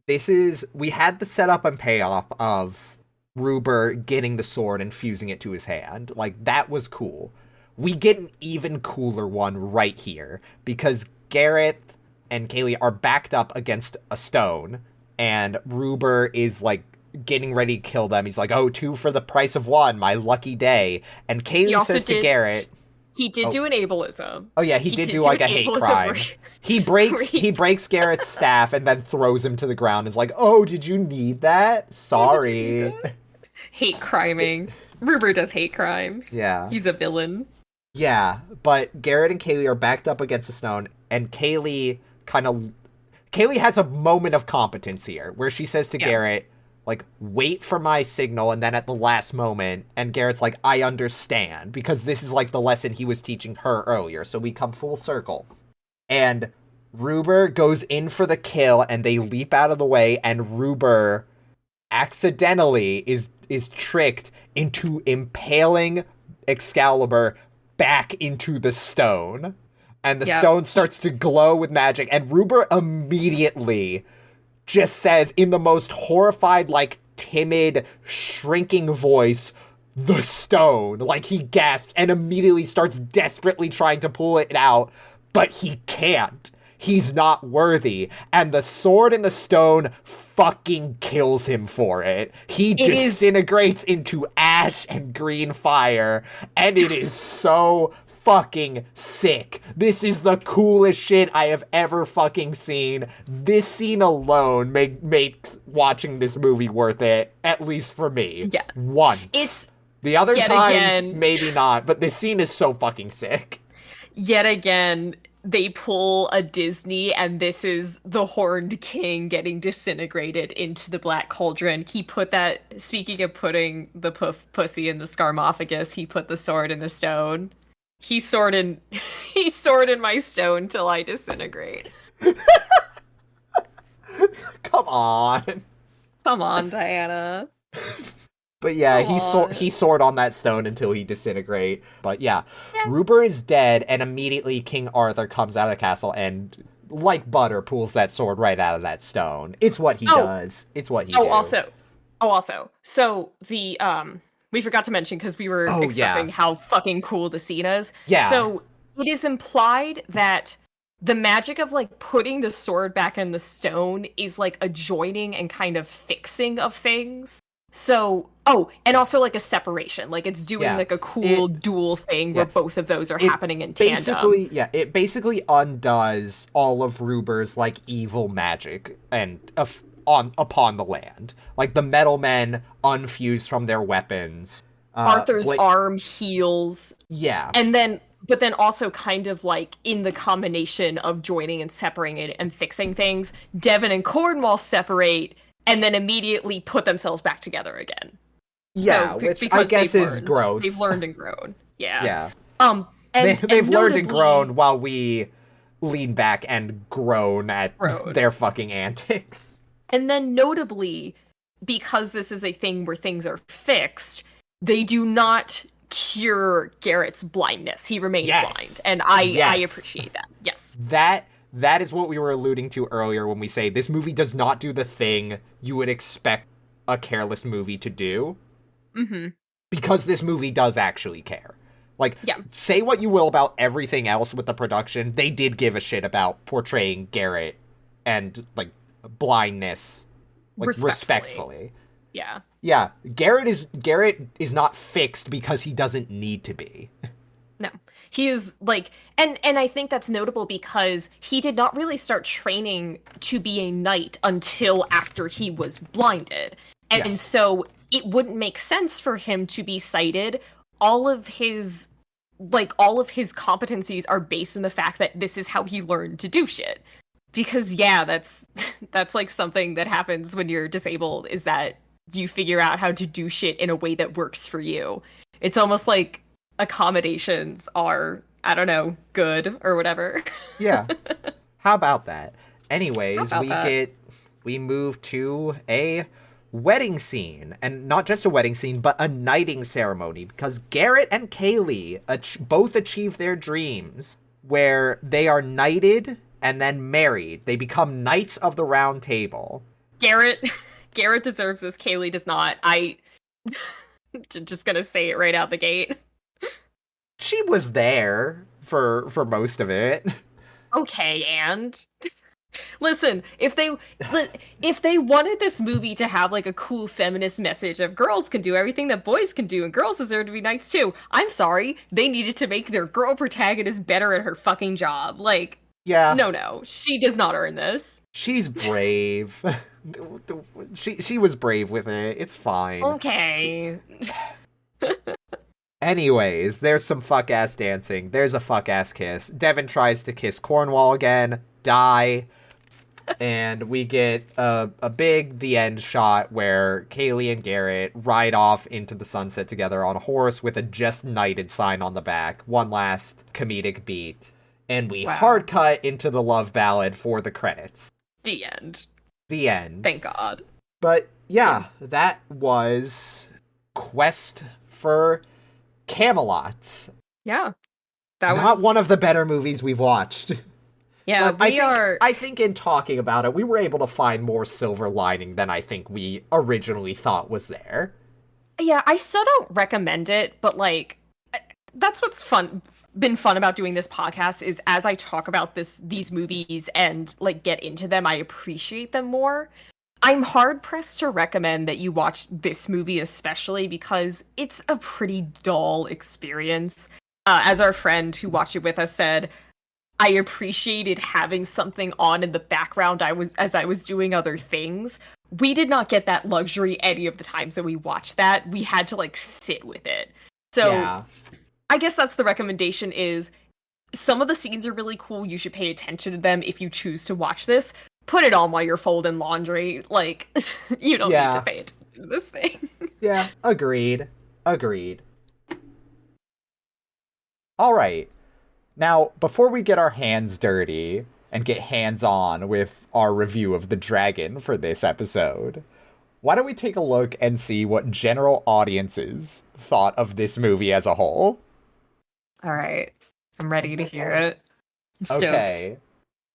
and we had the setup and payoff of Ruber getting the sword and fusing it to his hand. Like, that was cool. We get an even cooler one right here because Garrett and Kaylee are backed up against a stone, and Ruber is like getting ready to kill them. He's like, "Oh, 2 for the price of 1, my lucky day." And He Kaylee also says to did Garrett, he did "Oh, do an ableism. oh yeah, he did do like a an hate ableism crime. where- He where breaks Garrett's staff and then throws him to the ground. Is like, "Oh, did you need that? Sorry." hate criming. Ruber does hate crimes. Yeah. He's a villain. Yeah, but Garrett and Kaylee are backed up against the stone, and Kaylee has a moment of competence here where she says to Garrett, like, "Wait for my signal," and then at the last moment, and Garrett's like, "I understand," because this is like the lesson he was teaching her earlier, so we come full circle. And Ruber goes in for the kill, and they leap out of the way, and Ruber accidentally is tricked into impaling Excalibur back into the stone. And the stone starts to glow with magic, and Ruber immediately just says in the most horrified, like, timid, shrinking voice, "The stone." Like, he gasps and immediately starts desperately trying to pull it out, but he can't. He's not worthy. And the sword in the stone fucking kills him for it. He disintegrates into ash and green fire, and it is so fucking sick. This is the coolest shit I have ever fucking seen. This scene alone makes watching this movie worth it, at least for me. Yeah. Once. It's the other yet times, again, maybe not, but this scene is so fucking sick. Yet again, they pull a Disney, and this is the Horned King getting disintegrated into the Black Cauldron. He put that, speaking of putting the pussy in the scarmophagus, he put the sword in the stone. He sword in my stone till I disintegrate. Come on. Come on, Diana. But yeah, he soared on that stone until he disintegrate. But yeah, Ruber is dead, and immediately King Arthur comes out of the castle and, like butter, pulls that sword right out of that stone. It's what he does. It's what he does. Also, so the we forgot to mention because we were expressing how fucking cool the scene is. Yeah. So it is implied that the magic of like putting the sword back in the stone is like a joining and kind of fixing of things. So, oh, and also like a separation. Like it's doing Yeah. like a cool It dual thing where yeah. both of those are It happening in tandem. basically it basically undoes all of Ruber's like evil magic and on upon the land. Like the metal men unfuse from their weapons. Arthur's Blake arm heals, Yeah. and then but then also kind of like in the combination of joining and separating it and fixing things, Devon and Cornwall separate and then immediately put themselves back together again. Yeah, So which I because guess is growth. they've learned and grown. Yeah. Yeah. And They've learned and notably grown while we lean back and groan at grown. their fucking antics. And then notably, because this is a thing where things are fixed, they do not cure Garrett's blindness. He remains blind. And I appreciate that. Yes. That is what we were alluding to earlier when we say this movie does not do the thing you would expect a careless movie to do. Mm-hmm. Because this movie does actually care. Like, say what you will about everything else with the production, they did give a shit about portraying Garrett and, like, blindness, like, respectfully. Yeah. Yeah, Garrett is not fixed because he doesn't need to be. No. He is, like, and I think that's notable because he did not really start training to be a knight until after he was blinded. And so it wouldn't make sense for him to be sighted. All of his competencies are based on the fact that this is how he learned to do shit. Because that's like something that happens when you're disabled, is that you figure out how to do shit in a way that works for you. It's almost like accommodations are, I don't know, good or whatever. Yeah. How about that? Anyways, we move to a wedding scene, and not just a wedding scene, but a knighting ceremony, because Garrett and Kaylee both achieve their dreams, where they are knighted and then married. They become Knights of the Round Table. Garrett deserves this. Kaylee does not. I'm just gonna say it right out the gate. She was there for most of it. Okay, and listen, if they wanted this movie to have like a cool feminist message of girls can do everything that boys can do and girls deserve to be knights too, I'm sorry, they needed to make their girl protagonist better at her fucking job. Like, no, she does not earn this. She's brave. she was brave with it. It's fine. Okay. Anyways, there's some fuck-ass dancing. There's a fuck-ass kiss. Devon tries to kiss Cornwall again. Die. And we get a big the end shot where Kaylee and Garrett ride off into the sunset together on a horse with a just knighted sign on the back. One last comedic beat. And we hard cut into the love ballad for the credits. The end. The end. Thank God. But yeah, that was Quest for Camelot. Yeah. That was not one of the better movies we've watched. Yeah, I think in talking about it, we were able to find more silver lining than I think we originally thought was there. Yeah, I still don't recommend it, but like that's what's been fun about doing this podcast is as I talk about these movies and like get into them, I appreciate them more. I'm hard pressed to recommend that you watch this movie, especially because it's a pretty dull experience. As our friend who watched it with us said, I appreciated having something on in the background as I was doing other things. We did not get that luxury any of the times that we watched that. We had to like sit with it. So I guess that's the recommendation is some of the scenes are really cool. You should pay attention to them if you choose to watch this. Put it on while you're folding laundry. Like, you don't need to pay attention to this thing. Yeah, agreed. All right. Now, before we get our hands dirty and get hands-on with our review of The Dragon for this episode, why don't we take a look and see what general audiences thought of this movie as a whole? All right. I'm ready to hear it. I'm stoked. Okay.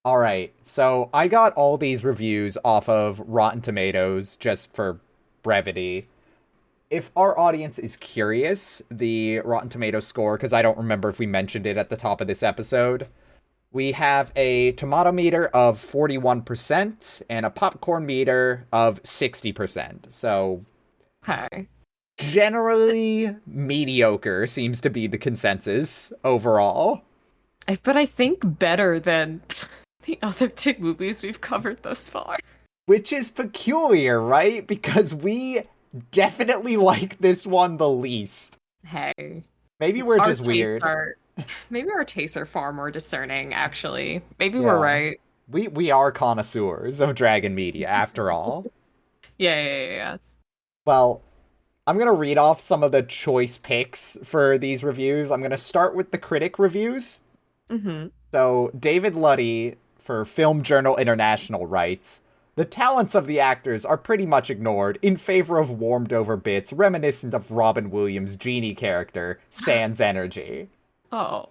All right. So I got all these reviews off of Rotten Tomatoes just for brevity. If our audience is curious, the Rotten Tomatoes score, because I don't remember if we mentioned it at the top of this episode, We have a tomato meter of 41% and a popcorn meter of 60%. So Okay. generally mediocre seems to be the consensus overall, But I think better than the other two movies we've covered thus far. which is peculiar, right? Because we definitely like this one the least. Hey, Maybe we're our just tastes weird. are maybe our tastes are far more discerning, actually. Maybe we're Yeah. right. We are connoisseurs of dragon media after all. Yeah. Well, I'm going to read off some of the choice picks for these reviews. I'm going to start with the critic reviews. Mm-hmm. So, David Luddy for Film Journal International writes, the talents of the actors are pretty much ignored in favor of warmed over bits reminiscent of Robin Williams' genie character, Sans Energy. Oh.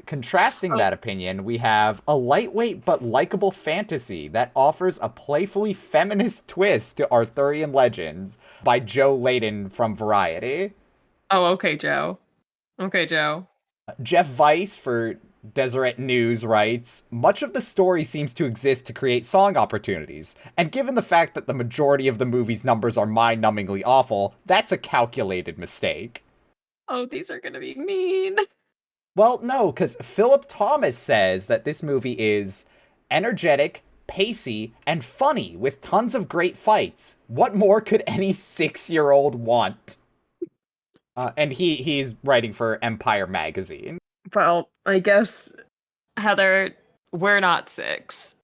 Contrasting Oh, that opinion, we have a lightweight but likable fantasy that offers a playfully feminist twist to Arthurian legends by Joe Layton from Variety. oh, okay, Joe. Okay, Joe. Jeff Weiss for Deseret News writes, much of the story seems to exist to create song opportunities, and given the fact that the majority of the movie's numbers are mind-numbingly awful, that's a calculated mistake. Oh, these are gonna be mean. Well, no, because Philip Thomas says that this movie is energetic, pacey, and funny with tons of great fights. What more could any 6-year-old want? And he's writing for Empire magazine. Well, I guess, Heather, we're not six.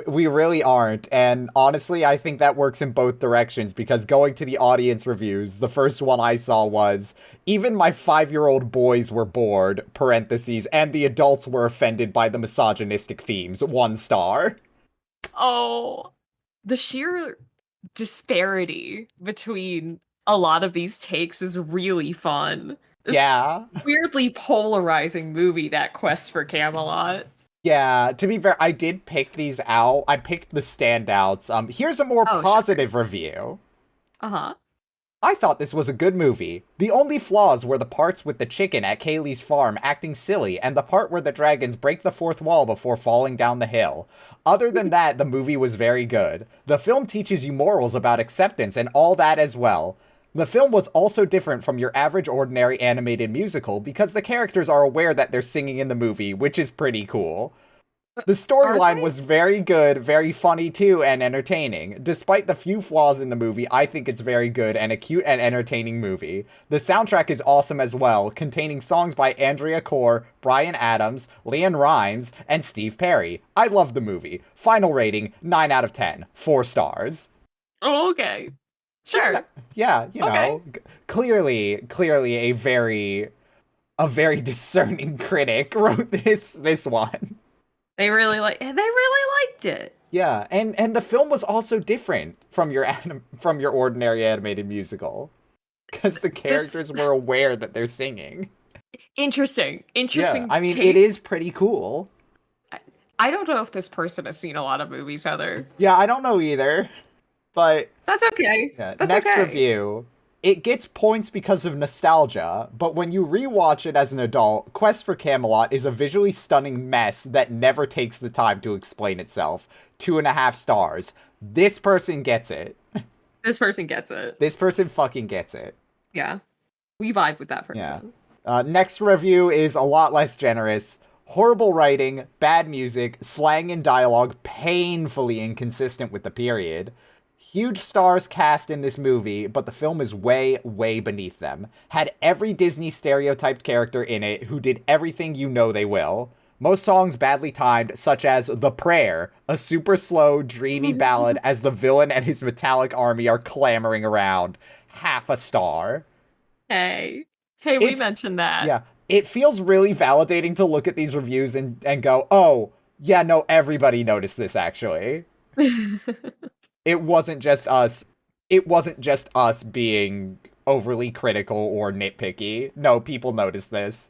We really aren't, and honestly, I think that works in both directions because going to the audience reviews, the first one I saw was even my 5-year-old boys were bored, parentheses, and the adults were offended by the misogynistic themes, 1 star. Oh, the sheer disparity between a lot of these takes is really fun. This Yeah. weirdly polarizing movie, that Quest for Camelot. Yeah, to be fair, I did pick these out. I picked the standouts. Here's a more Oh, sure. positive review. Uh-huh. I thought this was a good movie. The only flaws were the parts with the chicken at Kaylee's farm acting silly and the part where the dragons break the fourth wall before falling down the hill. Other than that, the movie was very good. The film teaches you morals about acceptance and all that as well. The film was also different from your average ordinary animated musical because the characters are aware that they're singing in the movie, which is pretty cool. The Are storyline they? was very good, very funny too, and entertaining. Despite the few flaws in the movie, I think it's very good and a cute and entertaining movie. The soundtrack is awesome as well, containing songs by Andrea Corr, Bryan Adams, Leanne Rimes, and Steve Perry. I love the movie. Final rating, 9 out of 10. 4 stars. Oh, okay. Sure. Yeah, Okay. clearly a very discerning critic wrote this one. They really liked it. Yeah, and the film was also different from from your ordinary animated musical because the This characters were aware that they're singing. interesting. Yeah, Interesting I mean it take. is pretty cool. I don't know if this person has seen a lot of movies, Heather. Yeah, I don't know either, but That's okay. yeah, That's next okay. review. It gets points because of nostalgia, but when you rewatch it as an adult, Quest for Camelot is a visually stunning mess that never takes the time to explain itself. 2.5 stars. This person gets it. This person gets it. This person fucking gets it. Yeah. We vibe with that Yeah. person. Next review is a lot less generous. Horrible writing, bad music, slang and dialogue painfully inconsistent with the period. Huge stars cast in this movie, but the film is way, way beneath them. Had every Disney stereotyped character in it who did everything you know they will. Most songs badly timed, such as The Prayer, a super slow, dreamy ballad as the villain and his metallic army are clamoring around. 0.5 star. Hey. Hey, we It's mentioned that. Yeah, it feels really validating to look at these reviews and go, oh, yeah, no, everybody noticed this actually. It wasn't just us. It wasn't just us being overly critical or nitpicky. No, people noticed this.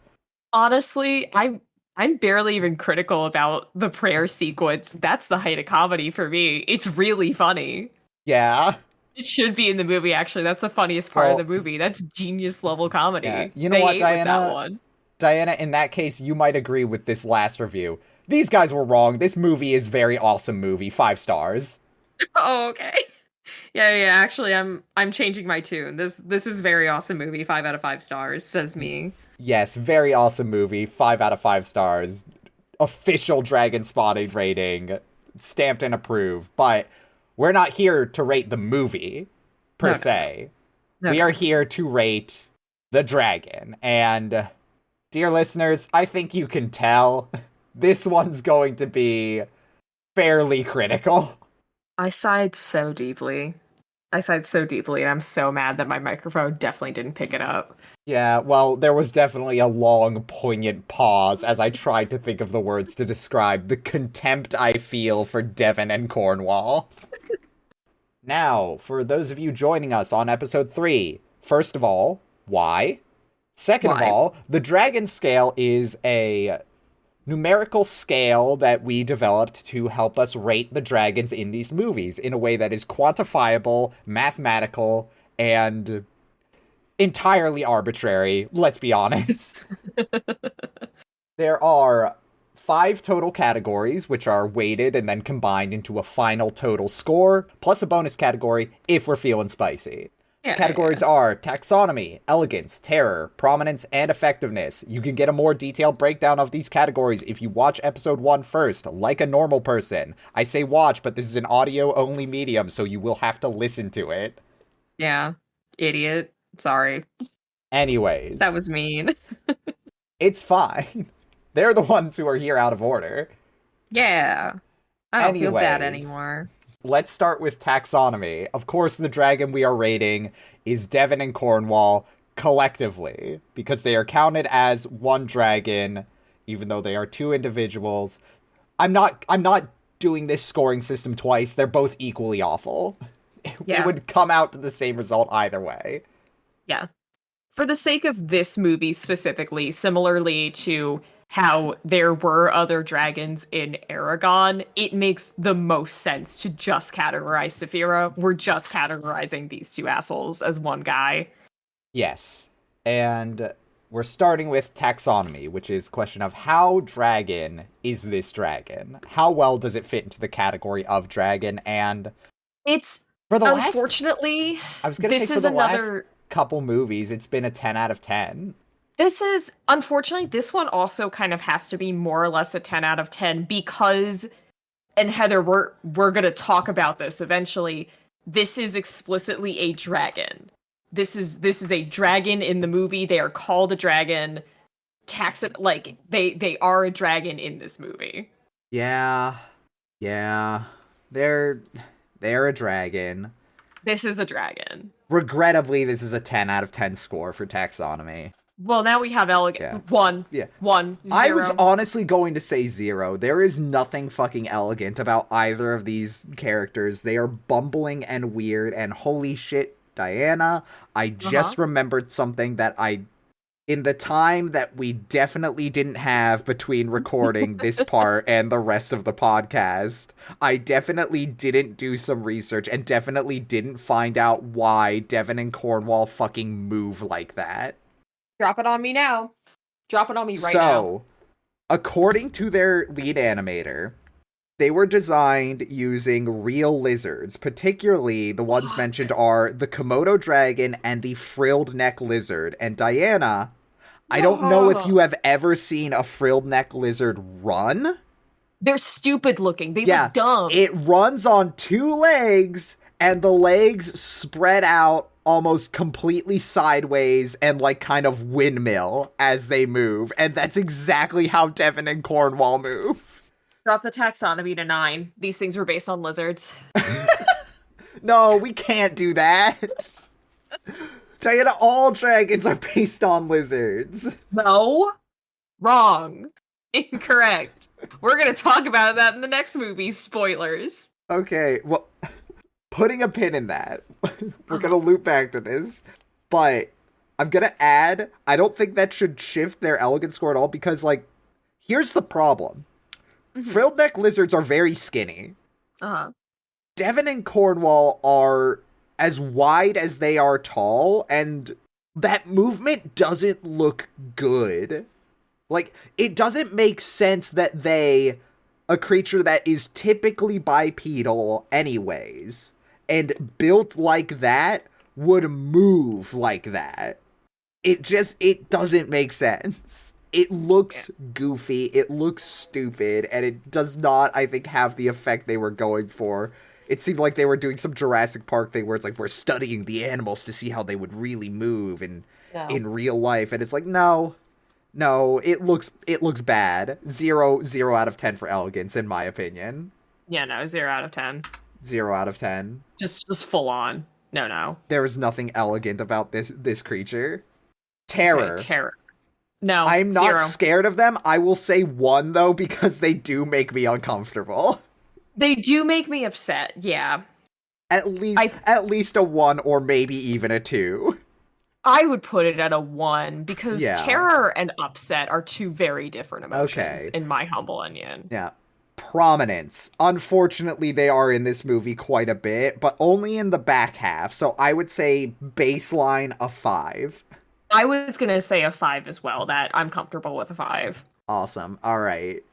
Honestly, I'm barely even critical about the prayer sequence. That's the height of comedy for me. It's really funny. Yeah. It should be in the movie, actually. That's the funniest part of the Well, movie. That's genius level yeah. comedy. You know They what, ate with that Diana? one. Diana, in that case, you might agree with this last review. These guys were wrong. This movie is very awesome movie. 5 stars. Oh, okay. Yeah. Actually, I'm changing my tune. This is very awesome movie. 5 out of 5 stars, says me. Yes, very awesome movie. 5 out of 5 stars. Official Dragon Spotting rating. Stamped and approved. But we're not here to rate the movie, per se. No, We are here to rate the dragon. And, dear listeners, I think you can tell this one's going to be fairly critical. I sighed so deeply. And I'm so mad that my microphone definitely didn't pick it up. Yeah, well, there was definitely a long, poignant pause as I tried to think of the words to describe the contempt I feel for Devon and Cornwall. Now, for those of you joining us on episode 3, first of all, why? Second of Why? all, the dragon scale is a numerical scale that we developed to help us rate the dragons in these movies in a way that is quantifiable, mathematical, and entirely arbitrary, let's be honest. There are 5 total categories, which are weighted and then combined into a final total score, plus a bonus category if we're feeling spicy. Yeah, Categories are taxonomy, elegance, terror, prominence, and effectiveness. You can get a more detailed breakdown of these categories if you watch episode 1 first, like a normal person. I say watch, but this is an audio-only medium, so you will have to listen to it. Yeah. Idiot. Sorry. Anyways. That was mean. It's fine. They're the ones who are here out of order. Yeah. I don't feel bad Anyways. anymore. Let's start with taxonomy. Of course, the dragon we are rating is Devon and Cornwall collectively, because they are counted as one dragon, even though they are 2 individuals. I'm not doing this scoring system twice. They're both equally awful. Yeah. It would come out to the same result either way. Yeah. For the sake of this movie specifically, similarly to how there were other dragons in Aragon, it makes the most sense to just categorize Saphira. We're just categorizing these 2 assholes as one guy. Yes. And we're starting with taxonomy, which is a question of how dragon is this dragon? How well does it fit into the category of dragon? And It's for the unfortunately, I was going to this say for is the another last couple movies, it's been a 10 out of 10. This is, unfortunately, this one also kind of has to be more or less a 10 out of 10 because, and Heather, we're going to talk about this eventually, this is explicitly a dragon. This is a dragon in the movie. They are called a dragon. They are a dragon in this movie. Yeah. They're a dragon. This is a dragon. Regrettably, this is a 10 out of 10 score for taxonomy. Well, now we have elegant. Yeah. 1. Yeah. 1. 0. I was honestly going to say 0. There is nothing fucking elegant about either of these characters. They are bumbling and weird, and holy shit, Diana, I just remembered something that in the time that we definitely didn't have between recording this part and the rest of the podcast, I definitely didn't do some research and definitely didn't find out why Devon and Cornwall fucking move like that. Drop it on me now. Drop it on me right now. So, according to their lead animator, they were designed using real lizards. Particularly, the ones mentioned are the Komodo dragon and the frilled neck lizard. And Diana, I don't know if you have ever seen a frilled neck lizard run. They're stupid looking. They look dumb. It runs on 2 legs, and the legs spread out almost completely sideways and like kind of windmill as they move. And that's exactly how Devon and Cornwall move. Drop the taxonomy to 9. These things were based on lizards. No, we can't do that. Diana, all dragons are based on lizards. No. Wrong. Incorrect. We're going to talk about that in the next movie. Spoilers. Okay, well, putting a pin in that, we're going to loop back to this, but I'm going to add, I don't think that should shift their elegance score at all, because, like, here's the problem. Frilled neck lizards are very skinny. Uh-huh. Devon and Cornwall are as wide as they are tall, and that movement doesn't look good. Like, it doesn't make sense that a creature that is typically bipedal anyways, and built like that, would move like that. It doesn't make sense. It Yeah. looks goofy, it looks stupid, and it does not, I think, have the effect they were going for. It seemed like they were doing some Jurassic Park thing where it's like, we're studying the animals to see how they would really move No. in real life, and it's like, no, it looks bad. Zero out of 10 for elegance, in my opinion. Yeah, no, 0 out of 10. 0 out of 10. Just full on. No, no. There is nothing elegant about this creature. Okay, Terror. terror. No, I'm not 0. scared of them. I will say 1 though, because they do make me uncomfortable. They do make me upset. Yeah. At least a 1 or maybe even a 2. I would put it at a 1 because Yeah. terror and upset are two very different emotions, Okay. in my humble opinion. Yeah. Prominence. Unfortunately, they are in this movie quite a bit, but only in the back half. So I would say baseline a 5. I was gonna say a 5 as well. That I'm comfortable with a 5. Awesome. All right.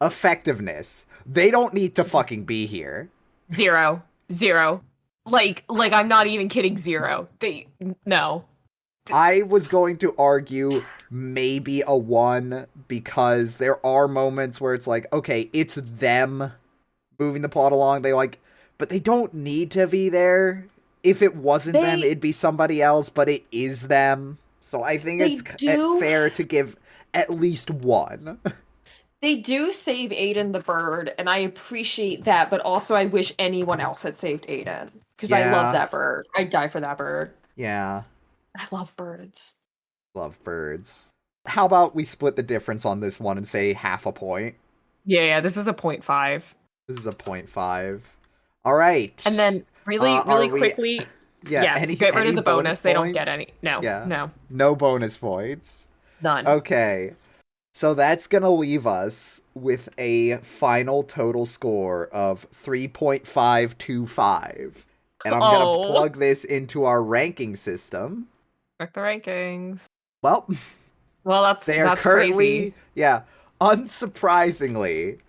Effectiveness. They don't need to fucking be here. 0. 0. Like I'm not even kidding. 0. No. I was going to argue maybe a 1 because there are moments where it's like, okay, it's them moving the plot along. But they don't need to be there. If it wasn't them, it'd be somebody else, but it is them. So I think it's fair to give at least 1. They do save Aiden the bird, and I appreciate that, but also I wish anyone else had saved Aiden. Because I love that bird. I'd die for that bird. Yeah. I love birds. Love birds. How about we split the difference on this one and say half a point? Yeah, this is a 0.5. This is a 0.5. All right. And then really quickly, get rid of the bonus. They don't get any. No. No bonus points. None. Okay. So that's going to leave us with a final total score of 3.525. And I'm going to plug this into our ranking system. Check the rankings. Well, that's currently crazy. Yeah. Unsurprisingly,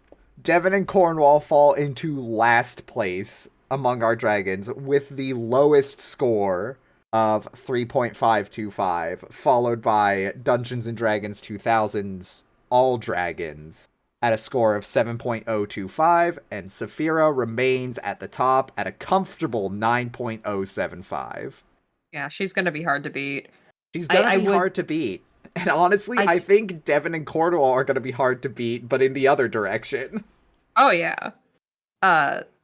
Devin and Cornwall fall into last place among our dragons with the lowest score of 3.525, followed by Dungeons & Dragons 2000's All Dragons at a score of 7.025, and Saphira remains at the top at a comfortable 9.075. Yeah, she's going to be hard to beat. She's going to be hard to beat. And honestly, I think Devin and Cornwall are going to be hard to beat, but in the other direction. Oh, yeah.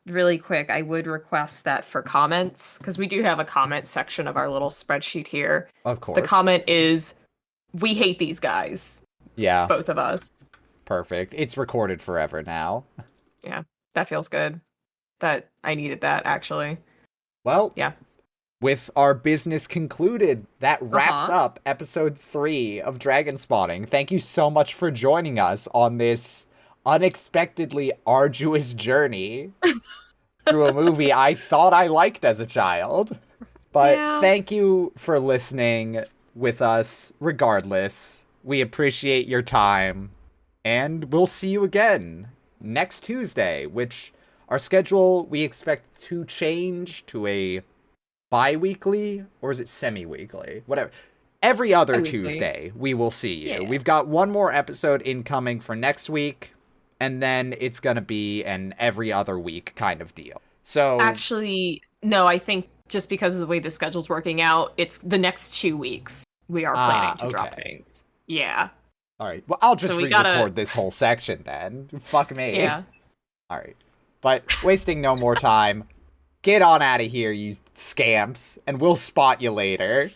Really quick, I would request that for comments, because we do have a comment section of our little spreadsheet here. Of course. The comment is, we hate these guys. Yeah. Both of us. Perfect. It's recorded forever now. Yeah, that feels good. That I needed that, actually. Well, yeah. With our business concluded, that wraps up episode 3 of Dragon Spotting. Thank you so much for joining us on this unexpectedly arduous journey through a movie I thought I liked as a child. But thank you for listening with us regardless. We appreciate your time. And we'll see you again next Tuesday, which our schedule we expect to change to a bi-weekly, or is it semi-weekly? Whatever. Every other Tuesday, we will see you. Yeah. We've got one more episode incoming for next week, and then it's going to be an every other week kind of deal. So actually, no, I think just because of the way the schedule's working out, it's the next 2 weeks we are planning to drop things. Yeah. All right. Well, I'll just re-record this whole section then. Fuck me. Yeah. All right. But wasting no more time, get on out of here, you scamps, and we'll spot you later.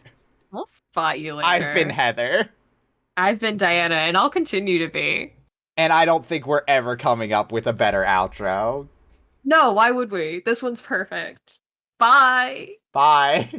We'll spot you later. I've been Heather. I've been Diana, and I'll continue to be. And I don't think we're ever coming up with a better outro. No, why would we? This one's perfect. Bye. Bye.